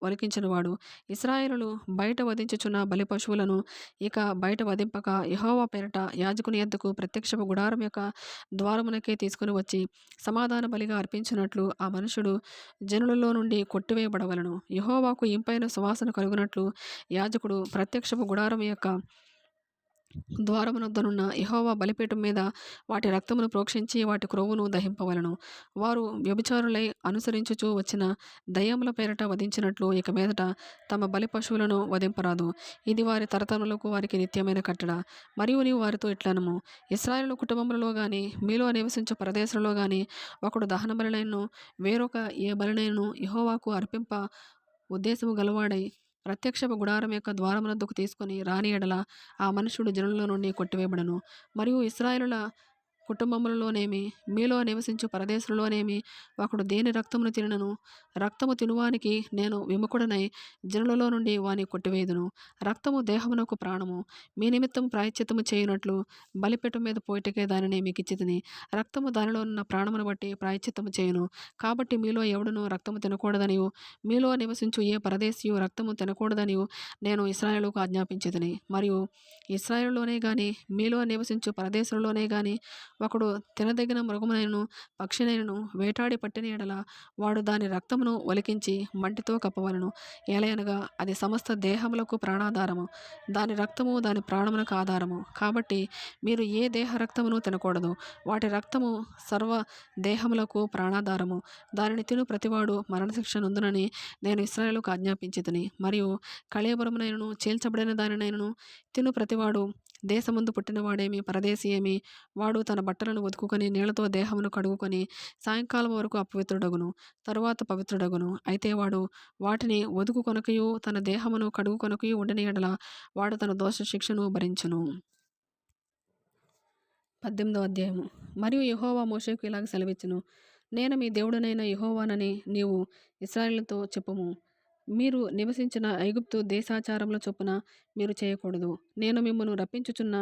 ఒలికించినవాడు. ఇశ్రాయేలులు బయట వధించుచున్న బలి పశువులను ఇక బయట వధింపక యెహోవా పేరట యాజకుని యొద్దకు ప్రత్యక్షపు గుడారం యొక్క ద్వారమునకే తీసుకుని వచ్చి సమాధాన బలిగా అర్పించినట్లు ఆ మనుషుడు జనులలో నుండి కొట్టివేయబడవలను. యెహోవాకు ఇంపైన సువాసన కలుగునట్లు యాజకుడు ప్రత్యక్షపు గుడారం యొక్క ద్వారమునొద్దనున్న యెహోవా బలిపీఠం మీద వాటి రక్తమును ప్రోక్షించి వాటి క్రొవ్వును దహింపవలను. వారు వ్యభిచారులై అనుసరించుచూ వచ్చిన దయ్యముల పేరట వధించినట్లు ఇక మీదట తమ బలి పశువులను వధింపరాదు. ఇది వారి తరతరములకు వారికి నిత్యమైన కట్టడ. మరియు నీవు వారితో ఇట్లనము. ఇశ్రాయేలు కుటుంబములలో గాని మీలో నివసించు పరదేశులలో గాని ఒకడు దహన బలినైనను వేరొక ఏ బలినైనను యెహోవాకు అర్పింప ఉద్దేశము గలవాడై ప్రత్యక్షపు గుడారం యొక్క ద్వారమునొద్దకు తీసుకొని రాని ఎడల ఆ మనుషుడు జనులలో నుండి కొట్టివేయబడను. మరియు ఇశ్రాయేలుల కుటుంబములలోనేమి మీలో నివసించు పరదేశులలోనేమి ఒకడు దేని రక్తమును తినను రక్తము తినువానికి నేను విముఖుడనై జనులలో నుండి వాని కొట్టివేయుదును. రక్తము దేహమునకు ప్రాణము. మీ నిమిత్తం ప్రాయశ్చిత్తము చేయునట్లు బలిపీఠం మీద పోయిటకే దానిని మీకు ఇచ్చితిని. రక్తము దానిలో ఉన్న ప్రాణమును బట్టి ప్రాయశ్చిత్తము చేయును. కాబట్టి మీలో ఎవడునూ రక్తము తినకూడదనియు మీలో నివసించు ఏ పరదేశియు రక్తము తినకూడదనియు నేను ఇశ్రాయేలుకు ఆజ్ఞాపించితిని. మరియు ఇశ్రాయేలులోనే గాని మీలో నివసించు పరదేశులలోనే గాని ఒకడు తినదగిన మృగమునైనను పక్షినైనను వేటాడి పట్టిన ఎడల వాడు దాని రక్తమును ఒలికించి మంటితో కప్పవలను. ఏలయనగా అది సమస్త దేహములకు ప్రాణాధారము. దాని రక్తము దాని ప్రాణమునకు ఆధారము. కాబట్టి మీరు ఏ దేహ రక్తమును తినకూడదు. వాటి రక్తము సర్వ దేహములకు ప్రాణాధారము. దానిని తిను ప్రతివాడు మరణశిక్ష నొందునని నేను ఇశ్రాయేలుకు ఆజ్ఞాపించితిని. మరియు కళేబరమునైనను చీల్చబడిన దానినైనను తిను ప్రతివాడు దేశముందు పుట్టినవాడేమి పరదేశి ఏమి వాడు తన బట్టలను ఉతుకుకొని నీళ్లతో దేహమును కడుగుకొని సాయంకాలం వరకు అపవిత్రుడగును. తరువాత పవిత్రుడగును. అయితే వాడు వాటిని ఒదుకుకొనకయు తన దేహమును కడుగుకొనకయు ఉండని ఎడల వాడు తన దోష శిక్షను భరించును. 18వ అధ్యాయము. మరియు యెహోవా మోషేకు ఇలాగ సెలవిచ్చును. నేను మీ దేవుడనైన యెహోవానని నీవు ఇశ్రాయేలుతో చెప్పుము. మీరు నివసించిన ఐగుప్తు దేశాచారముల చొప్పున మీరు చేయకూడదు. నేను మిమ్మును రప్పించుచున్న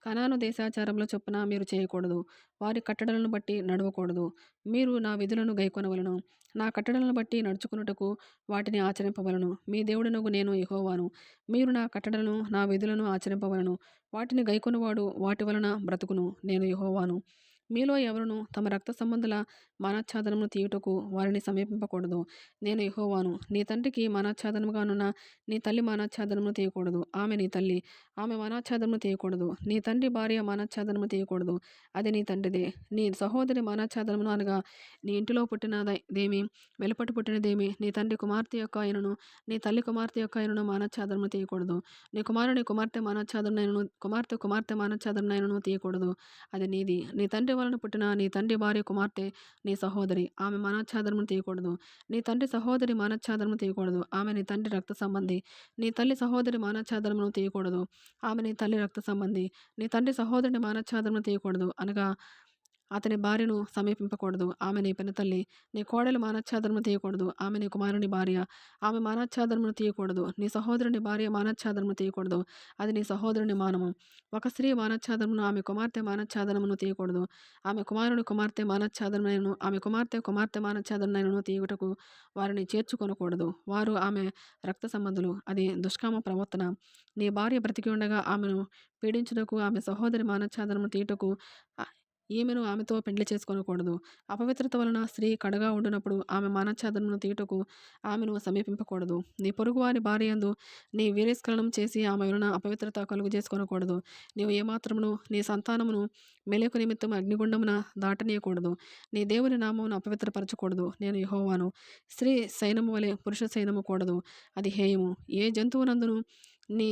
కనాను దేశాచారముల చొప్పున మీరు చేయకూడదు. వారి కట్టడలను బట్టి నడవకూడదు. మీరు నా విధులను గైకొనవలను. నా కట్టడలను బట్టి నడుచుకున్నటకు వాటిని ఆచరింపవలను. మీ దేవుడనగు నేను యెహోవాను. మీరు నా కట్టడలను నా విధులను ఆచరింపవలను. వాటిని గైకొనువాడు వాటి వలన బ్రతుకును. నేను యెహోవాను. మీలో ఎవరును తమ రక్త సంబంధుల మానచ్ఛాదనమును తీయుటకు వారిని సమీపింపకూడదు. నేను యెహోవాను. నీ తండ్రికి మానచ్ఛాదనముగానున్న నీ తల్లి మానచ్ఛాదనమును తీయకూడదు. ఆమె నీ తల్లి. ఆమె మానచ్ఛాదనము తీయకూడదు. నీ తండ్రి భార్య మానచ్ఛాదనము తీయకూడదు. అది నీ తండ్రిదే. నీ సహోదరి మానచ్ఛాదనమును అనగా నీ ఇంటిలో పుట్టినదేమి, వెలుపట పుట్టినదేమి, నీ తండ్రి కుమార్తె యొక్క అయినను, నీ తల్లి కుమార్తె యొక్క అయినను మానచ్ఛాదనము తీయకూడదు. నీ కుమారుని కుమార్తె మానచ్ఛాదనైనను, కుమార్తె మానచ్ఛాదనైనను తీయకూడదు. అది నీది. నీ తండ్రి వలన పుట్టిన నీ తండ్రి భార్య కుమార్తె నీ సహోదరి. ఆమె మానచ్ఛాదనమును తీయకూడదు. నీ తండ్రి సహోదరి మానచ్ఛాదనము తీయకూడదు. ఆమె నీ తండ్రి రక్త సంబంధి. నీ తల్లి సహోదరి మానచ్ఛాదనమును తీయకూడదు. ఆమె నీ తల్లి రక్త సంబంధి. నీ తండ్రి సహోదరుని మానచ్ఛాదనము తీయకూడదు అనగా అతని భార్యను సమీపింపకూడదు. ఆమె నీ పినతల్లి. నీ కోడలు మానచ్ఛాదనము తీయకూడదు. ఆమె నీ కుమారుని భార్య. ఆమె మానచ్ఛాదనమును తీయకూడదు. నీ సహోదరుని భార్య మానచ్ఛాదనము తీయకూడదు. అది నీ సహోదరుని మానము. ఒక స్త్రీ మానచ్ఛాదనమును ఆమె కుమార్తె మానచ్ఛాదనమును తీయకూడదు. ఆమె కుమారుని కుమార్తె మానచ్ఛాదనమైనను, ఆమె కుమార్తె మానచ్ఛాదనమైనను తీయుటకు వారిని చేర్చుకొనకూడదు. వారు ఆమె రక్త సంబంధులు. అది దుష్కామ ప్రవర్తన. నీ భార్య బ్రతికి ఉండగా ఆమెను పీడించుటకు, ఆమె సహోదరి మానచ్ఛాదనము తీయుటకు ఈమెను ఆమెతో పెండ్లి చేసుకొనకూడదు. అపవిత్రత వలన స్త్రీ కడగా ఉండునప్పుడు ఆమె మానచ్ఛాదనమును తీయుటకు ఆమెను సమీపింపకూడదు. నీ పొరుగువారి భార్యయందు నీ వీర్యస్ఖలనం చేసి ఆమె వలన అపవిత్రత కలుగు చేసుకొనకూడదు. నీవు ఏమాత్రమును నీ సంతానమును మెలెకు నిమిత్తం అగ్నిగుండమున దాటనీయకూడదు. నీ దేవుని నామమును అపవిత్రపరచకూడదు. నేను యెహోవాను. స్త్రీ సైనము వలె పురుష సైనము కూడదు. అది హేయము. ఏ జంతువునందును నీ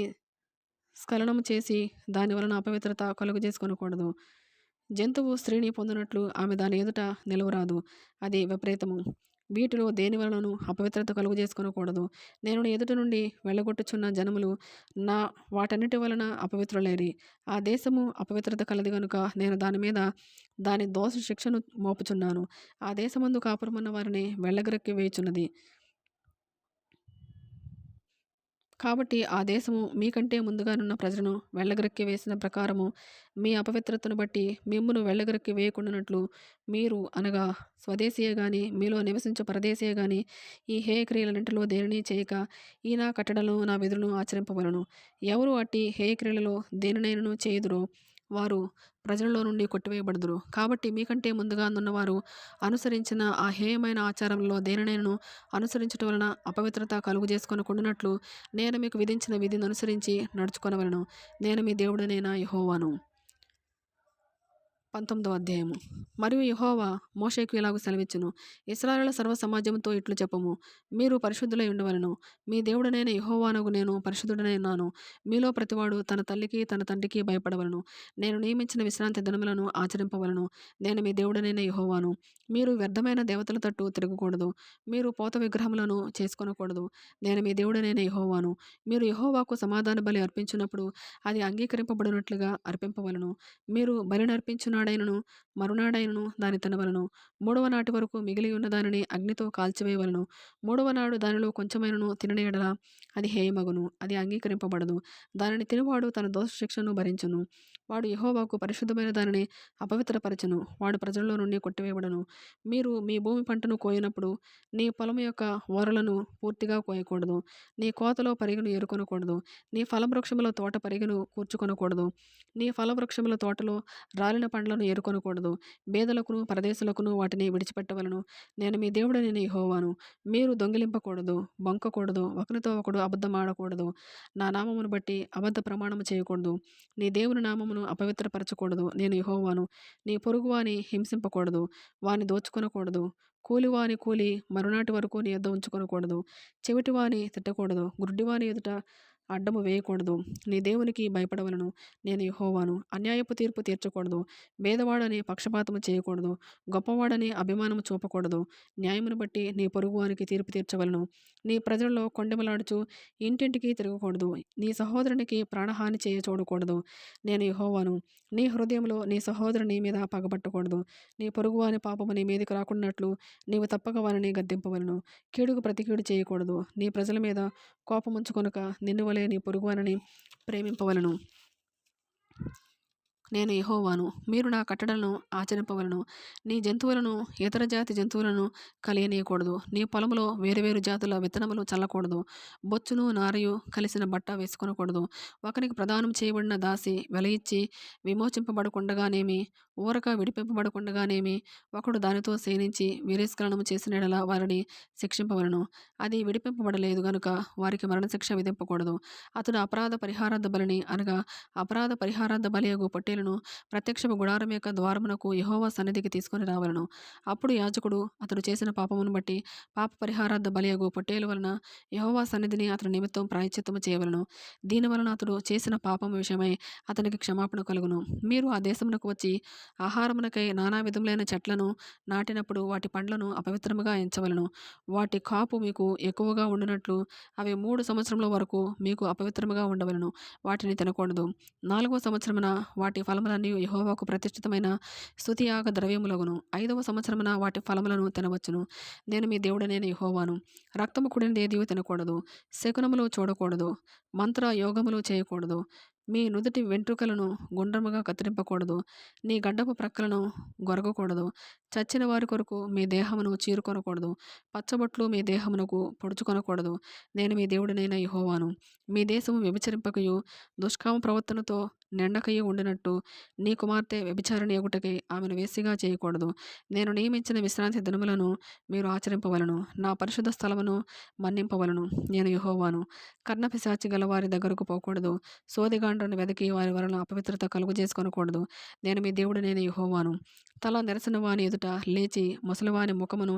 స్ఖలనము చేసి దాని వలన అపవిత్రత కలుగు చేసుకొనకూడదు. జంతువు స్త్రీని పొందినట్లు ఆమె దాని ఎదుట నిలవరాదు. అది విపరీతము. వీటిలో దేని వలనను అపవిత్రత కలుగు చేసుకొనకూడదు. నేను నీ ఎదుట నుండి వెళ్ళగొట్టుచున్న జనములు నా వాటన్నిటి వలన అపవిత్రులైరి. ఆ దేశము అపవిత్రత కలది గనుక నేను దాని మీద దాని దోష శిక్షను మోపుచున్నాను. ఆ దేశమందు కాపురమున్న వారిని వెళ్ళగ్రక్కి వేయుచున్నది. కాబట్టి ఆ దేశము మీకంటే ముందుగానున్న ప్రజలను వెళ్ళగ్రక్కి వేసిన ప్రకారము మీ అపవిత్రతను బట్టి మిమ్మును వెళ్ళగ్రక్కి వేయకుండానట్లు మీరు అనగా స్వదేశీయే గాని మీలో నివసించు పరదేశీయే గాని ఈ హేయ క్రియలన్నింటిలో దేనిని చేయక ఈ నా కట్టడలను నా విధులను ఆచరింపవలను. ఎవరు అట్టి హేయ క్రియలలో దేనినైనను చేయుదురో వారు ప్రజలలో నుండి కొట్టివేయబడుదురు. కాబట్టి మీకంటే ముందుగా నున్నవారు అనుసరించిన ఆ హేయమైన ఆచారంలో దేనినైనను అనుసరించటం వలన అపవిత్రత కలుగు చేసుకొనకుండునట్లు నేను మీకు విధించిన విధిని అనుసరించి నడుచుకొనవలెను. నేను మీ దేవుడనైన యెహోవాను. 19వ అధ్యాయము. మరియు యెహోవా మోషేకు ఇలాగు సెలవిచ్చును. ఇశ్రాయేలు సర్వ సమాజముతో ఇట్లు చెప్పుము. మీరు పరిశుద్ధులై ఉండవలెను. మీ దేవుడనైన యెహోవానగు నేను పరిశుద్ధుడనై ఉన్నాను. మీలో ప్రతివాడు తన తల్లికి తన తండ్రికి భయపడవలను. నేను నియమించిన విశ్రాంతి దినములను ఆచరింపవలను. నేను మీ దేవుడనైన యెహోవాను. మీరు వ్యర్థమైన దేవతల తట్టు తిరగకూడదు. మీరు పోత విగ్రహములను చేసుకొనకూడదు. నేను మీ దేవుడనైన యెహోవాను. మీరు యెహోవాకు సమాధాన బలి అర్పించినప్పుడు అది అంగీకరింపబడినట్లుగా అర్పింపవలను. మీరు బలినర్పించునాడైనను మరునాడైనను దాని తినవలను. 3వ నాటి వరకు మిగిలి ఉన్న దానిని అగ్నితో కాల్చివేయవలను. 3వ నాడు దానిలో కొంచెమైనను తినని యెడల అది హేయమగును. అది అంగీకరింపబడదు. దానిని తినువాడు తన దోష శిక్షను భరించును. వాడు యెహోవాకు పరిశుద్ధమైన దానిని అపవిత్రపరచును. వాడు ప్రజల్లో నుండి కొట్టివేయబడును. మీరు మీ భూమి పంటను కోయినప్పుడు నీ పొలం యొక్క ఓరలను పూర్తిగా కోయకూడదు. నీ కోతలో పరిగెను ఏరుకొనకూడదు. నీ ఫలవృక్షముల తోట పరిగెను కూర్చుకొనకూడదు. నీ ఫలవృక్షముల తోటలో రాలిన పండ్లను ఏరుకొనకూడదు. బేదలకును పరదేశులకును వాటిని విడిచిపెట్టవలను. నేను మీ దేవుడనైన యెహోవాను. మీరు దొంగిలింపకూడదు, బొంకకూడదు, ఒకనితో ఒకడు అబద్ధమాడకూడదు. నా నామమును బట్టి అబద్ధ ప్రమాణము చేయకూడదు. నీ దేవుని నామమును అపవిత్రపరచకూడదు. నేను యెహోవాను. నీ పొరుగువాని హింసింపకూడదు, వాని దోచుకొనకూడదు. కూలివాని కూలి మరునాటి వరకు నీ యొద్ద ఉంచుకొనకూడదు. చెవిటివాని తిట్టకూడదు, గుడ్డివాని ఎదుట అడ్డము వేయకూడదు. నీ దేవునికి భయపడవలను. నేను యెహోవాను. అన్యాయపు తీర్పు తీర్చకూడదు. భేదవాడని పక్షపాతము చేయకూడదు. గొప్పవాడని అభిమానము చూపకూడదు. న్యాయమును బట్టి నీ పొరుగువానికి తీర్పు తీర్చవలను. నీ ప్రజల్లో కొండెమలాడుచు ఇంటింటికి తిరగకూడదు. నీ సహోదరునికి ప్రాణహాని చేయ చూడకూడదు. నేను యెహోవాను. నీ హృదయంలో నీ సహోదరుని మీద పగబట్టకూడదు. నీ పొరుగువాని పాపము నీ మీదకి రాకున్నట్లు నీవు తప్పక వారిని గద్దింపవలను. కీడుకు ప్రతి కీడు చేయకూడదు. నీ ప్రజల మీద కోపముంచుకొనక నిన్ను వలె నీ పొరుగువారిని ప్రేమింపవలను. నేను యెహోవాను. మీరు నా కట్టడలను ఆచరింపవలెను. నీ జంతువులను, ఇతర జాతి జంతువులను కలియనీయకూడదు. నీ పొలములో వేరు జాతుల విత్తనములు చల్లకూడదు. బొచ్చును, నారయు కలిసిన బట్ట వేసుకొనకూడదు. ఒకనికి ప్రదానం చేయబడిన దాసి వెల ఇచ్చి విమోచింపబడకుండగానేమి, ఊరక విడిపింపబడకుండగానేమి, ఒకడు దానితో శయనించి వీర్యస్ఖలనము చేసిన యెడల వారిని శిక్షింపవలెను. అది విడిపింపబడలేదు గనుక వారికి మరణశిక్ష విధింపకూడదు. అతడు అపరాధ పరిహారార్థ బలిని అనగా అపరాధ పరిహారార్థ బలియగు పొట్టేలును ప్రత్యక్షపు గుడారం యొక్క ద్వారమునకు యెహోవా సన్నిధికి తీసుకొని రావలను. అప్పుడు యాజకుడు అతడు చేసిన పాపమును బట్టి పాప పరిహారార్థ బలియగు పొట్టేలు వలన యెహోవా సన్నిధిని అతని నిమిత్తం ప్రాయశ్చిత్తము చేయవలను. దీని వలన అతడు చేసిన పాపము విషయమై అతనికి క్షమాపణ కలుగును. మీరు ఆ దేశమునకు వచ్చి ఆహారమునకై నానా విధములైన చెట్లను నాటినప్పుడు వాటి పండ్లను అపవిత్రముగా ఎంచవలను. వాటి కాపు మీకు ఎక్కువగా ఉండునట్లు అవి 3 సంవత్సరముల వరకు మీకు అపవిత్రముగా ఉండవలను. వాటిని తినకూడదు. 4వ సంవత్సరమున వాటి ఫలములన్నీ యెహోవాకు ప్రతిష్ఠితమైన స్తుతియాగ ద్రవ్యములగును. 5వ సంవత్సరమున వాటి ఫలములను తినవచ్చును. నేను మీ దేవుడనైన యెహోవాను. రక్తము కూడినదేదియూ తినకూడదు. శకునములు చూడకూడదు. మంత్ర యోగములు చేయకూడదు. మీ నుదుటి వెంట్రుకలను గుండ్రముగా కత్తిరింపకూడదు. నీ గడ్డపు ప్రక్కలను గొరగకూడదు. చచ్చిన వారి కొరకు మీ దేహమును చీరుకొనకూడదు. పచ్చబొట్లు మీ దేహమునకు పొడుచుకొనకూడదు. నేను మీ దేవుడనైన యెహోవాను. మీ దేశము వ్యభిచరింపకయు దుష్కామ ప్రవర్తనతో నిండకయు ఉండినట్టు నీ కుమార్తె వ్యభిచారిణి అగుటకై ఆమెను వేశ్యగా చేయకూడదు. నేను నియమించిన విశ్రాంతి దినములను మీరు ఆచరింపవలను. నా పరిశుద్ధ స్థలమును మన్నింపవలను. నేను యెహోవాను. కర్ణపిశాచి గల వారి దగ్గరకు పోకూడదు. సోదిగాండ్రను వెదకి వారి వలన అపవిత్రత కలుగు చేసుకొనకూడదు. నేను మీ దేవుడనైన యెహోవాను. తల నెరసిన వాని ఎదుట లేచి ముసలివాని ముఖమును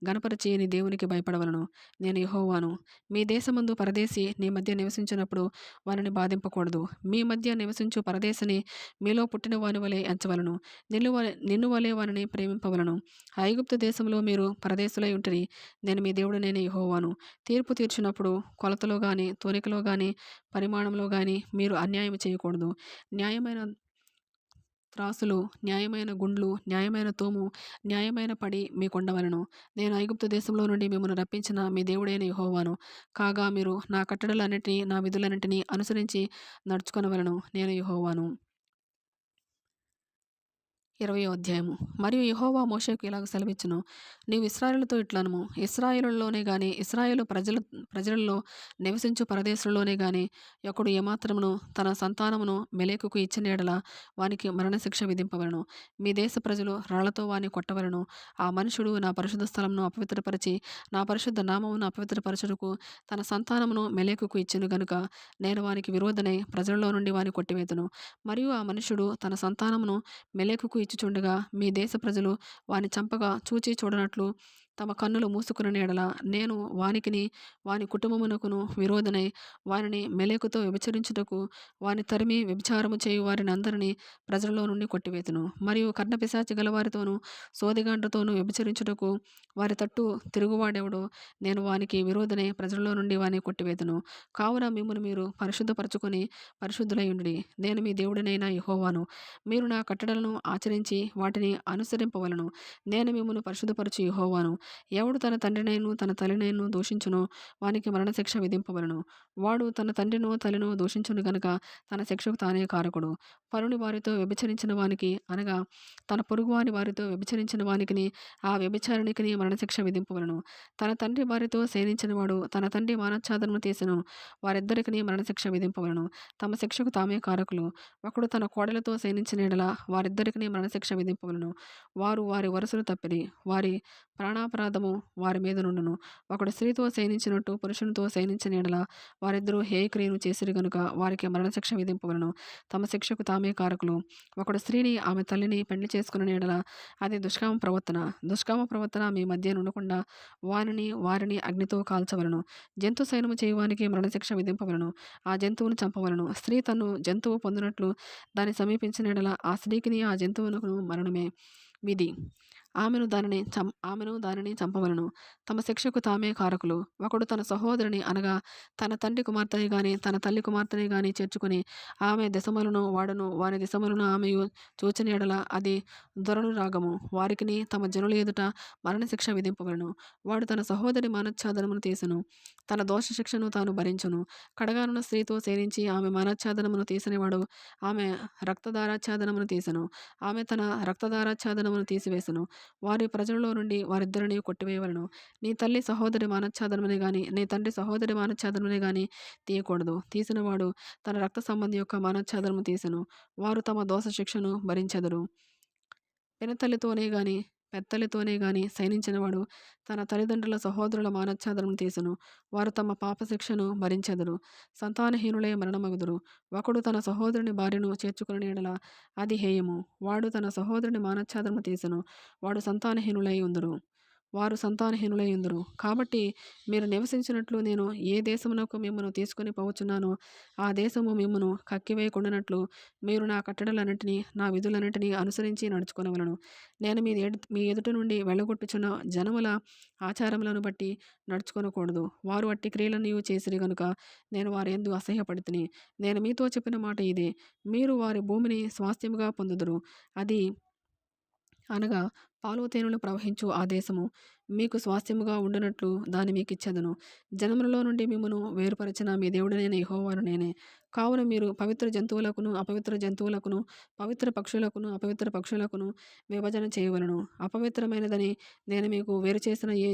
గనపరచి నీ దేవునికి భయపడవలను. నేను యెహోవాను. మీ దేశమందు పరదేశి నీ మధ్య నివసించినప్పుడు వానిని బాధింపకూడదు. మీ మధ్య నివసించు పరదేశిని మీలో పుట్టిన వాని వలె ఎంచవలను. నిన్ను వలె వానిని ప్రేమింపవలను. ఐగుప్తు దేశంలో మీరు పరదేశులై ఉంటిరి. నేను మీ దేవుడనైన యెహోవాను. తీర్పు తీర్చినప్పుడు కొలతలో గాని, తూనికలో గాని, పరిమాణంలో గాని మీరు అన్యాయము చేయకూడదు. న్యాయమైన త్రాసులు, న్యాయమైన గుండ్లు, న్యాయమైన తూము, న్యాయమైన పడి మీకుండవలెను. నేను ఐగుప్తు దేశంలో నుండి మిమ్మల్ని రప్పించిన మీ దేవుడైన యెహోవాను. కాగా మీరు నా కట్టడలన్నిటినీ, నా విధులన్నిటినీ అనుసరించి నడుచుకొనవలెను. నేను యెహోవాను. 20వ అధ్యాయము. మరియు యెహోవా మోషేకు ఇలాగ సెలవిచ్చును. నీవు ఇశ్రాయేలుతో ఇట్లనుము. ఇశ్రాయేలులోనే గాని ఇశ్రాయేలు ప్రజలలో నివసించు పరదేశులలోనే గాని ఒకడు ఏమాత్రమును తన సంతానమును మెలెకుకు ఇచ్చిన యెడల వానికి మరణశిక్ష విధింపవలెను. మీ దేశ ప్రజలు రాళ్లతో వాని కొట్టవలెను. ఆ మనుషుడు నా పరిశుద్ధ స్థలమును అపవిత్రపరిచి నా పరిశుద్ధ నామమును అపవిత్రపరచుటకు తన సంతానమును మెలెకుకు ఇచ్చెను గనుక నేను వానికి విరోధనై ప్రజలలో నుండి వాని కొట్టివేతును. మరియు ఆ మనుషుడు తన సంతానమును మెలెకుకు ఇచ్చుచుండగా మీ దేశ ప్రజలు వాని చంపగా చూచి చూడనట్లు తమ కన్నులు మూసుకుని ఎడల నేను వానికిని వాని కుటుంబమునకును విరోధనై వానిని మెలెకుతో వ్యభిచరించుటకు వాని తరిమి వ్యభిచారము చేయు వారిని అందరినీ ప్రజలలో నుండి కొట్టివేతును. మరియు కర్ణపిశాచి గలవారితోనూ సోదిగాండ్రతోనూ వ్యభిచరించుటకు వారి తట్టు తిరుగువాడెవడో నేను వానికి విరోధనై ప్రజలలో నుండి వాని కొట్టివేతును. కావున మిమ్మును మీరు పరిశుద్ధపరచుకొని పరిశుద్ధులై ఉండుడి. నేను మీ దేవుడనైన యెహోవాను. మీరు నా కట్టడలను ఆచరించి వాటిని అనుసరింపవలను. నేను మిమ్మును పరిశుద్ధపరచు యెహోవాను. ఎవడు తన తండ్రినైను తన తల్లినైను దూషించునో వానికి మరణశిక్ష విధింపవలను. వాడు తన తండ్రినో తల్లినో దూషించును గనుక తన శిక్షకు తానే కారకుడు. పరుని వారితో వ్యభిచరించిన వానికి అనగా తన పొరుగువాని వారితో వ్యభిచరించిన వానికిని ఆ వ్యభిచారిణికిని మరణశిక్ష విధింపవలను. తన తండ్రి వారితో శయనించిన వాడు తన తండ్రి మానచ్ఛాదనము తీసెను వారిద్దరికిని మరణశిక్ష విధింపవలను. తమ శిక్షకు తామే కారకులు. ఒకడు తన కోడలతో శయనించిన యెడల వారిద్దరికిని మరణశిక్ష విధింపవలను. వారు వారి వరుసలు తప్పిరి. వారి ప్రాణాపరాధము వారి మీద నుండును. ఒకడు స్త్రీతో శయనించినట్టు పురుషునితో శయనించిన యెడల వారిద్దరూ హేయక్రియను చేసిరి గనుక వారికి మరణశిక్ష విధింపవలను. తమ శిక్షకు తామే కారకులు. ఒకడు స్త్రీని ఆమె తల్లిని పెండ్లి చేసుకున్న యెడల అది దుష్కామ ప్రవర్తన. దుష్కామ ప్రవర్తన మీ మధ్య నుండకుండా వారిని అగ్నితో కాల్చవలను. జంతు సైనము చేయువానికి మరణశిక్ష విధింపవలను. ఆ జంతువును చంపవలను. స్త్రీ తన్ను జంతువు పొందినట్లు దాన్ని సమీపించిన యెడల ఆ స్త్రీకిని ఆ జంతువునకు మరణమే విధి. ఆమెను దానిని చంపవలను. తమ శిక్షకు తామే కారకులు. ఒకడు తన సహోదరిని అనగా తన తండ్రి కుమార్తెని గాని తన తల్లి కుమార్తెని గాని చేర్చుకుని ఆమె దశములను వాడును వాని దశములను ఆమెయు చూచిన యెడల అది దొరలురాగము. వారికిని తమ జనుల ఎదుట మరణశిక్ష విధింపవలెను. వాడు తన సహోదరి మానచ్ఛాదనమును తీసును. తన దోష శిక్షను తాను భరించును. కడగానున్న స్త్రీతో సేరించి ఆమె మానచ్ఛాదనమును తీసినవాడు ఆమె రక్తధారాచ్ఛాదనమును తీసెను. ఆమె తన రక్తధారాచ్ఛాదనమును తీసివేసెను. వారి ప్రజలలో నుండి వారిద్దరిని కొట్టివేయవలెను. నీ తల్లి సహోదరి మానచ్ఛాదనమునే గాని నీ తండ్రి సహోదరి మానచ్ఛాదనమునే గాని తీయకూడదు. తీసినవాడు తన రక్త సంబంధి యొక్క మానచ్ఛాదనము తీసెను. వారు తమ దోష శిక్షను భరించెదరు. పినతల్లితోనే గాని పెద్దతల్లితోనే గాని శయనించినవాడు తన తల్లిదండ్రుల సహోదరుల మానచ్ఛాదనము తీసును. వారు తమ పాపశిక్షను భరించెదరు. సంతానహీనులై మరణమగుదురు. ఒకడు తన సహోదరుని భార్యను చేర్చుకుని యెడల అది హేయము. వాడు తన సహోదరుని మానచ్ఛాదనము తీసును. వారు సంతానహీనులై ఉందురు. కాబట్టి మీరు నివసించినట్లు నేను ఏ దేశమునకు మిమ్మను తీసుకొని పోవచ్చున్నానో ఆ దేశము మిమ్మును కక్కివేయకుండానట్లు మీరు నా కట్టడలన్నిటినీ నా విధులన్నిటినీ అనుసరించి నడుచుకొనవలెను. నేను మీ ఎదుట నుండి వెళ్ళగొట్టుచున్న జనముల ఆచారములను బట్టి నడుచుకొనకూడదు. వారు అట్టి క్రియలన్నీయు చేసిరి గనుక నేను వారి యందు అసహ్యపడితిని. నేను మీతో చెప్పిన మాట ఇదే, మీరు వారి భూమిని స్వాస్థ్యముగా పొందుదురు. అది అనగా పాలు తేనెలు ప్రవహించు ఆ దేశము మీకు స్వాస్థ్యముగా ఉండునట్లు దాన్ని మీకిచ్చెదను. జనములలో నుండి మిమ్మును వేరుపరచిన మీ దేవుడనైన యెహోవాను నేనే. కావున మీరు పవిత్ర జంతువులకును అపవిత్ర జంతువులకును పవిత్ర పక్షులకును అపవిత్ర పక్షులకును విభజన చేయవలెను. అపవిత్రమైనదని నేను మీకు వేరు చేసిన ఏ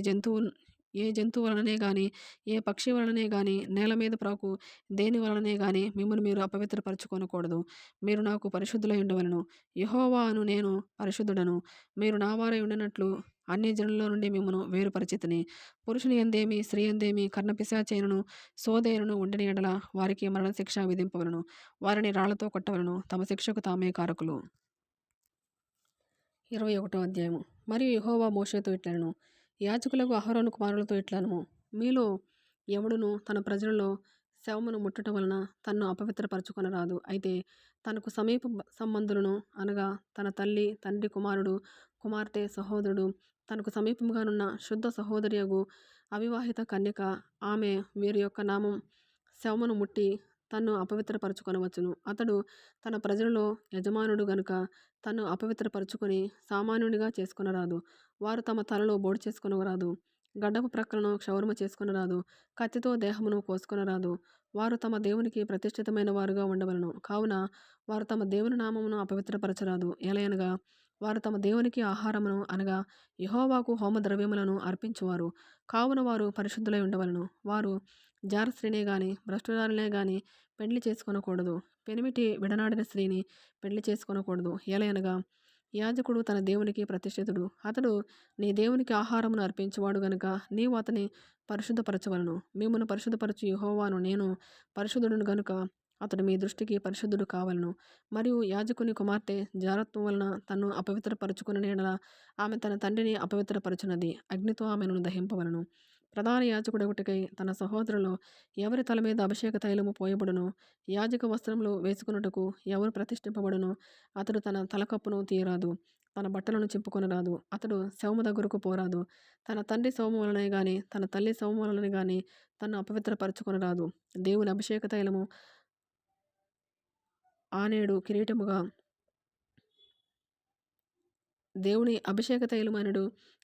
జంతువు వలననే గాని ఏ పక్షి వలననే గాని నేల మీద ప్రాకు దేని వలననే గాని మిమ్మును మీరు అపవిత్రపరచుకొనకూడదు. మీరు నాకు పరిశుద్ధులై ఉండవలెను. యెహోవా అను నేను పరిశుద్ధుడను. మీరు నా వారై ఉండినట్లు అన్యజనుల నుండి మిమ్మును వేరుపరిచితిని. పురుషుని యందేమి స్త్రీ యందేమి కర్ణపిశాచైనను సోదైనను ఉండిన యెడల వారికి మరణశిక్ష విధింపవలెను. వారిని రాళ్లతో కొట్టవలెను. తమ శిక్షకు తామే కారకులు. 21వ అధ్యాయము. మరియు యెహోవా మోషేతో ఇట్లనెను, యాజకులకు అహరోను కుమారులతో ఇట్లనుము, మీలో ఎవడును తన ప్రజలలో శవమును ముట్టుట వలన తన్ను అపవిత్రపరచుకొనరాదు. అయితే తనకు సమీప సంబంధులను అనగా తన తల్లి తండ్రి కుమారుడు కుమార్తె సహోదరుడు తనకు సమీపముగానున్న శుద్ధ సహోదరియగు అవివాహిత కన్యక ఆమె వీరి యొక్క నామం శవమును ముట్టి తన్ను అపవిత్రపరచుకొనవచ్చును. అతడు తన ప్రజలలో యజమానుడు గనుక తన్ను అపవిత్రపరచుకొని సామాన్యునిగా చేసుకొనరాదు. వారు తమ తలలో బోడి చేసుకొనరాదు. గడ్డపు ప్రక్కలను క్షౌరము చేసుకొనరాదు. కత్తితో దేహమును కోసుకొనరాదు. వారు తమ దేవునికి ప్రతిష్ఠితమైన వారుగా ఉండవలను. కావున వారు తమ దేవుని నామమును అపవిత్రపరచరాదు. ఎలయనగా వారు తమ దేవునికి ఆహారమును అనగా యెహోవాకు హోమద్రవ్యములను అర్పించువారు. కావున వారు పరిశుద్ధులై ఉండవలను. వారు జార స్త్రీనే గాని భ్రష్టురాలినే గాని పెండ్లి చేసుకొనకూడదు. పెనిమిటి విడనాడిన స్త్రీని పెండ్లి చేసుకొనకూడదు. ఎలయనగా యాజకుడు తన దేవునికి ప్రతిష్ఠితుడు. అతడు నీ దేవునికి ఆహారమును అర్పించువాడు గనుక నీవు అతని పరిశుద్ధపరచవలను. మిమ్మును పరిశుద్ధపరచు యెహోవాను నేను పరిశుద్ధుడును గనుక అతడు మీ దృష్టికి పరిశుద్ధుడు కావలను. మరియు యాజకుని కుమార్తె జారత్వం వలన తన్ను అపవిత్రపరచుకుని యెడల ఆమె తన తండ్రిని అపవిత్రపరచునది. అగ్నితో ఆమెను దహింపవలను. ప్రధాన యాజకుడొకటికై తన సహోదరులో ఎవరి తల మీద అభిషేక తైలము పోయబడునో యాజక వస్త్రములు వేసుకున్నటకు ఎవరు ప్రతిష్ఠింపబడునో అతడు తన తలకప్పును తీయరాదు. తన బట్టలను చింపుకొనరాదు. అతడు శవము దగ్గరకు పోరాదు. తన తండ్రి శవము వలనే గాని తన తల్లి శవము వలనే గాని తన్ను అపవిత్రపరచుకొనరాదు. దేవుని అభిషేక తైలము ఆనేడు కిరీటముగా దేవుని అభిషేక తైలమనుడు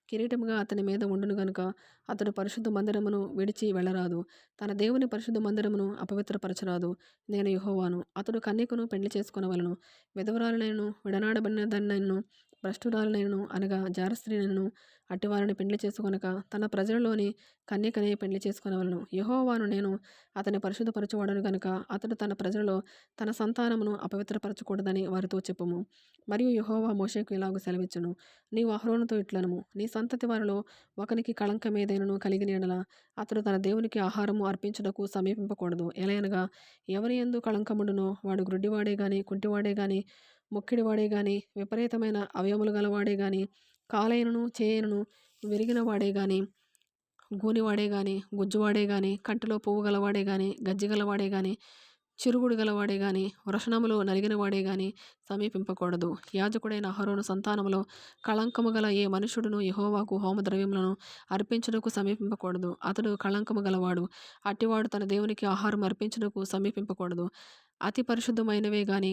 కిరీటముగా అతని మీద ఉండును గనుక అతడు పరిశుద్ధ మందిరమును విడిచి వెళ్ళరాదు. తన దేవుని పరిశుద్ధ మందిరమును అపవిత్రపరచరాదు. నేను యెహోవాను. అతడు కన్యకను పెండ్లి చేసుకొనవలను. విధవరాలినైనను విడనాడబడినదానినైనను భ్రష్టురాలినైనను అనగా జారస్త్రీనైనను అట్టివారిని పెండ్లి చేసుకొనక తన ప్రజలలోని కన్యకనే పెండ్లి చేసుకొనవలను. యెహోవాను నేను అతని పరిశుద్ధపరచువాడను గనుక అతడు తన ప్రజలలో తన సంతానమును అపవిత్రపరచకూడదని వారితో చెప్పుము. మరియు యెహోవా మోషేకు ఇలాగు సెలవిచ్చును, నీవు అహరోనుతో ఇట్లనుము, నీ సంతతి వారిలో ఒకనికి కళంకమేదైనను కలిగిన యెడల అతడు తన దేవునికి ఆహారము అర్పించుటకు సమీపింపకూడదు. ఎలయనగా ఎవరి యందు కళంకముండునో వాడు గ్రుడ్డివాడే గాని కుంటివాడే గాని మొక్కిడివాడే గాని విపరీతమైన అవయములు గలవాడే గాని కాలైనను చేయనను విరిగిన వాడే గాని గూనివాడే గాని గుజ్జువాడే గాని కంటిలో పువ్వు గలవాడే గాని గజ్జి గలవాడే గాని చిరుగుడు గలవాడే గాని వృషణములో నలిగిన వాడే గాని సమీపింపకూడదు. యాజకుడైన అహరోను సంతానములో కళంకము గల ఏ మనుషుడును యెహోవాకు హోమద్రవ్యములను అర్పించుటకు సమీపింపకూడదు. అతడు కళంకము గలవాడు. అట్టివాడు తన దేవునికి ఆహారం అర్పించుటకు సమీపింపకూడదు. అతి పరిశుద్ధమైనవే గాని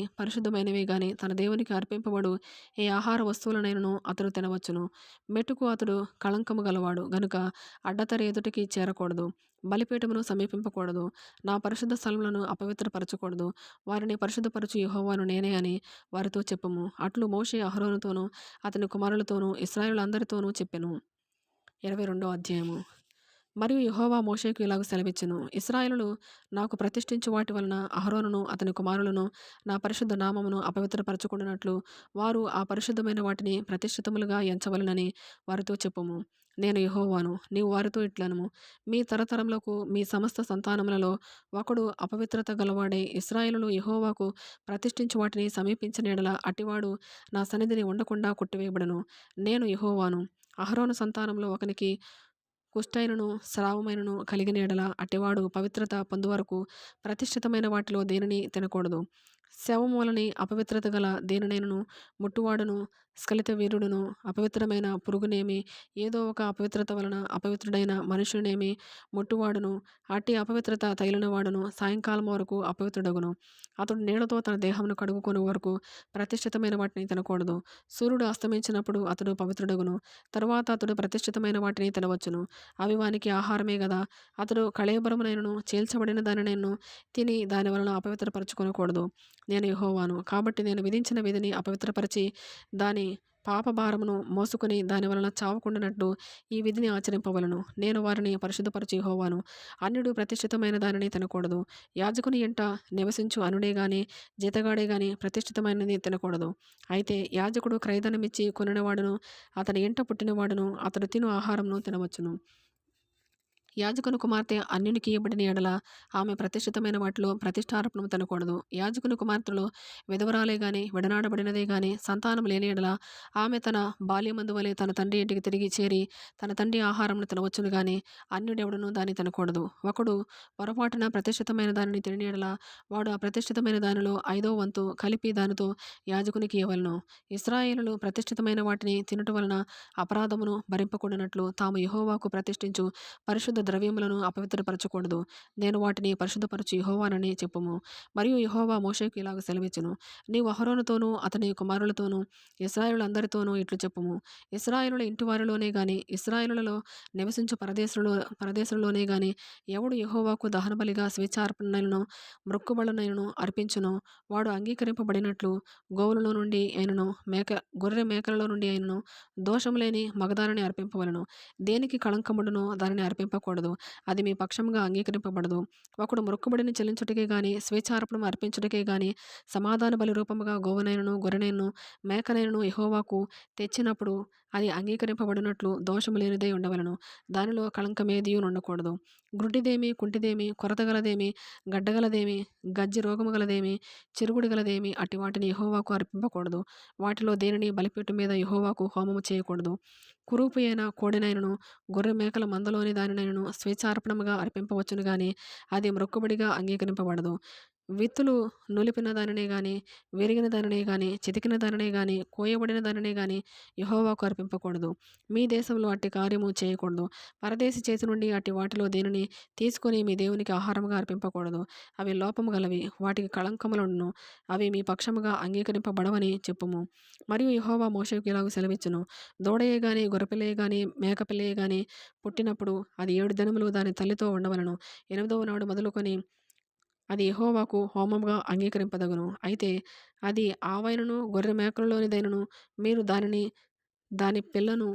తన దేవునికి అర్పింపబడు ఏ ఆహార వస్తువులనైనను అతడు తినవచ్చును. మెట్టుకు అతడు కళంకము గలవాడు గనుక అడ్డతెర ఎదుటికి చేరకూడదు. బలిపీఠమును సమీపింపకూడదు. నా పరిశుద్ధ స్థలములను అపవిత్రపరచకూడదు. వారిని పరిశుద్ధపరచు యెహోవాను నేనే అని వారితో చెప్పుము. అట్లు మోషే అహరోనుతోనూ అతని కుమారులతోనూ ఇశ్రాయేలులందరితోనూ చెప్పెను. 22వ అధ్యాయము. మరియు యెహోవా మోషేకు ఇలాగు సెలవిచ్చెను. ఇశ్రాయేలులు నాకు ప్రతిష్ఠించు వాటి వలన అహరోనును అతని కుమారులను నా పరిశుద్ధ నామమును అపవిత్రపరచుకుంటున్నట్లు వారు ఆ పరిశుద్ధమైన వాటిని ప్రతిష్ఠితములుగా ఎంచవలెనని వారితో చెప్పుము. నేను యెహోవాను. నీవు వారితో ఇట్లనుము. మీ తరతరములకు మీ సమస్త సంతానములలో ఒకడు అపవిత్రత గలవాడై ఇశ్రాయేలులు యెహోవాకు ప్రతిష్ఠించు వాటిని సమీపించిన యెడల అట్టివాడు నా సన్నిధిని ఉండకుండా కొట్టివేయబడును. నేను యెహోవాను. అహరోను సంతానంలో ఒకనికి కుష్ఠైనను స్రావమైనను కలిగిన యెడల అట్టివాడు పవిత్రత పొందువరకు ప్రతిష్ఠితమైన వాటిలో దేనిని తినకూడదు. శవమూలని అపవిత్రత గల దేనినైనను ముట్టువాడును స్ఖలిత వీరుడును అపవిత్రమైన పురుగునేమి ఏదో ఒక అపవిత్రత వలన అపవిత్రుడైన మనుషునేమి ముట్టువాడును అట్టి అపవిత్రత తగిలిన వాడును సాయంకాలం వరకు అపవిత్రుడగును. అతడు నీళ్లతో తన దేహమును కడుగుకొని వరకు ప్రతిష్ఠితమైన వాటిని తినకూడదు. సూర్యుడు అస్తమించినప్పుడు అతడు పవిత్రుడగును. తరువాత అతడు ప్రతిష్ఠితమైన వాటిని తినవచ్చును. అవి వానికి ఆహారమే గదా. అతడు కళేబరమునైనను చీల్చబడిన దానినైనను తిని దాని వలన అపవిత్రపరచుకొనకూడదు. నేను యెహోవాను. కాబట్టి నేను విధించిన విధిని అపవిత్రపరిచి దాని పాపభారమును మోసుకొని దాని వలన చావకుండానట్లు ఈ విధిని ఆచరింపవలను. నేను వారిని పరిశుద్ధపరచు యెహోవాను. అన్యుడు ప్రతిష్ఠితమైన దానిని తినకూడదు. యాజకుని ఇంట నివసించు అనుడే గాని జీతగాడే గాని ప్రతిష్ఠితమైనది తినకూడదు. అయితే యాజకుడు క్రయధనమిచ్చి కొనినవాడును అతని ఇంట పుట్టినవాడును అతడు తిను ఆహారమును తినవచ్చును. యాజకుని కుమార్తె అన్యునికి ఇవ్వబడిన యెడల ఆమె ప్రతిష్ఠితమైన వాటిలో ప్రతిష్ఠార్పణము తినకూడదు. యాజకుని కుమార్తెలో విధవరాలే గాని విడనాడబడినదే గాని సంతానం లేని యెడల ఆమె తన బాల్యమందు వలె తన తండ్రి ఇంటికి తిరిగి చేరి తన తండ్రి ఆహారమును తినవచ్చును గాని అన్యుడెవడును దాన్ని తినకూడదు. ఒకడు పొరపాటున ప్రతిష్ఠితమైన దానిని తిని యెడల వాడు ఆ ప్రతిష్ఠితమైన దానిలో 5వ వంతు కలిపి దానితో యాజకునికి ఇవ్వవలెను. ఇశ్రాయేలులు ప్రతిష్ఠితమైన వాటిని తినుట వలన అపరాధమును భరింపకుండానట్లు తాము యెహోవాకు ప్రతిష్ఠించు పరిశుద్ధ ద్రవ్యములను అపవిత్రపరచకూడదు. నేను వాటిని పరిశుద్ధపరచు యెహోవానని చెప్పుము. మరియు యెహోవా మోషేకు ఇలాగ సెలవిచ్చెను. నీవు అహరోనుతోనూ అతని కుమారులతోనూ ఇశ్రాయేలులందరితోనూ ఇట్లు చెప్పుము. ఇశ్రాయేలుల ఇంటివారిలోనే గాని ఇశ్రాయేలులలో నివసించు పరదేశులలోనే గాని ఎవడు యెహోవాకు దహనబలిగా స్వేచ్ఛార్పణనైనను మ్రొక్కుబడులనైనను అర్పించునో వాడు అంగీకరింపబడినట్లు గోవులలో నుండి అయినను గొర్రె మేకలలో నుండి అయినను దోషము లేని మగదానిని అర్పింపవలెను. దేనికి కళంకముండునో దానిని అర్పింపకూడదు. అది మీ పక్షముగా అంగీకరింపబడదు. ఒకడు మొక్కుబడిని చెల్లించుటకే గాని స్వేచ్ఛార్పణం అర్పించుటకే గాని సమాధాన బలి రూపముగా గోవునైనను గొర్రెనైనను మేకనైనను యెహోవాకు తెచ్చినప్పుడు అది అంగీకరింపబడినట్లు దోషము లేనిదై ఉండవలెను. దానిలో కళంకమేదియూ ఉండకూడదు. గ్రుడ్డిదేమి కుంటిదేమి కొరతగలదేమి గడ్డగలదేమి గజ్జి రోగము గలదేమి చిరుగుడు గలదేమి అట్టి వాటిని యెహోవాకు అర్పింపకూడదు. వాటిలో దేనిని బలిపీఠం మీద యెహోవాకు హోమము చేయకూడదు. కురూపి అయిన కోడెనైనను గొర్రె మేకల మందలోని దానినైనను స్వేచ్ఛార్పణముగా అర్పింపవచ్చును గాని అది మ్రొక్కుబడిగా అంగీకరింపబడదు. విత్తులు నులిపిన దానినే గాని విరిగిన దానినే గాని చితికిన దానినే గాని కోయబడిన దానినే గాని యెహోవాకు అర్పింపకూడదు. మీ దేశంలో అట్టి కార్యము చేయకూడదు. పరదేశి చేతి నుండి అట్టి వాటిలో దేనిని తీసుకొని మీ దేవునికి ఆహారముగా అర్పింపకూడదు. అవి లోపము గలవి. వాటికి కళంకములుండును. అవి మీ పక్షముగా అంగీకరింపబడవని చెప్పుము. మరియు యెహోవా మోషేకు ఇలాగు సెలవిచ్చెను. దూడయే గాని గొర్రెపిల్లయే గాని మేకపిల్లయే గాని పుట్టినప్పుడు అది 7 దినములు దాని తల్లితో ఉండవలెను. 8వ నాడు మొదలుకొని అది యెహోవాకు హోమముగా అంగీకరింపదగును. అయితే అది ఆవైనను గొర్రె మేకలలోనిదైనను మీరు దాని పిల్లను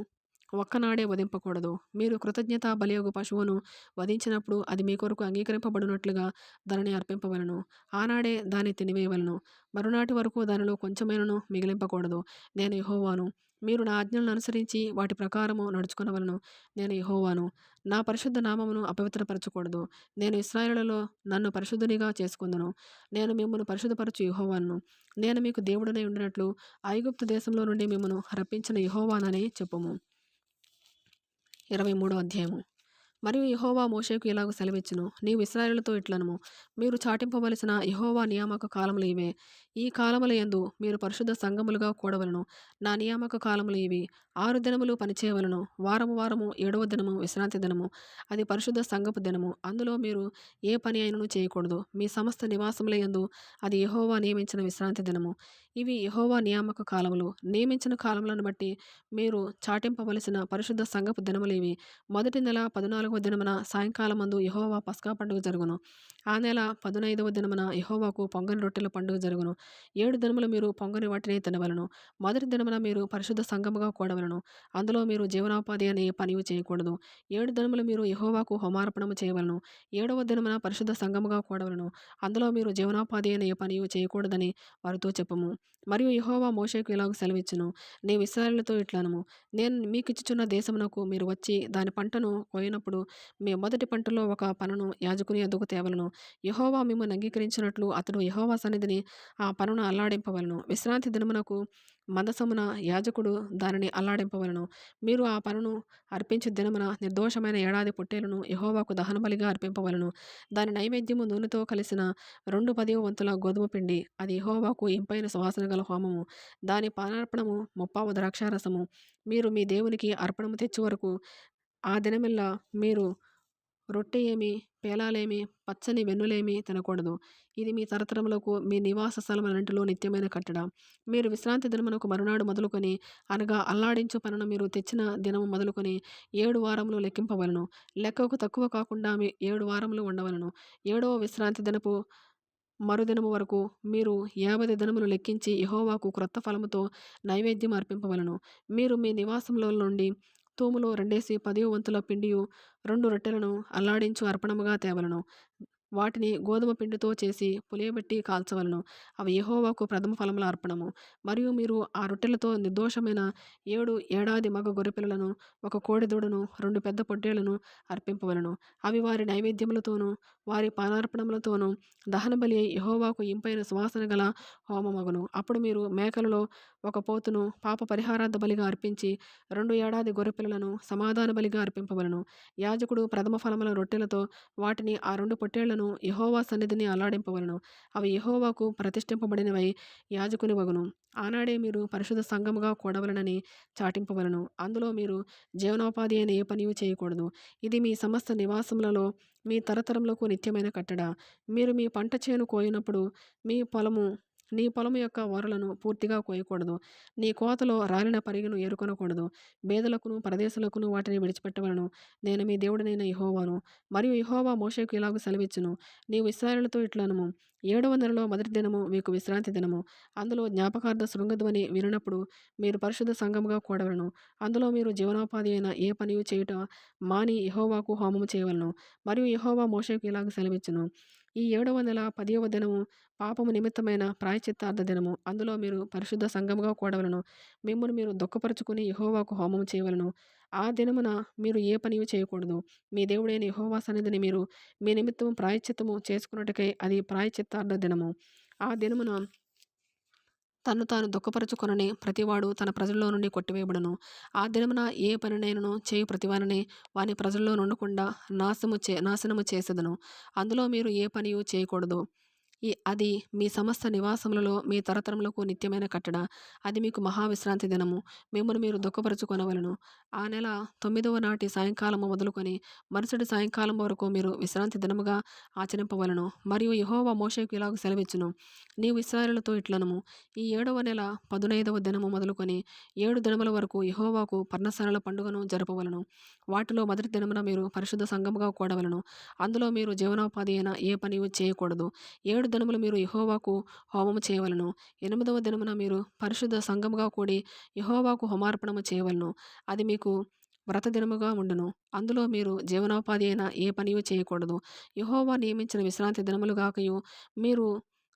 ఒక్కనాడే వధింపకూడదు. మీరు కృతజ్ఞతా బలియగు పశువును వధించినప్పుడు అది మీ కొరకు అంగీకరింపబడినట్లుగా దానిని అర్పింపవలెను. ఆనాడే దాన్ని తినివేయవలెను. మరునాటి వరకు దానిలో కొంచెమైనను మిగిలింపకూడదు. నేను యెహోవాను. మీరు నా ఆజ్ఞలను అనుసరించి వాటి ప్రకారము నడుచుకొనవలెను. నేను యెహోవాను. నా పరిశుద్ధ నామమును అపవిత్రపరచకూడదు. నేను ఇశ్రాయేలులలో నన్ను పరిశుద్ధునిగా చేసుకొందును. నేను మిమ్మును పరిశుద్ధపరచు యెహోవాను. నేను మీకు దేవుడనై ఉండినట్లు ఐగుప్తు దేశంలో నుండి మిమ్మును రప్పించిన యెహోవానని చెప్పుము. 23వ అధ్యాయము. మరియు యెహోవా మోషేకు ఇలాగ సెలవిచ్చెను. నీవు ఇశ్రాయేలుతో ఇట్లనుము, మీరు చాటింపవలసిన యెహోవా నియామక కాలములు ఇవే. ఈ కాలముల యందు మీరు పరిశుద్ధ సంఘములుగా కూడవలెను. నా నియామక కాలములు ఇవి. 6 దినములు పనిచేయవలెను. వారము వారము 7వ దినము విశ్రాంతి దినము. అది పరిశుద్ధ సంఘపు దినము. అందులో మీరు ఏ పని అయినను చేయకూడదు. మీ సమస్త నివాసముల యందు అది యెహోవా నియమించిన విశ్రాంతి దినము. ఇవి యెహోవా నియామక కాలములు. నియమించిన కాలములను బట్టి మీరు చాటింపవలసిన పరిశుద్ధ సంఘపు దినములు ఇవి. మొదటి నెల 14వ దినమున సాయంకాలమందు యెహోవా పస్కా పండుగ జరుగును. ఆ నెల 15వ దినమున యెహోవాకు పొంగని రొట్టెల పండుగ జరుగును. 7 దినములు మీరు పొంగని వాటిని తినవలెను. మొదటి దినమున మీరు పరిశుద్ధ సంఘముగా కూడవలెను. అందులో మీరు జీవనోపాధి అనే ఏ పనియు చేయకూడదు. 7 దినములు మీరు యెహోవాకు హోమార్పణము చేయవలెను. 7వ దినమున పరిశుద్ధ సంఘముగా కూడవలెను. అందులో మీరు జీవనోపాధి అనే ఏ పనియు చేయకూడదని వారితో చెప్పుము. మరియు యెహోవా మోషేకు ఇలాగ సెలవిచ్చెను. నీవు ఇశ్రాయేలుతో ఇట్లనుము, నేను మీకిచ్చుచున్న దేశమునకు మీరు వచ్చి దాని పంటను కోయినప్పుడు మీ మొదటి పంటలో ఒక పనను యాజకుని యొద్దకు తేవలెను. యెహోవా మిమ్మును అంగీకరించినట్లు అతడు యెహోవా సన్నిధిని ఆ పనును అల్లాడింపవలెను. విశ్రాంతి దినమునకు మందసమున యాజకుడు దానిని అల్లాడింపవలెను. మీరు ఆ పనును అర్పించు దినమున నిర్దోషమైన ఏడాది పొట్టేలును యెహోవాకు దహనబలిగా అర్పింపవలెను. దాని నైవేద్యము నూనెతో కలిసిన 2/10 వంతుల గోధుమ పిండి. అది యెహోవాకు ఇంపైన సువాసన గల హోమము. దాని పానార్పణము 30 ద్రాక్షారసము. మీరు మీ దేవునికి అర్పణము తెచ్చు వరకు ఆ దినమెల్లా మీరు రొట్టె ఏమి, పేలాలేమి, పచ్చని వెన్నులేమి తినకూడదు. ఇది మీ తరతరములకు మీ నివాస స్థలములన్నిటిలో నిత్యమైన కట్టడ. మీరు విశ్రాంతి దినమునకు మరునాడు మొదలుకొని, అనగా అల్లాడించు పనును మీరు తెచ్చిన దినము మొదలుకొని 7 వారములు లెక్కింపవలెను. లెక్కకు తక్కువ కాకుండా 7 వారములు ఉండవలెను. 7వ విశ్రాంతి దినపు మరుదినము వరకు మీరు 50 దినములు లెక్కించి యెహోవాకు క్రొత్త ఫలముతో నైవేద్యం అర్పింపవలెను. మీరు మీ నివాసములో నుండి తూములో 2/10 వంతుల పిండియు 2 రొట్టెలను అల్లాడించు అర్పణముగా తేవలెను. వాటిని గోధుమ పిండితో చేసి పులియబెట్టి కాల్చవలెను. అవి యెహోవాకు ప్రథమ ఫలముల అర్పణము. మరియు మీరు ఆ రొట్టెలతో నిర్దోషమైన 7 ఏడాది మగ గొర్రెపిల్లలను, ఒక కోడెదూడను, 2 పెద్ద పొట్టేళ్లను అర్పింపవలెను. అవి వారి నైవేద్యములతోనూ వారి పానార్పణములతోనూ దహనబలి అయి యెహోవాకు ఇంపైన సువాసన గల హోమమగును. అప్పుడు మీరు మేకలలో ఒక పోతును పాప పరిహారార్థ బలిగా అర్పించి 2 ఏడాది గొర్రెపిల్లలను సమాధాన బలిగా అర్పింపవలెను. యాజకుడు ప్రథమ ఫలముల రొట్టెలతో వాటిని ఆ 2 పొట్టేళ్లను యెహోవా సన్నిధిని అల్లాడింపవలెను. అవి యెహోవాకు ప్రతిష్ఠింపబడినవై యాజకుని వగును. ఆనాడే మీరు పరిశుద్ధ సంఘముగా కూడవలెనని చాటింపవలెను. అందులో మీరు జీవనోపాధి అయిన ఏ పనియు చేయకూడదు. ఇది మీ సమస్త నివాసములలో మీ తరతరములకు నిత్యమైన కట్టడ. మీరు మీ పంట చేను కోయినప్పుడు నీ పొలము యొక్క ఓరలను పూర్తిగా కోయకూడదు. నీ కోతలో రాలిన పరిగెను ఏరుకొనకూడదు. బేదలకును పరదేశులకును వాటిని విడిచిపెట్టవలెను. నేను మీ దేవుడనైన యెహోవాను. మరియు యెహోవా మోషేకు ఇలాగు సెలవిచ్చెను. నీవు ఇశ్రాయేలుతో ఇట్లనుము, 7వ నెలలో మొదటి దినము మీకు విశ్రాంతి దినము. అందులో జ్ఞాపకార్థ శృంగధ్వని వినినప్పుడు మీరు పరిశుద్ధ సంఘముగా కూడవలెను. అందులో మీరు జీవనోపాధి అయిన ఏ పనియు చేయుట మాని యెహోవాకు హోమము చేయవలెను. మరియు యెహోవా మోషేకు ఇలాగ సెలవిచ్చెను. ఈ 7వ నెల 10వ దినము పాపము నిమిత్తమైన ప్రాయశ్చిత్తార్థ దినము. అందులో మీరు పరిశుద్ధ సంఘముగా కూడవలెను. మిమ్మును మీరు దుఃఖపరచుకుని యెహోవాకు హోమము చేయవలెను. ఆ దినమున మీరు ఏ పనియు చేయకూడదు. మీ దేవుడైన యెహోవా సన్నిధిని మీరు మీ నిమిత్తము ప్రాయశ్చిత్తము చేసుకొనుటకై అది ప్రాయశ్చిత్తార్థ దినము. ఆ దినమున తన్ను తాను దుఃఖపరచుకొనని ప్రతివాడు తన ప్రజల్లో నుండి కొట్టివేయబడును. ఆ దినమున ఏ పనినైనను చేయు ప్రతివానిని వాని ప్రజల్లో నుండకుండా నాశనము చేసెదను. అందులో మీరు ఏ పనియు చేయకూడదు. అది మీ సమస్త నివాసములలో మీ తరతరములకు నిత్యమైన కట్టడ. అది మీకు మహావిశ్రాంతి దినము. మిమ్మును మీరు దుఃఖపరచుకొనవలెను. ఆ నెల 9వ నాటి సాయంకాలము మొదలుకొని మరుసటి సాయంకాలం వరకు మీరు విశ్రాంతి దినముగా ఆచరింపవలెను. మరియు యెహోవా మోషేకు ఇలాగ సెలవిచ్చెను. నీవు ఇశ్రాయేలుతో ఇట్లనుము, ఈ 7వ నెల 15వ దినము మొదలుకొని 7 దినముల వరకు యెహోవాకు పర్ణశాలల పండుగను జరపవలెను. వాటిలో మొదటి దినమున మీరు పరిశుద్ధ సంఘముగా కూడవలెను. అందులో మీరు జీవనోపాధి అయిన ఏ పనియు చేయకూడదు. 7 దినములు మీరు యెహోవాకు హోమము చేయవలెను. 8వ దినమున మీరు పరిశుద్ధ సంఘముగా కూడి యెహోవాకు హోమార్పణము చేయవలెను. అది మీకు వ్రత దినముగా ఉండును. అందులో మీరు జీవనోపాధి అయిన ఏ పనియు చేయకూడదు. యెహోవా నియమించిన విశ్రాంతి దినములుగాకయు మీరు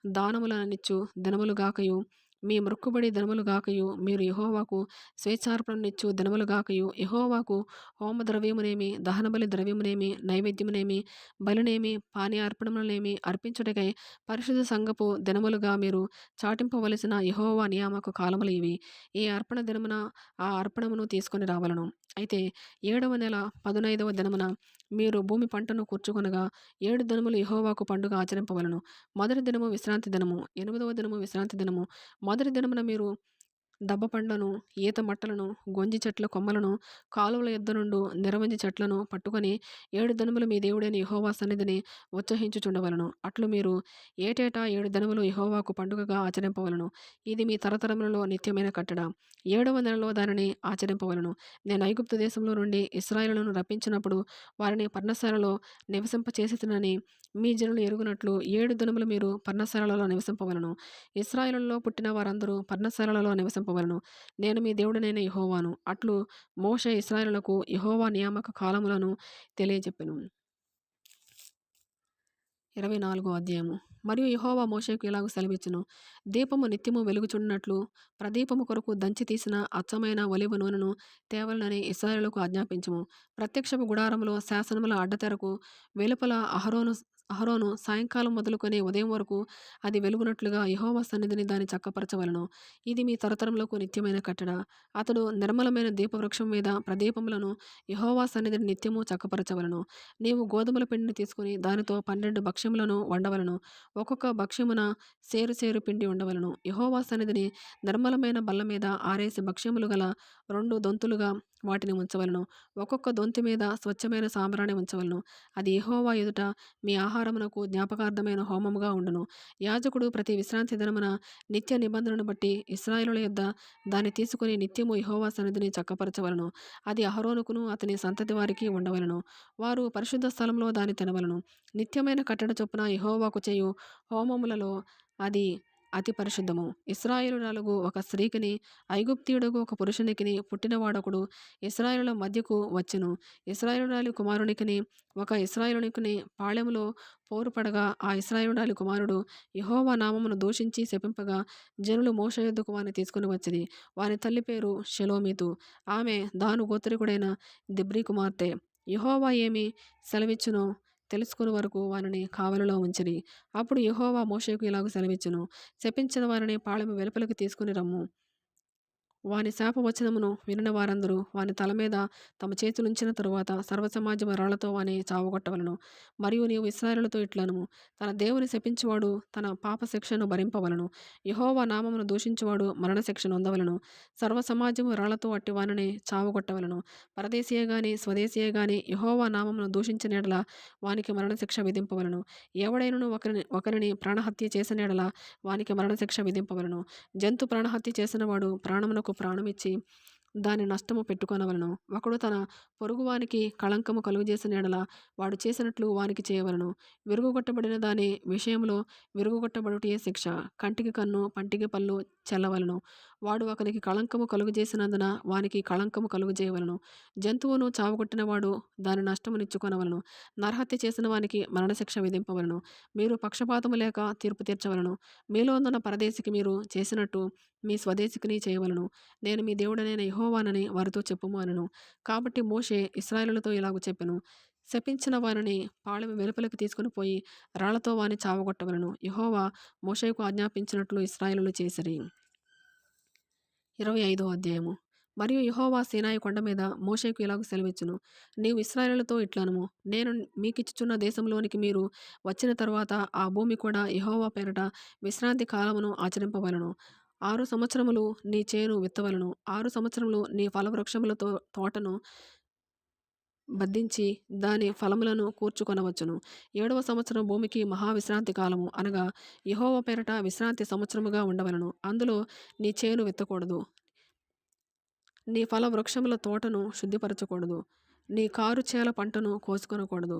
దానములనిచ్చు దినములుగాకయు మీ మొక్కుబడి దినములుగాకయు మీరు యెహోవాకు స్వేచ్ఛార్పణనిచ్చు దినములుగాకయు యెహోవాకు హోమద్రవ్యమునేమి దహనబలి ద్రవ్యమునేమి నైవేద్యమునేమి బలినేమి పానీయార్పణములనేమి అర్పించుటకై పరిశుద్ధ సంఘపు దినములుగా మీరు చాటింపవలసిన యెహోవా నియామక కాలములు ఇవి. ఈ అర్పణ దినమున ఆ అర్పణమును తీసుకొని రావలను. అయితే 7వ నెల 15వ దినమున మీరు భూమి పంటను కూర్చుకొనగా 7 దినములు యెహోవాకు పండుగ ఆచరింపవలెను. మొదటి దినము విశ్రాంతి దినము, 8వ దినము విశ్రాంతి దినము. మొదటి దినమున మీరు దబ్బ పండ్లను, ఈత మట్టలను, గొంజి చెట్ల కొమ్మలను, కాలువల యొద్ద నుండు నిరవంజి చెట్లను పట్టుకొని 7 దినములు మీ దేవుడైన యెహోవా సన్నిధిని ఉత్సహించుచుండవలెను. అట్లు మీరు ఏటేటా 7 దినములు యెహోవాకు పండుగగా ఆచరింపవలెను. ఇది మీ తరతరములలో నిత్యమైన కట్టడ. 7వ నెలలో దానిని ఆచరింపవలెను. నేను ఐగుప్తు దేశంలో నుండి ఇశ్రాయేలును రప్పించినప్పుడు వారిని పర్ణశాలలో నివసింపచేసితినని మీ జనులు ఎరుగునట్లు 7 దినములు మీరు పర్ణశాలలో నివసింపవలెను. ఇశ్రాయేలులో పుట్టిన వారందరూ పర్ణశాలలలో నివసింపవలెను. నేను మీ దేవుడనైన యెహోవాను. అట్లు మోషే ఇశ్రాయేలులకు యెహోవా నియామక కాలములను తెలియజెప్పెను. 24వ అధ్యాయము. మరియు యెహోవా మోషేకు ఇలాగ సెలవిచ్చును. దీపము నిత్యము వెలుగుచున్నట్లు ప్రదీపము కొరకు దంచి తీసిన అచ్చమైన ఒలివ నూనెను తేవలనని ఇశ్రాయేలుకు ఆజ్ఞాపించుము. ప్రత్యక్షపు గుడారములో శాసనముల అడ్డతెరకు వెలుపల అహరోను సాయంకాలం మొదలుకొని ఉదయం వరకు అది వెలుగునట్లుగా యెహోవా సన్నిధిని దాన్ని చక్కపరచవలను. ఇది మీ తరతరములకు నిత్యమైన కట్టడ. అతడు నిర్మలమైన దీపవృక్షం మీద ప్రదీపములను యెహోవా సన్నిధిని నిత్యము చక్కపరచవలను. నీవు గోధుమల పిండిని తీసుకుని దానితో 12 భక్ష్యములను వండవలను. ఒక్కొక్క భక్ష్యమున సేరు సేరు పిండి ఉండవలను. యెహోవా సన్నిధిని నిర్మలమైన బల్ల మీద ఆరేసి భక్ష్యములు గల 2 దొంతులుగా వాటిని ఉంచవలను. ఒక్కొక్క దొంతి మీద స్వచ్ఛమైన సాంబ్రాణి ఉంచవలను. అది యెహోవా ఎదుట మీ ఆహారమునకు జ్ఞాపకార్థమైన హోమముగా ఉండును. యాజకుడు ప్రతి విశ్రాంతి దినమున నిత్య నిబంధనను బట్టి ఇశ్రాయేలుల యొద్ద దాన్ని తీసుకుని నిత్యము యెహోవా సన్నిధిని చక్కపరచవలను. అది అహరోనుకును అతని సంతతి వారికి ఉండవలను. వారు పరిశుద్ధ స్థలంలో దాన్ని తినవలను. నిత్యమైన కట్టడ చొప్పున యెహోవాకు చేయు హోమములలో అది అతి పరిశుద్ధము. ఇశ్రాయేలురాలుగు ఒక స్త్రీకిని ఐగుప్తీయుడుగు ఒక పురుషునికిని పుట్టినవాడొకడు ఇశ్రాయేలుల మధ్యకు వచ్చెను. ఇశ్రాయేలురాలి కుమారునికిని ఒక ఇశ్రాయేలునికిని పాళెములో పోరుపడగా ఆ ఇశ్రాయేలురాలి కుమారుడు యెహోవా నామమును దూషించి శపింపగా జనులు మోషే యొద్దకు వాని తీసుకుని వచ్చిరి. వాని తల్లి పేరు షెలోమీతు. ఆమె దాను గోత్రికుడైన దిబ్రీ కుమార్తె. యెహోవా ఏమి సెలవిచ్చునో తెలుసుకుని వరకు వారిని కావలిలో ఉంచిరి. అప్పుడు యెహోవా మోషేకు ఇలాగ సెలవిచ్చును. శపించిన వారిని పాళెము వెలుపలికి తీసుకుని రమ్ము. వాని శాపవచనమును వినిన వారందరూ వాని తల మీద తమ చేతులుంచిన తరువాత సర్వసమాజము రాళ్లతో వాని చావగొట్టవలను. మరియు నీవు ఇశ్రాయేలుతో ఇట్లనుము. తన దేవుని శపించువాడు తన పాప శిక్షను భరింపవలను. యెహోవా నామమును దూషించువాడు మరణశిక్ష నొందవలను. సర్వసమాజము రాళ్లతో అట్టి వానిని చావగొట్టవలను. పరదేశీయే గాని స్వదేశీయే గాని యెహోవా నామమును దూషించిన యెడల వానికి మరణశిక్ష విధింపవలను. ఎవడైనను ఒకరిని ప్రాణహత్య చేసిన యెడల వానికి మరణశిక్ష విధింపవలను. జంతు ప్రాణహత్య చేసినవాడు ప్రాణమునకు ప్రాణమిచ్చి దాని నష్టము పెట్టుకొనవలను. ఒకడు తన పొరుగువానికి కళంకము కలుగజేసిన యెడల వాడు చేసినట్లు వానికి చేయవలను. విరుగుగొట్టబడిన దాని విషయంలో విరుగుగొట్టబడుటయే శిక్ష. కంటికి కన్ను పంటికి పళ్ళు చెల్లవలను. వాడు ఒకనికి కళంకము కలుగజేసినందున వానికి కళంకము కలుగజేయవలను. జంతువును చావగొట్టిన వాడు దాని నష్టమునిచ్చుకొనవలను. నరహత్య చేసిన వానికి మరణశిక్ష విధింపవలను. మీరు పక్షపాతము లేక తీర్పు తీర్చవలను. మీలోనున్న పరదేశికి మీరు చేసినట్టు మీ స్వదేశికిని చేయవలను. నేను మీ దేవుడనైన యెహోవానని వారితో చెప్పుము అనెను. కాబట్టి మోషే ఇశ్రాయేలులతో ఇలాగు చెప్పెను. శపించిన వారిని పాళెము వెలుపలికి తీసుకుని పోయి రాళ్లతో వాని చావగొట్టవలను. యెహోవా మోషేకు ఆజ్ఞాపించినట్లు ఇశ్రాయేలులు చేసిరి. 25వ అధ్యాయము. మరియు యెహోవా సీనాయి కొండ మీద మోషేకు ఇలాగు సెలవిచ్చును. నీవు ఇశ్రాయేలులతో ఇట్లనుము. నేను మీకిచ్చుచున్న దేశంలోనికి మీరు వచ్చిన తరువాత ఆ భూమి కూడా యెహోవా పేరట విశ్రాంతి కాలమును ఆచరింపవలను. 6 సంవత్సరములు నీ చేను విత్తవలను. 6 సంవత్సరములు నీ ఫలవృక్షములతో తోటను బద్దించి దాని ఫలములను కూర్చుకొనవచ్చును. 7వ సంవత్సరం భూమికి మహావిశ్రాంతి కాలము అనగా యెహోవా పేరట విశ్రాంతి సంవత్సరముగా ఉండవలను. అందులో నీ చేను విత్తకూడదు. నీ ఫల వృక్షముల తోటను శుద్ధిపరచకూడదు. నీ కారు చేల పంటను కోసుకొనకూడదు.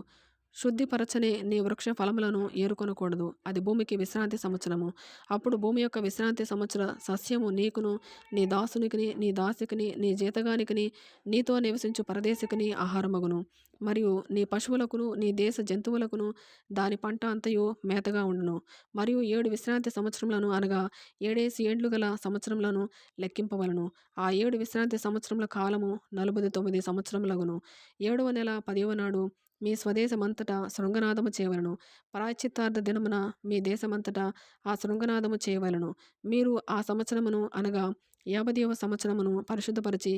శుద్ధిపరచని నీ వృక్ష ఫలములను ఏరుకొనకూడదు. అది భూమికి విశ్రాంతి సంవత్సరము. అప్పుడు భూమి యొక్క విశ్రాంతి సంవత్సర సస్యము నీకును, నీ దాసునికిని, నీ దాసికిని, నీ జీతగానికిని, నీతో నివసించు పరదేశికిని ఆహారమగును. మరియు నీ పశువులకును, నీ దేశ జంతువులకును దాని పంట అంతయు మేతగా ఉండును. మరియు 7 విశ్రాంతి సంవత్సరములను అనగా 7 ఏండ్లు గల సంవత్సరములను లెక్కింపవలను. ఆ 7 విశ్రాంతి సంవత్సరముల కాలము 49 సంవత్సరములగును. 7వ నెల 10వ నాడు మీ స్వదేశమంతటా శృంగనాదము చేయవలను. ప్రాయశ్చిత్తార్థ దినమున మీ దేశమంతటా ఆ శృంగనాదము చేయవలను. మీరు ఆ సంవత్సరమును అనగా 50వ సంవత్సరమును పరిశుద్ధపరిచి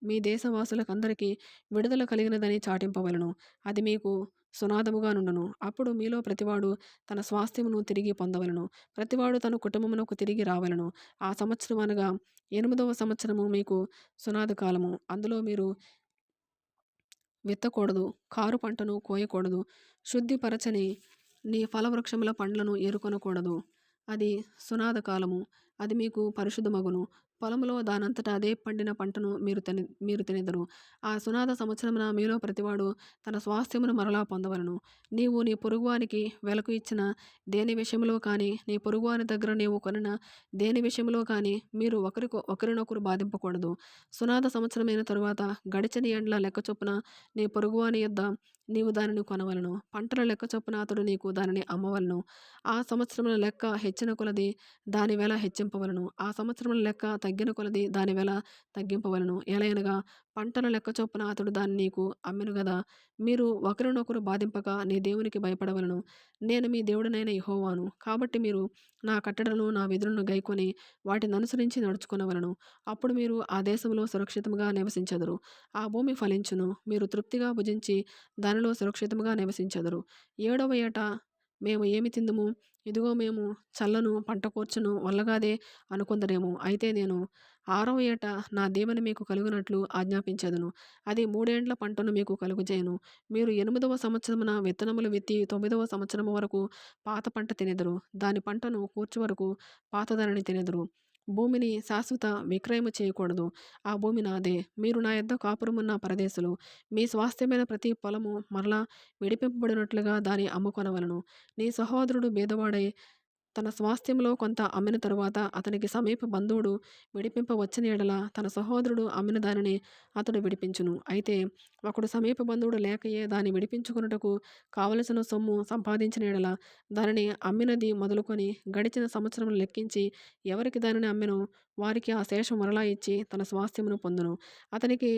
మీ దేశవాసులకందరికీ విడుదల కలిగినదని చాటింపవలను. అది మీకు సునాదముగా నుండును. అప్పుడు మీలో ప్రతివాడు తన స్వాస్థ్యమును తిరిగి పొందవలను. ప్రతివాడు తన కుటుంబమునకు తిరిగి రావలను. ఆ సంవత్సరం అనగా 8వ సంవత్సరము మీకు సునాద కాలము. అందులో మీరు విత్తకూడదు, కారు పంటను కోయకూడదు. శుద్ధిపరచని నీ ఫలవృక్షముల పండ్లను ఏరుకొనకూడదు. అది సునాద కాలము. అది మీకు పరిశుద్ధమగును. పొలములో దానంతటా అదే పండిన పంటను మీరు తినెదరు. ఆ సునాద సంవత్సరమున మీలో ప్రతివాడు తన స్వాస్థ్యమును మరలా పొందవలను. నీవు నీ పొరుగువానికి వెలకు ఇచ్చిన దేని విషయంలో కానీ, నీ పొరుగువాని దగ్గర నీవు కొనిన దేని విషయంలో కానీ మీరు ఒకరినొకరు బాధింపకూడదు. సునాద సంవత్సరమైన తరువాత గడిచిన ఏండ్ల లెక్క చొప్పున నీ పొరుగువాని యొద్ద నీవు దానిని కొనవలను. పంటల లెక్క చొప్పున అతడు నీకు దానిని అమ్మవలను. ఆ సంవత్సరముల లెక్క హెచ్చిన కొలది దాని వెల హెచ్చింపవలను. ఆ సంవత్సరముల లెక్క తగ్గిన కొలది దాని వెల తగ్గింపవలను. ఎలయనగా పంటల లెక్క చొప్పున అతడు దాన్ని నీకు అమ్మెను గదా. మీరు ఒకరినొకరు బాధింపక నీ దేవునికి భయపడవలను. నేను మీ దేవుడనైన యెహోవాను. కాబట్టి మీరు నా కట్టడలను, నా విధులను గైకొని వాటిని అనుసరించి నడుచుకొనవలను. అప్పుడు మీరు ఆ దేశంలో సురక్షితముగా నివసించెదరు. ఆ భూమి ఫలించును. మీరు తృప్తిగా భుజించి దానిలో సురక్షితముగా నివసించెదరు. 7వ ఏట మేము ఏమి తిందుము? ఇదిగో మేము చల్లను, పంట కూర్చును, వల్లగాదే అనుకొందరేమో. అయితే నేను 6వ ఏట నా దీవెన మీకు కలుగునట్లు ఆజ్ఞాపించెదను. అది 3 ఏండ్ల పంటను మీకు కలుగజేయును. మీరు 8వ సంవత్సరమున విత్తనములు విత్తి 9వ సంవత్సరము వరకు పాత పంట తినెదరు. దాని పంటను కూర్చు వరకు పాతదానిని తినెదరు. భూమిని శాశ్వత విక్రయము చేయకూడదు. ఆ భూమి నాదే. మీరు నా యొద్ద కాపురమున్న పరదేశులు. మీ స్వాస్థ్యమైన ప్రతి పొలము మరలా విడిపింపబడినట్లుగా దాన్ని అమ్ముకొనవలను. నీ సహోదరుడు బీదవాడై తన స్వాస్థ్యంలో కొంత అమ్మిన తరువాత అతనికి సమీప బంధువుడు విడిపింపవచ్చిన యెడల తన సహోదరుడు అమ్మిన దానిని అతడు విడిపించును. అయితే ఒకడు సమీప బంధువుడు లేకయే దాన్ని విడిపించుకొనుటకు కావలసిన సొమ్ము సంపాదించిన యెడల దానిని అమ్మినది మొదలుకొని గడిచిన సంవత్సరములు లెక్కించి ఎవరికి దానిని అమ్మెనో వారికి ఆ శేషం మరలా ఇచ్చి తన స్వాస్థ్యమును పొందును. అతనికి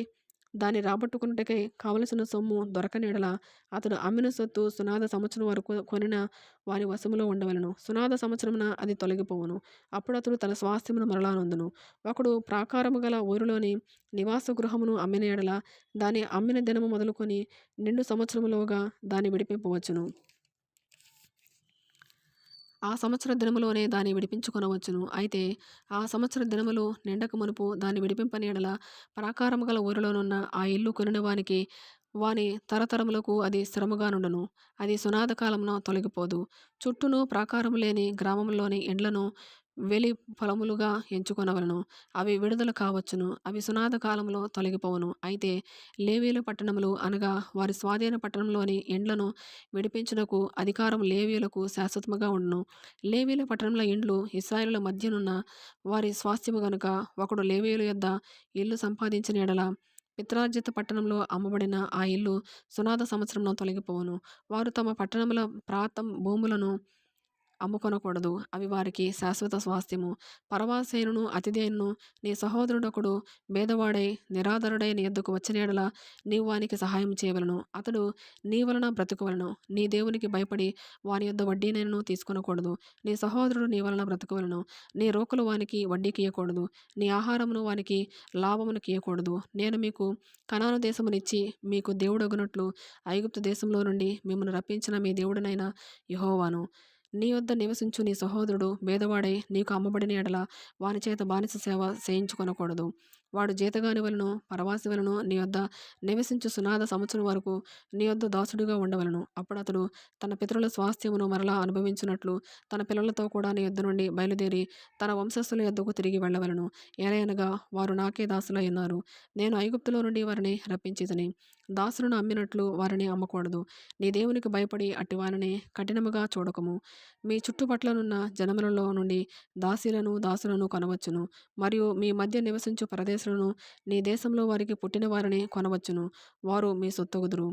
దాన్ని రాబట్టుకొనుటకై కావలసిన సొమ్ము దొరకని యెడల అతడు అమ్మిన సొత్తు సునాద సంవత్సరం వరకు కొనిన వాని వశములో ఉండవలెను. సునాద సంవత్సరమున అది తొలగిపోవును. అప్పుడు అతడు తన స్వాస్థ్యమును మరలా నొందును. ఒకడు ప్రాకారము గల ఊరిలోని నివాస గృహమును అమ్మిన యెడల దాన్ని అమ్మిన దినము మొదలుకొని నిండు సంవత్సరములోగా దాన్ని విడిపింపవచ్చును. ఆ సంవత్సర దినములోనే దాన్ని విడిపించుకొనవచ్చును. అయితే ఆ సంవత్సర దినములు నిండక మునుపు దాన్ని విడిపింపని యెడల ప్రాకారము గల ఊరిలోనున్న ఆ ఇల్లు కొనిన వానికి వాని తరతరములకు అది స్థిరముగా నుండును. అది సునాద కాలమున తొలగిపోదు. చుట్టూను ప్రాకారము లేని గ్రామములోని ఇండ్లను వెలి పొలములుగా ఎంచుకొనవలను. అవి విడుదల కావచ్చును. అవి సునాద కాలంలో తొలగిపోవును. అయితే లేవీయుల పట్టణములు అనగా వారి స్వాధీన పట్టణంలోని ఇండ్లను విడిపించుటకు అధికారం లేవీయులకు శాశ్వతముగా ఉండును. లేవీయుల పట్టణముల ఇండ్లు ఇశ్రాయేలుల మధ్యనున్న వారి స్వాస్థ్యము గనుక ఒకడు లేవీయుల యొద్ద ఇల్లు సంపాదించిన యెడల పిత్రార్జిత పట్టణంలో అమ్మబడిన ఆ ఇల్లు సునాద సంవత్సరమున తొలగిపోవును. వారు తమ పట్టణముల ప్రాంతం భూములను అమ్ముకొనకూడదు. అవి వారికి శాశ్వత స్వాస్థ్యము. పరవాసైనను అతిథైనను నీ సహోదరుడొకడు భేదవాడై నిరాధరుడై నీ యొద్దకు వచ్చిన యెడల నీవు వానికి సహాయం చేయవలను. అతడు నీ వలన బ్రతుకవలను. నీ దేవునికి భయపడి వాని యొద్ద వడ్డీనైనను తీసుకొనకూడదు. నీ సహోదరుడు నీ వలన బ్రతుకవలను. నీ రోకలు వానికి వడ్డీకియ్యకూడదు. నీ ఆహారమును వానికి లాభమునకియ్యకూడదు. నేను మీకు కనాను దేశమునిచ్చి మీకు దేవుడగునట్లు ఐగుప్తు దేశంలో నుండి మిమ్మల్ని రప్పించిన మీ దేవుడనైన యెహోవాను. నీ యొద్ద నివసించు నీ సహోదరుడు భేదవాడై నీకు అమ్మబడిన యెడల వాని చేత బానిస సేవ చేయించుకొనకూడదు. వాడు జీతగాని వలన పరవాసి వలన నీ యొద్ద నివసించు సునాద సంవత్సరం వరకు నీ యొద్ద దాసుడిగా ఉండవలను. అప్పుడు అతడు తన పితరుల స్వాస్థ్యమును మరలా అనుభవించినట్లు తన పిల్లలతో కూడా నీ యొద్ద నుండి బయలుదేరి తన వంశస్థుల యొద్దకు తిరిగి వెళ్ళవలను. ఏలయనగా వారు నాకే దాసులై ఉన్నారు. నేను ఐగుప్తులో నుండి వారిని రప్పించితిని. దాసులను అమ్మినట్లు వారిని అమ్మకూడదు. నీ దేవునికి భయపడి అట్టి వారిని కఠినముగా చూడకము. మీ చుట్టుపట్లనున్న జనములలో నుండి దాసులను కొనవచ్చును. మరియు మీ మధ్య నివసించు పరదేశులను నీ దేశంలో వారికి పుట్టిన వారిని కొనవచ్చును. వారు మీ సొత్తొగుదురు.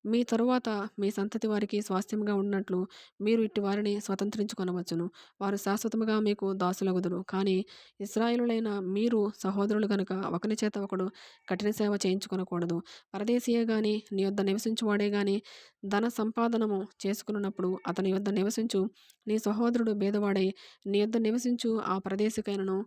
మీ తరువాత మీ సంతతి వారికి స్వాస్థ్యంగా ఉన్నట్లు మీరు ఇట్టి వారిని స్వతంత్రించుకొనవచ్చును. వారు శాశ్వతముగా మీకు దాసులగుదురు. కానీ ఇశ్రాయేలులైన మీరు సహోదరులు గనుక ఒకని చేత ఒకడు కఠిన సేవ చేయించుకొనకూడదు. పరదేశీయే గాని నీ యొద్ద నివసించువాడే గాని ధన సంపాదనము చేసుకున్నప్పుడు అతని యొద్ద నివసించు నీ సహోదరుడు భేదవాడై నీ యొద్ద నివసించు ఆ పరదేశికైనను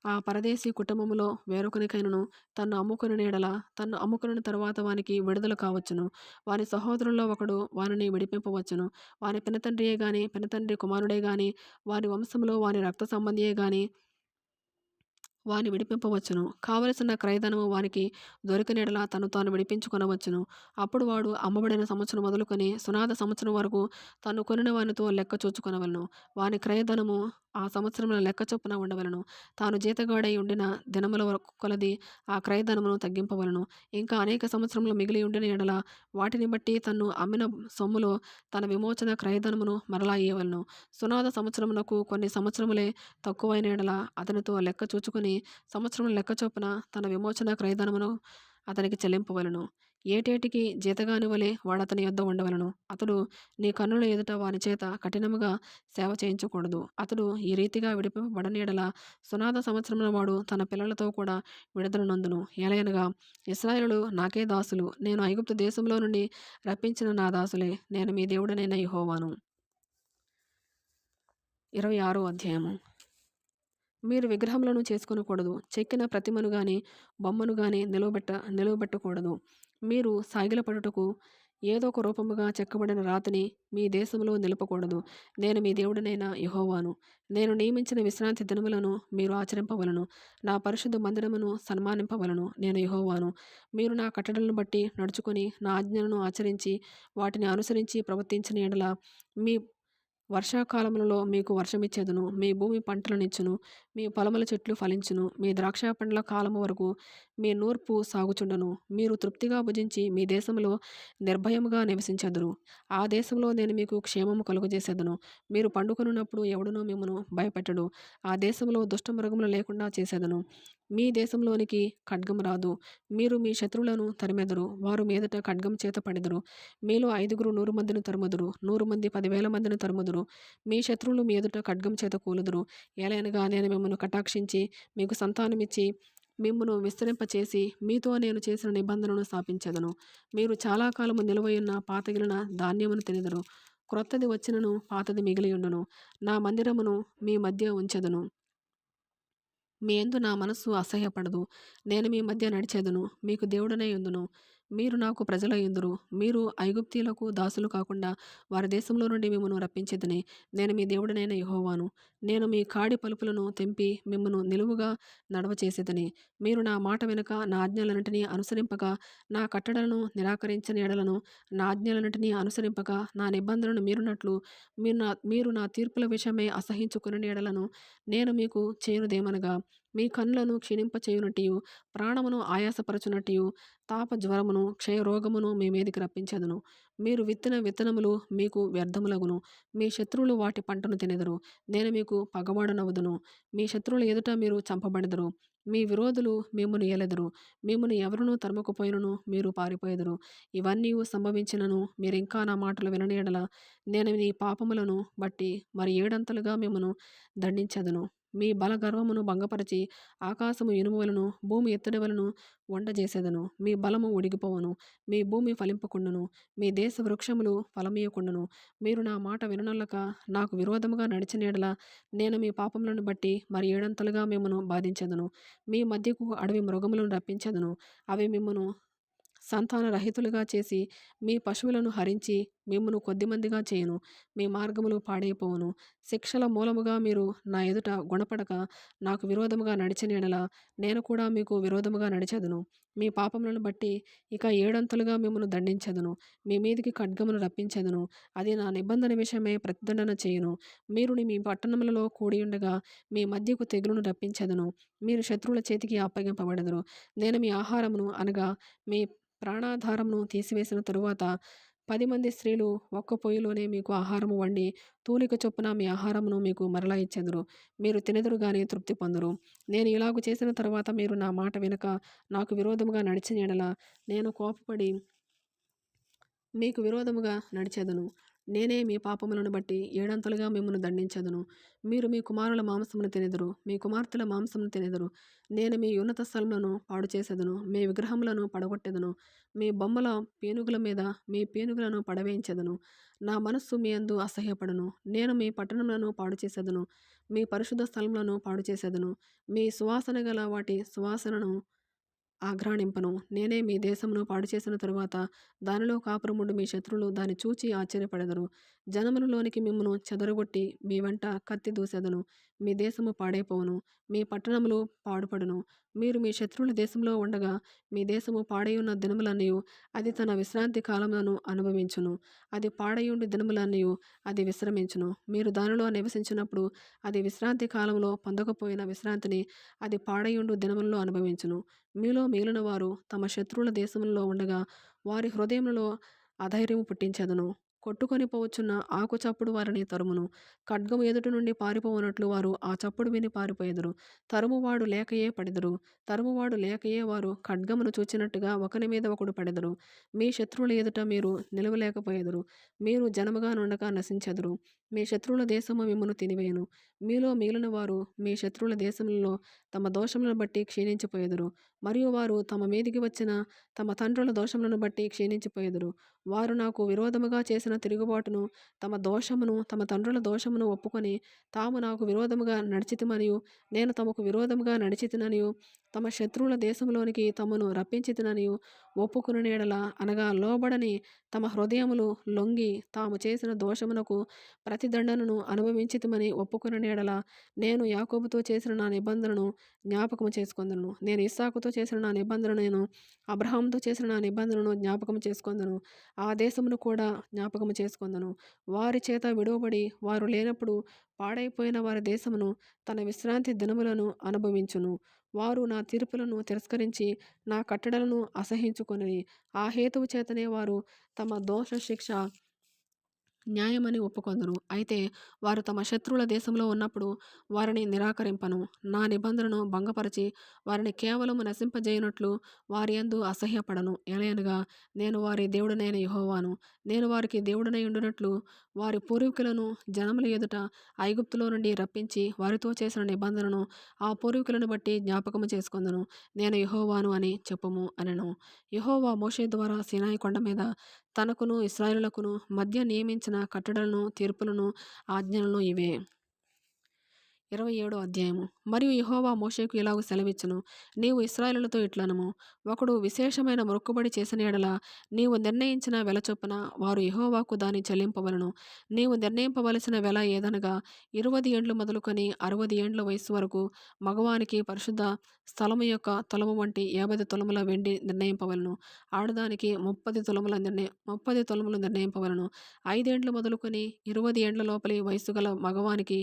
ఆ పరదేశీ కుటుంబములో వేరొకనికైనను తన్ను అమ్ముకుని నీడల తన్ను అమ్ముకుని తరువాత వానికి విడుదల కావచ్చును. వాని సహోదరుల్లో ఒకడు వానిని విడిపింపవచ్చును. వాని పినతండ్రియే గాని పినతండ్రి కుమారుడే గాని వాని వంశంలో వాని రక్త సంబంధియే గాని వాని విడిపింపవచ్చును. కావలసిన క్రయధనము వానికి దొరికినెడల తను తాను విడిపించుకొనవచ్చును. అప్పుడు వాడు అమ్మబడిన సంవత్సరం మొదలుకొని సునాద సంవత్సరం వరకు తను కొనిన వానితో లెక్క చూచుకొనవలను. వాని క్రయధనము ఆ సంవత్సరముల లెక్క చొప్పున ఉండవలను. తాను జీతగాడై ఉండిన దినముల వరకు కొలది ఆ క్రయధనమును తగ్గింపవలను. ఇంకా అనేక సంవత్సరములు మిగిలి ఉండిన ఎడల వాటిని బట్టి తన్ను అమ్మిన సొమ్ములో తన విమోచన క్రయధనమును మరలా ఇయ్యవలను. సునాద సంవత్సరమునకు కొన్ని సంవత్సరములే తక్కువైన ఎడల అతనితో లెక్క చూచుకొని సంవత్సరం లెక్క చొప్పున తన విమోచన క్రయధనమును అతనికి చెల్లింపవలను. ఏటేటికి జీతగాని వలె వాడతని యొద్ద ఉండవలను. అతడు నీ కన్నుల ఎదుట వాని చేత కఠినముగా సేవ చేయించకూడదు. అతడు ఈ రీతిగా విడిపింపబడని ఎడల సునాద సంవత్సరమున వాడు తన పిల్లలతో కూడా విడుదల నొందును. ఏలయనగా ఇశ్రాయేలులు నాకే దాసులు. నేను ఐగుప్తు దేశంలో నుండి రప్పించిన నా దాసులే. నేను మీ దేవుడనైన యెహోవాను. 26వ అధ్యాయము. మీరు విగ్రహములను చేసుకొనకూడదు. చెక్కిన ప్రతిమను గాని బొమ్మను గాని నిలువబెట్టకూడదు. మీరు సాగిలపడుటకు ఏదో ఒక రూపముగా చెక్కబడిన రాతిని మీ దేశంలో నిలపకూడదు. నేను మీ దేవుడనైన యెహోవాను. నేను నియమించిన విశ్రాంతి దినములను మీరు ఆచరింపవలను. నా పరిశుద్ధ మందిరమును సన్మానింపవలను. నేను యెహోవాను. మీరు నా కట్టడలను బట్టి నడుచుకొని నా ఆజ్ఞలను ఆచరించి వాటిని అనుసరించి ప్రవర్తించిన యెడల మీ వర్షాకాలములలో మీకు వర్షమిచ్చేదను. మీ భూమి పంటలనిచ్చును. మీ పొలముల చెట్లు ఫలించును. మీ ద్రాక్ష పండ్ల కాలము వరకు మీ నూర్పు సాగుచుండును. మీరు తృప్తిగా భుజించి మీ దేశంలో నిర్భయముగా నివసించెదరు. ఆ దేశంలో నేను మీకు క్షేమము కలుగజేసేదను. మీరు పండుకొనున్నప్పుడు ఎవడునూ మిమ్మును భయపెట్టడు. ఆ దేశంలో దుష్టమృగములు లేకుండా చేసేదను. మీ దేశంలోనికి ఖడ్గము రాదు. మీరు మీ శత్రువులను తరిమెదరు. వారు మీదట ఖడ్గం చేత పడెదరు. మీలో 5 100 మందిని తరుముదురు. 100 మంది 10,000 మందిని తరుముదురు. మీ శత్రువులు మీ ఎదుట ఖడ్గం చేత కూలుదురు. ఏలయనగా నేను మిమ్మల్ని కటాక్షించి మీకు సంతానమిచ్చి మిమ్మును విస్తరింపచేసి మీతో నేను చేసిన నిబంధనను స్థాపించెదను. మీరు చాలా కాలము నిలువయున్న పాతగిలిన ధాన్యమును తినెదరు. క్రొత్తది వచ్చినను పాతది మిగిలియుండును. నా మందిరమును మీ మధ్య ఉంచెదను. మీ యందు నా మనస్సు అసహ్యపడదు. నేను మీ మధ్య నడిచెదను. మీకు దేవుడనై ఉందును. మీరు నాకు ప్రజలయ్యుందురు. మీరు ఐగుప్తీయులకు దాసులు కాకుండా వారి దేశంలో నుండి మిమ్మును రప్పించితిని. నేను మీ దేవుడనైన యెహోవాను. నేను మీ కాడి పలుపులను తెంపి మిమ్మును నిలువుగా నడవచేసేదని. మీరు నా మాట వెనుక నా ఆజ్ఞలన్నిటినీ అనుసరింపక నా కట్టడలను నిరాకరించని ఎడలను నా ఆజ్ఞలన్నిటినీ అనుసరింపక నా నిబంధనను మీరునట్లు మీరు నా తీర్పుల విషయమై అసహించుకుని ఎడలను నేను మీకు చేయునదేమనగా మీ కన్నులను క్షీణింపచేయునట్టియు ప్రాణమును ఆయాసపరచునట్టియు తాప జ్వరమును క్షయరోగమును మీ మీదికి రప్పించెదను. మీరు విత్తిన విత్తనములు మీకు వ్యర్థములగును. మీ శత్రువులు వాటి పంటను తినెదరు. నేను మీకు పగవాడనవుదును. మీ శత్రువుల ఎదుట మీరు చంపబడెదరు. మీ విరోధులు మిమ్మును ఏలెదరు. మిమ్మును ఎవరునూ తరుముకుపోయినను మీరు పారిపోయెదరు. ఇవన్నీ సంభవించినను మీరింకా నా మాటలు వినని ఎడల నేను మీ పాపములను బట్టి మరి 7 మిమ్మును దండించెదను. మీ బల గర్వమును భంగపరచి ఆకాశము ఇనుము వలెను భూమి ఎత్తడి వలెను వండజేసేదను. మీ బలము ఉడిగిపోవును. మీ భూమి ఫలింపకుండును. మీ దేశ వృక్షములు ఫలమీయకుండును. మీరు నా మాట విననొల్లక నాకు విరోధముగా నడిచిన యెడల నేను మీ పాపములను బట్టి మరి 7 మిమ్మును బాధించెదను. మీ మధ్యకు అడవి మృగములను రప్పించెదను. అవి మిమ్మును సంతానరహితులుగా చేసి మీ పశువులను హరించి మిమ్మును కొద్దిమందిగా చేయును. మీ మార్గములు పాడైపోవును. శిక్షల మూలముగా మీరు నా ఎదుట గుణపడక నాకు విరోధముగా నడిచిన యెడల నేను కూడా మీకు విరోధముగా నడిచెదను. మీ పాపములను బట్టి ఇక ఏడంతలుగా మిమ్మును దండించెదను. మీ మీదికి ఖడ్గమును రప్పించెదను. అది నా నిబంధన విషయమై ప్రతిదండన చేయును. మీరు మీ పట్టణములలో కూడియుండగా మీ మధ్యకు తెగులును రప్పించెదను. మీరు శత్రువుల చేతికి అప్పగింపబడెదరు. నేను మీ ఆహారమును అనగా మీ ప్రాణాధారమును తీసివేసిన తరువాత 10 మంది స్త్రీలు ఒక్క పొయ్యిలోనే మీకు ఆహారము వండి తూనిక చొప్పున మీ ఆహారమును మీకు మరలా ఇచ్చెదరు. మీరు తినెదరు గాని తృప్తి పొందరు. నేను ఇలాగు చేసిన తరువాత మీరు నా మాట వినక నాకు విరోధముగా నడిచిన యెడల నేను కోపపడి మీకు విరోధముగా నడిచెదను. నేనే మీ పాపములను బట్టి ఏడంతలుగా మిమ్మును దండించెదను. మీరు మీ కుమారుల మాంసమును తినెదరు. మీ కుమార్తెల మాంసమును తినెదరు. నేను మీ ఉన్నత స్థలములను పాడు చేసెదను. మీ విగ్రహములను పడగొట్టెదను. మీ బొమ్మల పేనుగుల మీద మీ పేనుగులను పడవేయించెదను. నా మనస్సు మీ యందు అసహ్యపడును. నేను మీ పట్టణములను పాడు చేసెదను. మీ పరిశుద్ధ స్థలములను పాడు చేసెదను. మీ సువాసన గల వాటి సువాసనను ఆఘ్రాణింపను. నేనే మీ దేశమును పాడు చేసిన తరువాత దానిలో కాపురముండు మీ శత్రువులు దాన్ని చూచి ఆశ్చర్యపడెదరు. జనములలోనికి మిమ్మును చెదరగొట్టి మీ వెంట కత్తి దూసెదను. మీ దేశము పాడైపోవును. మీ పట్టణములు పాడుపడును. మీరు మీ శత్రువుల దేశంలో ఉండగా మీ దేశము పాడైయున్న దినములన్నయు అది తన విశ్రాంతి కాలములను అనుభవించును. అది పాడైయుండు దినములన్నయు అది విశ్రమించును. మీరు దానిలో నివసించినప్పుడు అది విశ్రాంతి కాలంలో పొందకపోయిన విశ్రాంతిని అది పాడైయుండు దినములలో అనుభవించును. మీలో మిగిలిన వారు తమ శత్రువుల దేశములలో ఉండగా వారి హృదయములలో అధైర్యము పుట్టించెదను. కొట్టుకొని పోవచ్చున్న ఆకు చప్పుడు వారిని తరుమును. ఖడ్గము ఎదుట నుండి పారిపోవునట్లు వారు ఆ చప్పుడు విని పారిపోయెదరు. తరుమువాడు లేకయే పడెదరు. తరుమువాడు లేకయే వారు ఖడ్గమును చూచినట్టుగా ఒకని మీద ఒకడు పడెదరు. మీ శత్రువుల ఎదుట మీరు నిలవలేకపోయెదరు. మీరు జనముగా నుండక నశించెదరు. మీ శత్రువుల దేశము మిమ్మును తినివేయును. మీలో మిగిలిన వారు మీ శత్రువుల దేశములలో తమ దోషములను బట్టి క్షీణించిపోయెదరు. మరియు వారు తమ మీదికి వచ్చిన తమ తండ్రుల దోషములను బట్టి క్షీణించిపోయెదరు. వారు నాకు విరోధముగా చేసిన తిరుగుబాటును తమ దోషమును తమ తండ్రుల దోషమును ఒప్పుకొని తాము నాకు విరోధముగా నడిచితిమనియు నేను తమకు విరోధముగా నడిచితిననియు తమ శత్రువుల దేశంలోనికి తమను రప్పించితిననియు ఒప్పుకుని ఎడల అనగా లోబడని తమ హృదయములు లొంగి తాము చేసిన దోషమునకు ప్రతిదండనను అనుభవించితిమని ఒప్పుకుని ఎడల నేను యాకోబుతో చేసిన నా నిబంధనను జ్ఞాపకము చేసుకొందును. నేను ఇస్సాకుతో చేసిన నా నిబంధనను నేను అబ్రహాముతో చేసిన నా నిబంధనను జ్ఞాపకము చేసుకొందును. ఆ దేశమును కూడా జ్ఞాపకము చేసుకొందును. వారి చేత విడువబడి వారు లేనప్పుడు పాడైపోయిన వారి దేశమును తన విశ్రాంతి దినములను అనుభవించును. వారు నా తీర్పులను తిరస్కరించి నా కట్టడలను అసహించుకొని ఆ హేతువు చేతనే వారు తమ దోష శిక్ష న్యాయమని ఒప్పుకొందురు. అయితే వారు తమ శత్రువుల దేశంలో ఉన్నప్పుడు వారిని నిరాకరింపను. నా నిబంధనను భంగపరచి వారిని కేవలము నశింపజేయునట్లు వారి యందు అసహ్యపడను. ఎలయనగా నేను వారి దేవుడనైన యెహోవాను. నేను వారికి దేవుడనై ఉండునట్లు వారి పూర్వీకులను జనముల ఎదుట ఐగుప్తులో నుండి రప్పించి వారితో చేసిన నిబంధనను ఆ పూర్వీకులను బట్టి జ్ఞాపకము చేసుకొందును. నేను యెహోవాను అని చెప్పుము అనెను. యెహోవా మోషే ద్వారా సీనాయి కొండ మీద తనకును ఇశ్రాయేలులకును మధ్య నియమించిన కట్టడలను తీర్పులను ఆజ్ఞలను ఇవే. 27వ అధ్యాయము. మరియు యెహోవా మోషేకు ఇలాగు సెలవిచ్చును. నీవు ఇశ్రాయేలులతో ఇట్లనుము, ఒకడు విశేషమైన మొక్కుబడి చేసిన యెడల నీవు నిర్ణయించిన వెల చొప్పున వారు యెహోవాకు దాన్ని చెల్లింపవలెను. నీవు నిర్ణయింపవలసిన వెల ఏదనగా 20 ఏండ్లు మొదలుకొని 60 ఏండ్ల వయస్సు వరకు మగవానికి పరిశుద్ధ స్థలము యొక్క తులము వంటి 50 తులముల వెండి నిర్ణయింపవలెను. ఆడదానికి 30 తులములు నిర్ణయింపవలెను. 5 ఏండ్లు మొదలుకొని 20 ఏండ్ల లోపలి వయస్సు గల మగవానికి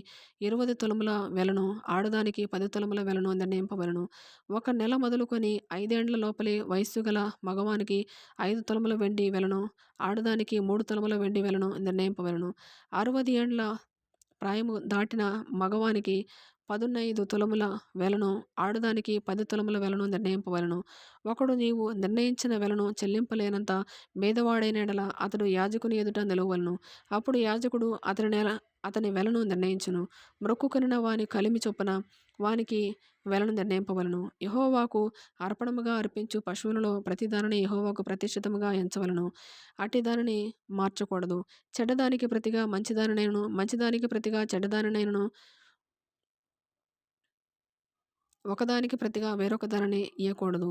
20 తులముల వెలను, ఆడదానికి 10 తులముల వెలను నిర్ణయింపవలెను. 1 నెల మొదలుకొని 5 ఏండ్ల లోపలి వయస్సు గల మగవానికి 5 తులముల వెండి వెలను, ఆడదానికి 3 తులముల వెండి వెలను నిర్ణయింపవలెను. 60 ఏండ్ల ప్రాయము దాటిన మగవానికి 15 తులముల వెలను, ఆడదానికి 10 తులముల వెలను నిర్ణయింపవలెను. ఒకడు నీవు నిర్ణయించిన వెలను చెల్లింపలేనంత పేదవాడైన యెడల అతడు యాజకుని ఎదుట నిలువవలెను. అప్పుడు యాజకుడు అతని వెలను నిర్ణయించును. మ్రొక్కుకొనిన వాని కలిమి చొప్పున వానికి వెలను నిర్ణయింపవలెను. యెహోవాకు అర్పణముగా అర్పించు పశువులలో ప్రతి దానిని యెహోవాకు ప్రతిష్ఠితముగా ఎంచవలెను. అట్టి దానిని మార్చకూడదు. చెడ్డదానికి ప్రతిగా మంచిదానినైనను, మంచిదానికి ప్రతిగా చెడ్డదానినైనను, ఒకదానికి ప్రతిగా వేరొక దానిని ఇయ్యకూడదు.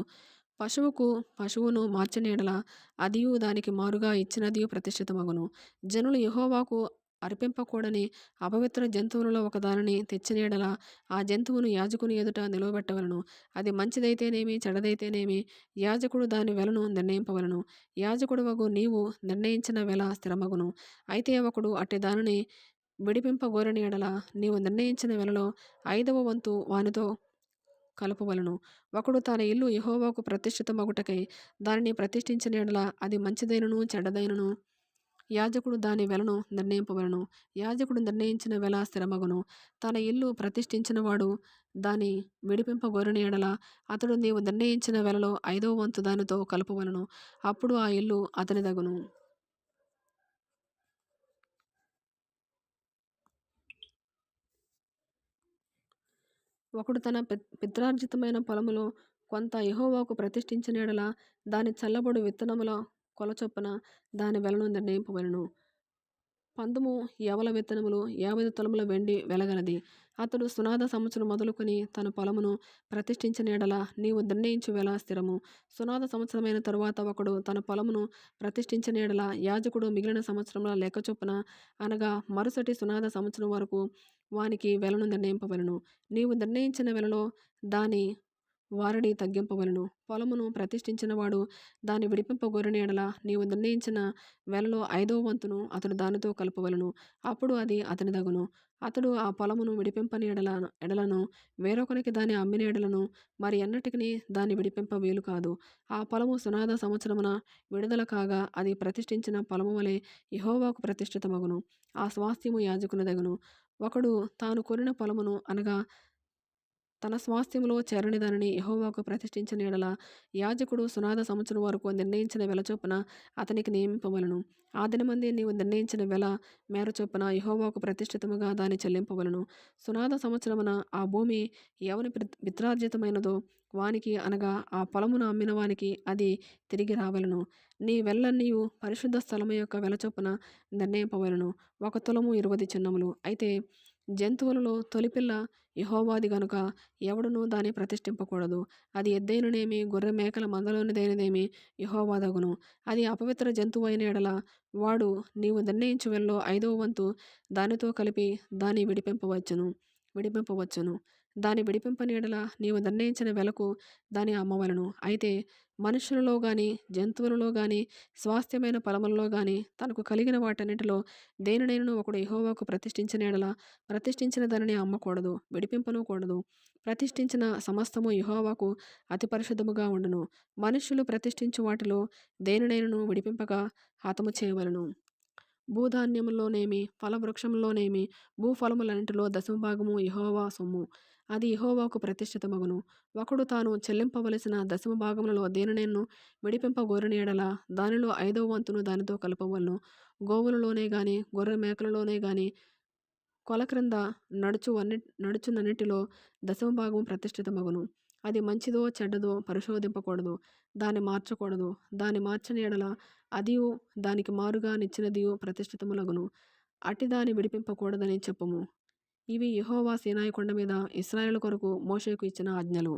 పశువుకు పశువును మార్చిన యెడల అదియు దానికి మారుగా ఇచ్చినదియు ప్రతిష్ఠితమగును. జనులు యెహోవాకు అర్పింపకూడని అపవిత్ర జంతువులలో ఒకదానిని తెచ్చిన యెడల ఆ జంతువును యాజకుని ఎదుట నిలువబెట్టవలెను. అది మంచిదైతేనేమి చెడ్డదైతేనేమి యాజకుడు దాని వెలను నిర్ణయింపవలెను. యాజకుడవగు నీవు నిర్ణయించిన వెల స్థిరమగును. అయితే ఒకడు అట్టి దానిని విడిపింపగోరిన యెడల నీవు నిర్ణయించిన వెలలో 5వ వంతు వానితో కలుపవలెను. ఒకడు తన ఇల్లు యెహోవాకు ప్రతిష్ఠితమగుటకై దానిని ప్రతిష్ఠించిన యెడల అది మంచిదైనను చెడ్డదైనను యాజకుడు దాని వెలను నిర్ణయింపవలెను. యాజకుడు నిర్ణయించిన వెల స్థిరమగును. తన ఇల్లు ప్రతిష్ఠించినవాడు దాని విడిపింపగోరిన యెడల అతడు నీవు నిర్ణయించిన వెలలో 5వ వంతు దానితో కలుపవలెను. అప్పుడు ఆ ఇల్లు అతనిదగును. ఒకడు తన పిత్రార్జితమైన పొలములో కొంత యెహోవాకు ప్రతిష్ఠించిన యెడల దాని చల్లబడు విత్తనముల కొలచొప్పున దాని వెలను నిర్ణయింపవలెను. పందుము యవల విత్తనములు 50 తులముల వెండి వెలగలది. అతడు సునాద సంవత్సరం మొదలుకొని తన పొలమును ప్రతిష్ఠించిన యెడల నీవు నిర్ణయించు వెల స్థిరము. సునాద సంవత్సరమైన తరువాత ఒకడు తన పొలమును ప్రతిష్ఠించిన యెడల యాజకుడు మిగిలిన సంవత్సరముల లెక్క చొప్పున అనగా మరుసటి సునాద సంవత్సరం వరకు వానికి వెలను నిర్ణయింపవలెను. నీవు నిర్ణయించిన వెలలో దాని వారడి తగ్గింపవలెను. పొలమును ప్రతిష్ఠించినవాడు దాన్ని విడిపింపగోరిన యెడల నీవు నిర్ణయించిన వెలలో 5వ వంతును అతడు దానితో కలుపవలెను. అప్పుడు అది అతనిదగును. అతడు ఆ పొలమును విడిపింపని ఎడలను వేరొకనికి దాన్ని అమ్మిన ఎడలను మరి ఎన్నటికి దాన్ని విడిపింప వీలు కాదు. ఆ పొలము సునాద సంవత్సరమున విడుదల కాగా అది ప్రతిష్ఠించిన పొలము వలె యెహోవాకు ప్రతిష్ఠితమగును. ఆ స్వాస్థ్యము యాజకునిదగును. ఒకడు తాను కొనిన పొలమును అనగా తన స్వాస్థ్యములో చేరని దానిని యెహోవాకు ప్రతిష్ఠించిన యెడల యాజకుడు సునాద సంవత్సరం వరకు నిర్ణయించిన వెల చొప్పున అతనికి నియమింపవలెను. ఆ దినమందే నీవు నిర్ణయించిన వెల మేర చొప్పున యెహోవాకు ప్రతిష్ఠితముగా దాన్ని చెల్లింపవలెను. సునాద సంవత్సరమున ఆ భూమి ఎవని పిత్రార్జితమైనదో వానికి అనగా ఆ పొలమును అమ్మిన వానికి అది తిరిగి రావలెను. నీ వెల్లన్నీయు పరిశుద్ధ స్థలము యొక్క వెల చొప్పున నిర్ణయింపవలెను. 1 తులము 20 చిన్నములు. అయితే జంతువులలో తొలిపిల్ల యెహోవాది గనుక ఎవడునూ దాన్ని ప్రతిష్ఠింపకూడదు. అది ఎద్దైననేమి గొర్రె మేకల మందలోనిదైనదేమి యెహోవాదగును. అది అపవిత్ర జంతువు అయిన యెడల వాడు నీవు నిర్ణయించు వెలలో 5వ వంతు దానితో కలిపి దాన్ని విడిపింపవచ్చును. దాన్ని విడిపింపని యెడల నీవు నిర్ణయించిన వెలకు దాన్ని అమ్మవలెను. అయితే మనుష్యులలో గాని జంతువులలో గాని స్వాస్థ్యమైన పొలములలో గాని తనకు కలిగిన వాటన్నిటిలో దేనినైనను ఒకడు యెహోవాకు ప్రతిష్ఠించిన యెడల ప్రతిష్ఠించిన దానిని అమ్మకూడదు, విడిపింపను కూడదు. ప్రతిష్ఠించిన సమస్తము యెహోవాకు అతి పరిశుద్ధముగా ఉండును. మనుష్యులు ప్రతిష్ఠించు వాటిలో దేనినైనను విడిపింపక హతము చేయవలెను. భూధాన్యములోనేమి ఫలవృక్షములోనేమి భూఫలములన్నిటిలో 10వ భాగము యెహోవా సొమ్ము. అది యెహోవాకు ప్రతిష్ఠితమగును. ఒకడు తాను చెల్లింపవలసిన 10వ భాగములలో దేనినైనను విడిపింపగోరిన యెడల దానిలో 5వ వంతును దానితో కలపవలెను. గోవులలోనే గాని గొర్రె మేకలలోనే గాని కొల క్రింద నడుచునన్నిటిలో 10వ భాగము ప్రతిష్ఠితమగును. అది మంచిదో చెడ్డదో పరిశోధింపకూడదు, దాన్ని మార్చకూడదు. దాన్ని మార్చిన యెడల అదియు దానికి మారుగా నిచ్చినదియు ప్రతిష్ఠితములగును. అట్టి దాన్ని విడిపింపకూడదని చెప్పుము. ఇవి యెహోవా సీనాయి కొండ మీద ఇశ్రాయేలు కొరకు మోషేకు ఇచ్చిన ఆజ్ఞలు.